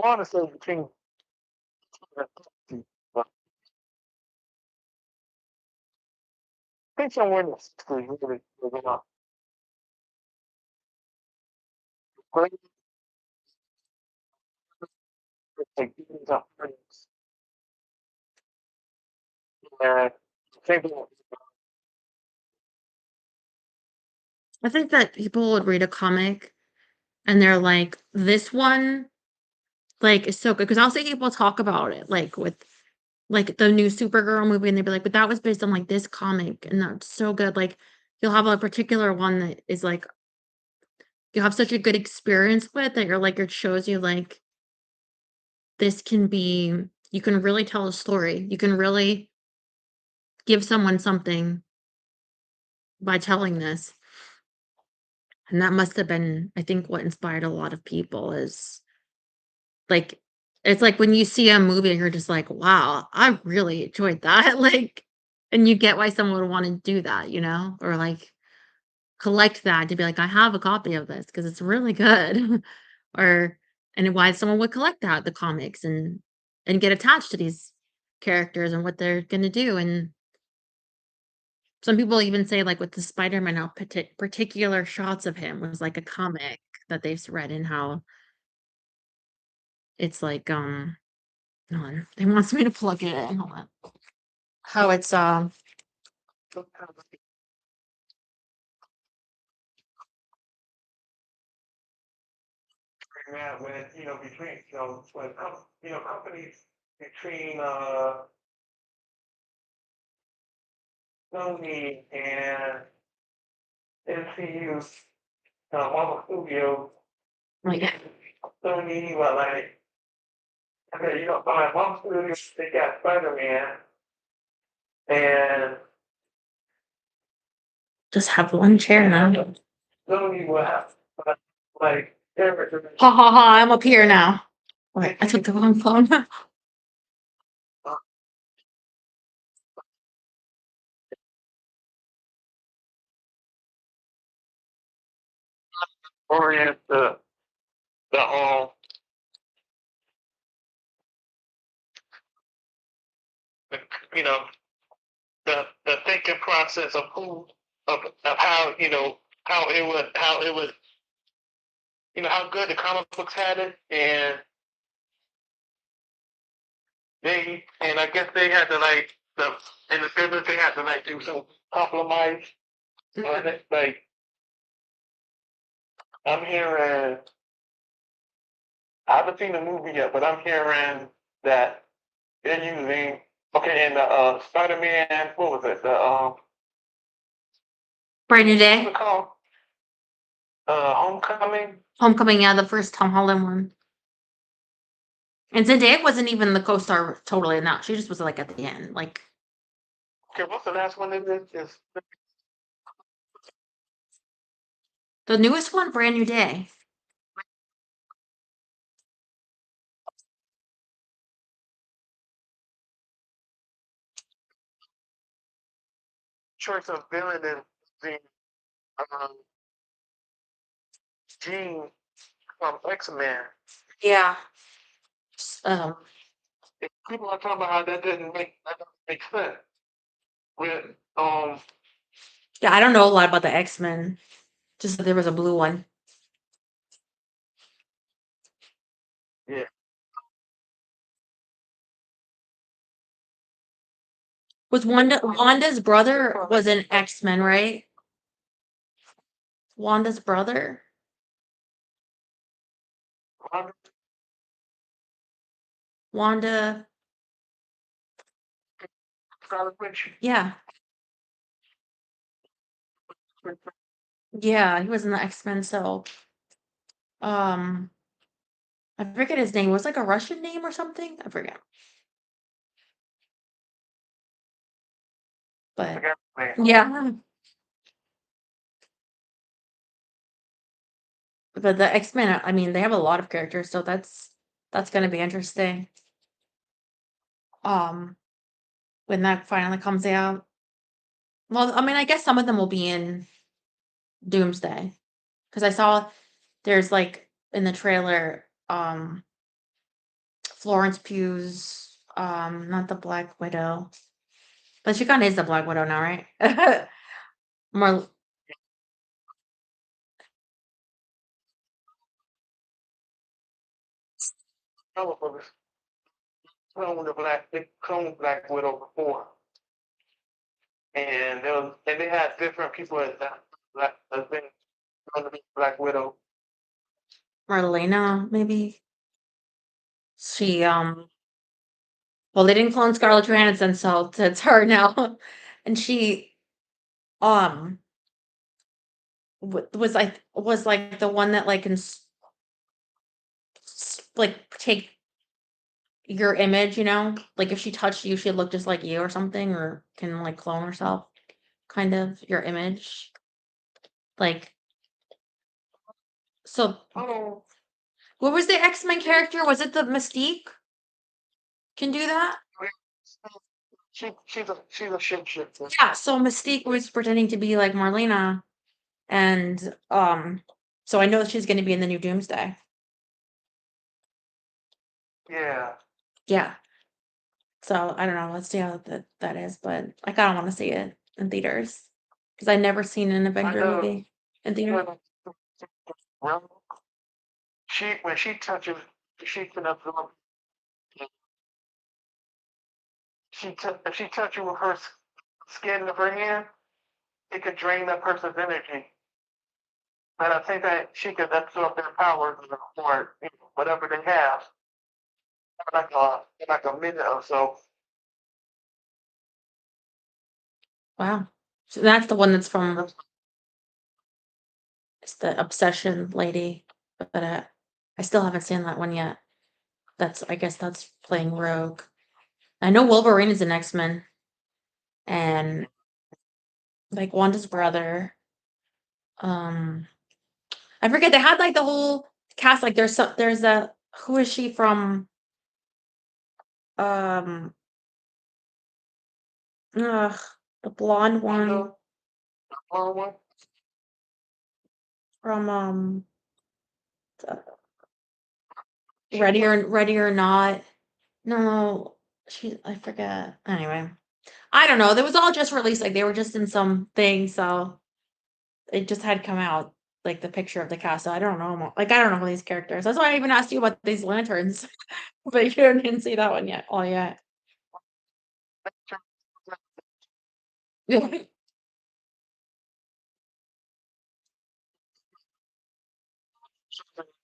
I want to say between the 50s, but I think somewhere in the 60s really was great like these are friends. And people I think that people would read a comic and they're like, "This one, like, is so good." Because 'cause I'll see people talk about it, like, with, like, the new Supergirl movie, and they'd be like, "But that was based on, like, this comic, and that's so good." Like, you'll have a particular one that is, like, you have such a good experience with that you're like, it shows you, like, this can be you can really tell a story. You can really give someone something by telling this. And that must have been, I think, what inspired a lot of people is like, it's like when you see a movie and you're just like, wow, I really enjoyed that. Like, and you get why someone would want to do that, or like collect that to be like, I have a copy of this because it's really good. or, and why someone would collect that, the comics and get attached to these characters and what they're going to do. And some people even say, like, with the Spider-Man, how particular shots of him was like a comic that they've read, and how it's like, hold on, he wants me to plug it in, hold on. How it's, that when between when companies between Sony and MCU, Marvel Studios, like, Sony, well, like okay, by Marvel Studios they got Spider-Man, and just have one chair now. Sony will have like characters Ha ha ha, I'm up here now. Wait, I took the wrong phone. orient the the, you know the thinking process of how how it would how good the comic books had it, and I guess they had to like in the business they had to like do some compromise on it. Like I'm hearing, I haven't seen the movie yet, but I'm hearing that they're using okay in the Spider-Man, what was it, the Brand New what's Day. it called, Homecoming. Homecoming, yeah, the first Tom Holland one. And Zendaya wasn't even the co-star totally in that. She just was like at the end. Like Okay, what's the last one they did? Is the newest one, Brand New Day. choice of villain and the um, Jean from X-Men. Yeah. People are talking about how that doesn't make sense. With Yeah, I don't know a lot about the X-Men. Just that there was a blue one. yeah, Was Wanda's brother was an X-Men, right? Wanda's brother? Wanda, Scarlet Witch. yeah. Yeah, he was in the X-Men, so um I forget his name. It was like a Russian name or something. I forget. I But forgot his name. yeah, but the X-Men, I mean, they have a lot of characters, so that's gonna be interesting. Um, when that finally comes out. Well, I mean, I guess some of them will be in Doomsday because I saw there's like in the trailer, Florence Pugh's, not the Black Widow, but she kind of is the Black Widow now, right? More, Oh, but it's they cloned Black Widow before, and they had different people as that Black as been going to be Black Widow. Marlena, maybe. She, well, they didn't clone Scarlett Johansson, so it's her now. And she, um, was like the one that like can like take your image, you know? Like if she touched you, she'd look just like you or something, or can like clone herself, kind of your image. Like, so Oh, what was the X-Men character? Was it the Mystique? Can do that? she's a shapeshifter. Yeah, so Mystique was pretending to be like Marlena, and so I know she's gonna be in the new Doomsday. Yeah, Yeah. So I don't know. Let's see how that is, but I kind of want to see it in theaters because I never seen an I Avenger know. movie in theater. Well, she when she touches, she can absorb. If she touches you with her skin of her hand, it could drain that person's energy. But I think that she could absorb their powers or whatever they have, like a minute or so. Wow. So that's the one that's from it's the Obsession lady, but I still haven't seen that one yet. That's I guess that's playing Rogue. I know Wolverine is an X-Men and like Wanda's brother. Um, I forget they had like the whole cast. Like there's a who is she from? Um, ugh, the blonde one One. from She played. Ready or Not. No, she I forget. Anyway, I don't know. They was all just released. Like they were just in some thing, so it just had come out like the picture of the cast. So I don't know. Like I don't know these characters. That's why I even asked you about these lanterns, but you didn't see that one yet. All yet.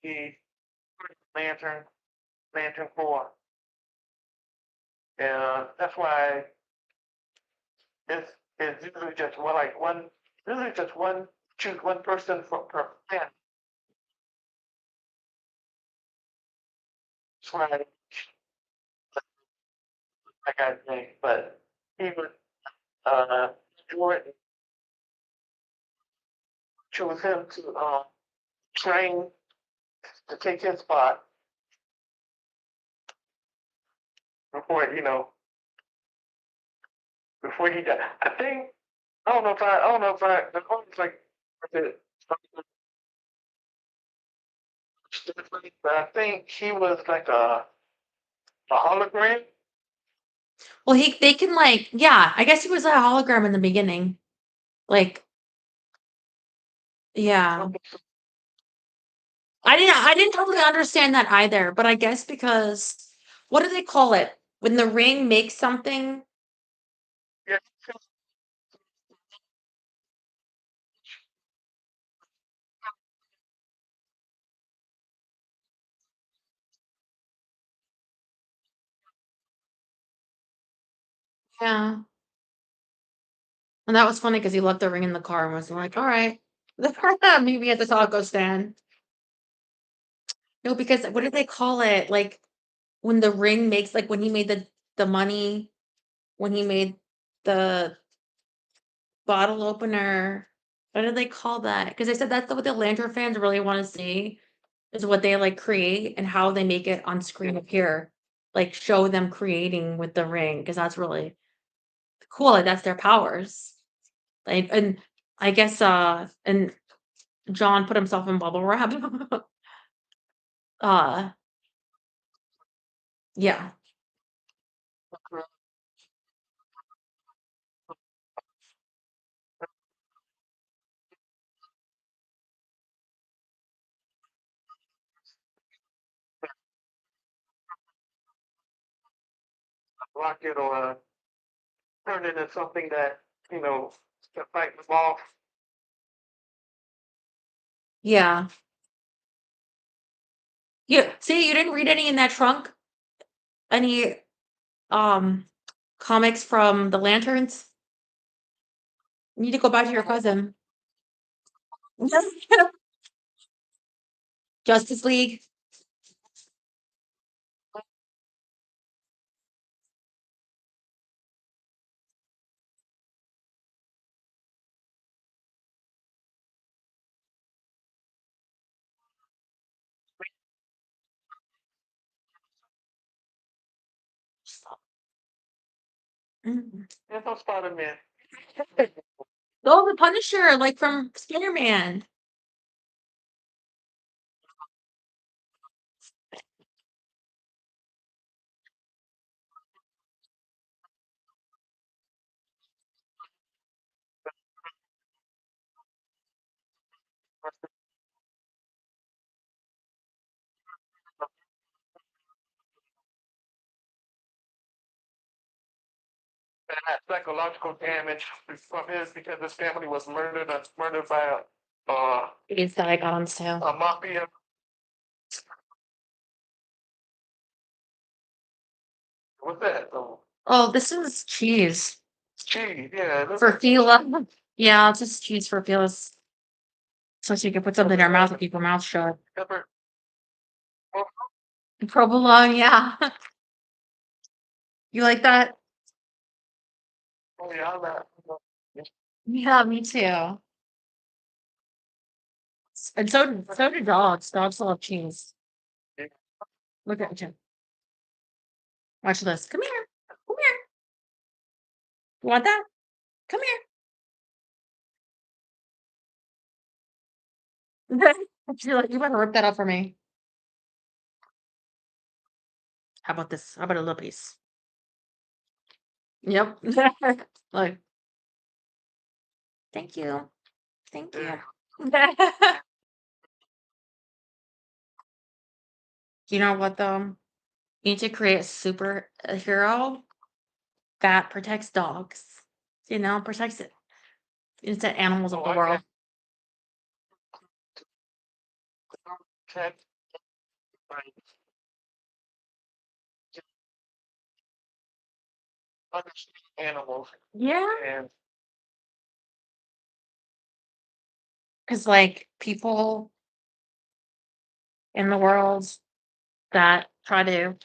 The lantern, lantern 4. And that's why it's usually just usually just one, choose one person per plan. That's why I got his name. But he was, Jordan chose him to, train to take his spot before, before he died. I don't know if the quote's like, the- but I think he was like a hologram. Well, they can like yeah. I guess he was a hologram in the beginning. Like yeah. I didn't totally understand that either, but I guess because what do they call it? When the ring makes something? Yeah, Yeah. And that was funny because he left the ring in the car and was like, all right. Maybe at the taco stand. No, because what did they call it? Like, when the ring makes like, when he made the money, when he made the bottle opener, what do they call that? Because they said that's what the Lantern fans really wanna see, is what they, like, create and how they make it on screen appear. Like, show them creating with the ring, because that's really cool, like, that's their powers. Like, and I guess, and John put himself in bubble wrap. Uh, yeah. Rocket or turn into something that, you know, can fight them off. Yeah. Yeah, see, you didn't read any in that trunk? Any, um, comics from the Lanterns? You need to go back to your cousin. Justice League? Mhm. There's no Spider-Man. Oh, the Punisher, like, from Spider-Man. That had psychological damage from his because his family was murdered by It's that I got on sale. a mafia. What's that? Oh, Oh, this is cheese cheese. Yeah, it looks for like Fila. Yeah, it's just cheese for Fila's. So you can put something in your mouth and keep your mouth shut. pepper. Oh, Provolone, yeah. You like that? oh yeah, I like. Yeah, me too. And so do dogs. Dogs love cheese. Look at you. Watch this. Come here. Come here. You want that? Come here. She's like, you better rip that up for me. How about this? How about a little piece? Yep. Like, thank you. Thank you. You know what though? You need to create a superhero that protects dogs. You know, protects it. Innocent animals of Oh, the I world. got cat. Understand animals Yeah. and Because like people in the world that try to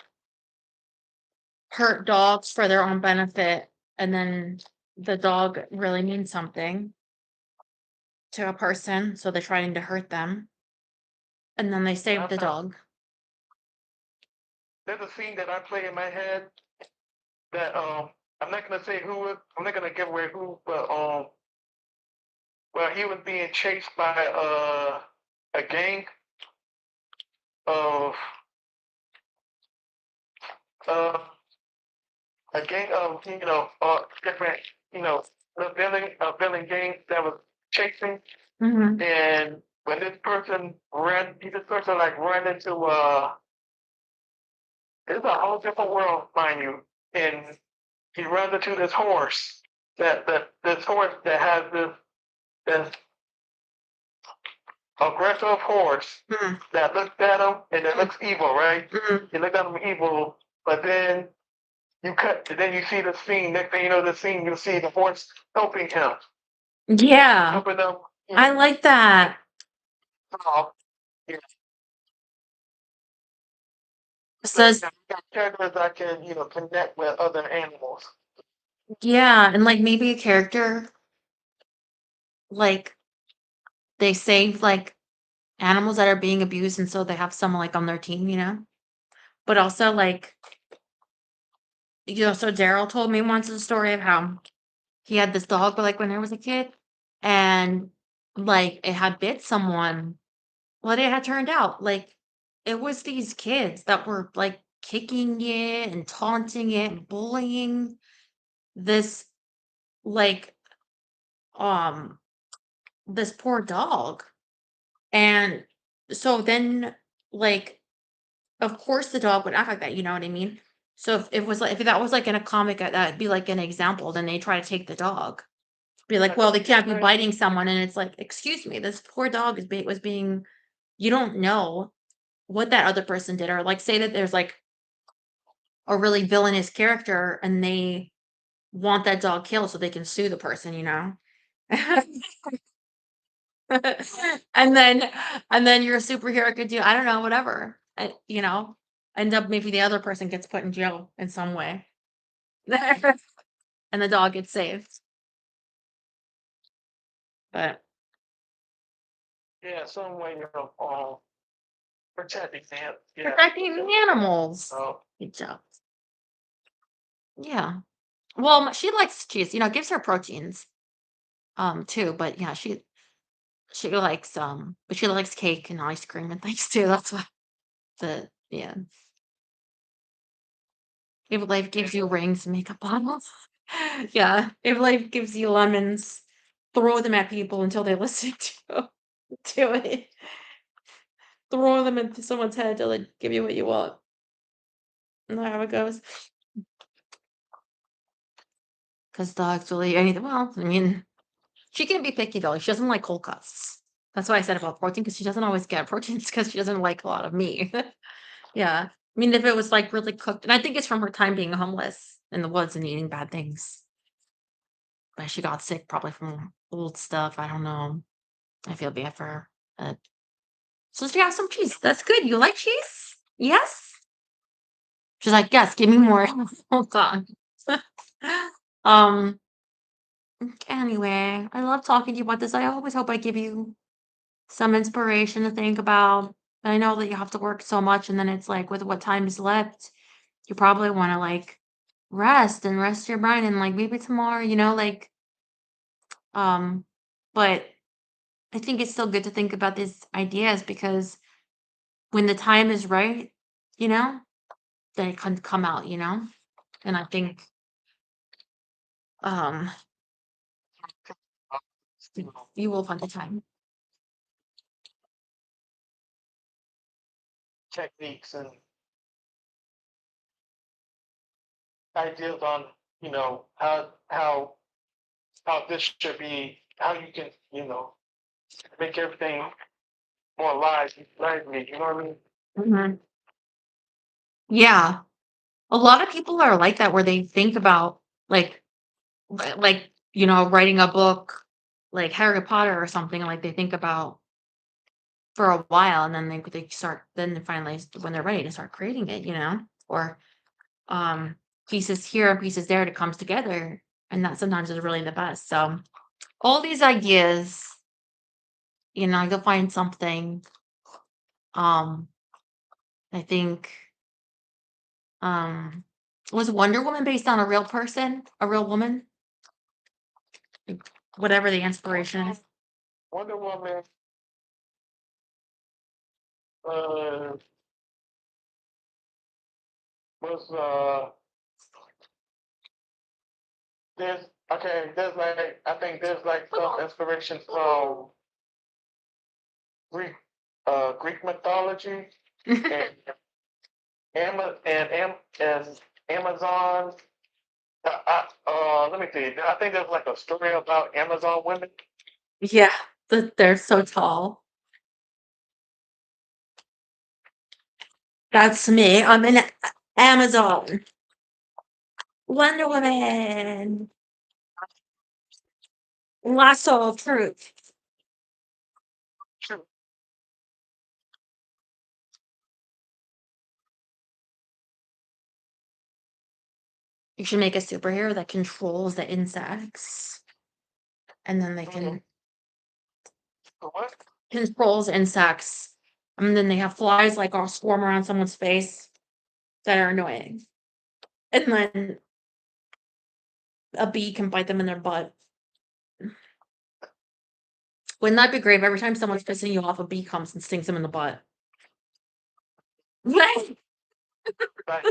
hurt dogs for their own benefit, and then the dog really means something to a person, so they're trying to hurt them, and then they save the dog. there's a scene that I play in my head that I'm not gonna say who it, I'm not gonna give away who, but well he was being chased by a gang of uh a gang of different a villain gang that was chasing. Mhm. And when this person like ran into it's a whole different world, mind you. And he runs into this horse this horse that has this aggressive horse Mhm. that looks at him and it looks evil, right? Mhm. He looks at him evil, but then then you see the scene. Next thing you know, the scene you see the horse helping him, Yeah, helping them. I like that. Oh, Says Characters I can, connect with other animals. yeah, and like maybe a character like they save like animals that are being abused and so they have someone like on their team, you know? But also like so Daryl told me once a story of how he had this dog, but like when I was a kid and like it had bit someone. What it had turned out, like, it was these kids that were, like, kicking it and taunting it and bullying this, like, um, this poor dog, and so then, like, of course, the dog would act like that, you know what I mean? So if it was like if that was, like, in a comic, that'd be, like, an example, then they try to take the dog. Be like, "Well, they can't be biting someone," and it's like, "Excuse me, this poor dog is was being" you don't know what that other person did, or, like, say that there's, like, a really villainous character and they want that dog killed so they can sue the person, you know? And then and then your superhero could do I don't know, whatever, you know? End up maybe the other person gets put in jail in some way, and the dog gets saved, but Yeah, some way of protecting them. Yeah. protecting the animals. So Good job. Yeah. Well, she likes cheese, you know, it gives her proteins, too, but yeah, but she likes cake and ice cream and things too, that's why yeah. If life gives you rings, makeup bottles. Yeah, if life gives you lemons, throw them at people until they listen to it. Throw them into someone's head till they give you what you want. And that's how it goes. Because dogs will eat anything well, I mean, she can be picky though, she doesn't like cold cuts. That's why I said about protein, because she doesn't always get proteins because she doesn't like a lot of meat. Yeah. I mean, if it was, like, really cooked and I think it's from her time being homeless in the woods and eating bad things. But she got sick probably from old stuff, I don't know. I feel bad for her. So she has some cheese. That's good. You like cheese? Yes? She's like, "Yes, give me more." Hold on. Um, anyway, I love talking to you about this. I always hope I give you some inspiration to think about. I know that you have to work so much, and then it's like with what time is left, you probably wanna, like, rest and rest your mind and, like, maybe tomorrow, you know, like, um, but I think it's still good to think about these ideas because when the time is right, you know, then it can come out, you know? And I think um you will find the time. techniques and ideas on, how this should be, how you can, make everything more lively. You know what I mean? Mhm. Yeah. A lot of people are like that where they think about like you know, writing a book like Harry Potter or something like they think about for a while and then they start then they finally when they're ready to start creating it, you know? Or um pieces here and pieces there that comes together and that sometimes is really the best. So all these ideas, you know, you'll find something. Um, I think um was Wonder Woman based on a real person, a real woman? Like, whatever the inspiration is. Wonder Woman uh, was there's okay. There's like I think there's like some inspiration from Greek Greek mythology and and Amazon. Let me see. I think there's like a story about Amazon women. Yeah, they're so tall. That's me. I'm in Amazon. Wonder Woman. Lasso of truth. True. You should make a superhero that controls the insects, and then they can What? controls insects, and then they have flies like all swarm around someone's face that are annoying, and then a bee can bite them in their butt. Wouldn't that be great if every time someone's pissing you off, a bee comes and stings them in the butt? Right? Right.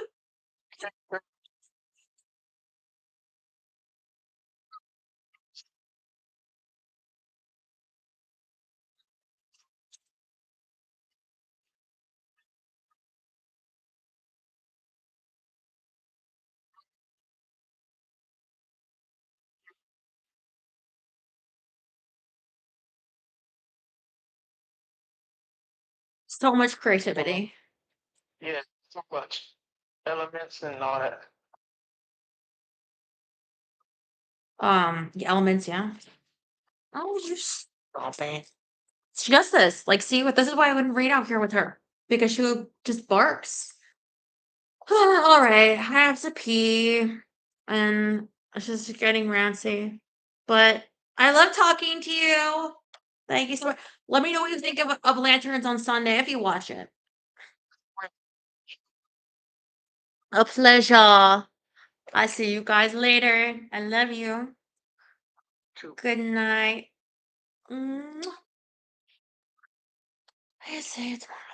So much creativity. Yeah, so much elements and all that. The elements, yeah. Oh, you stop it. She does this. Like, see, what this is why I wouldn't read out here with her because she just barks. All right, I have to pee, and it's just getting rancy. But I love talking to you. Thank you so much. Let me know what you think of Lanterns on Sunday if you watch it. A pleasure. I see you guys later. I love you. Good night. Mwah. I see you tomorrow.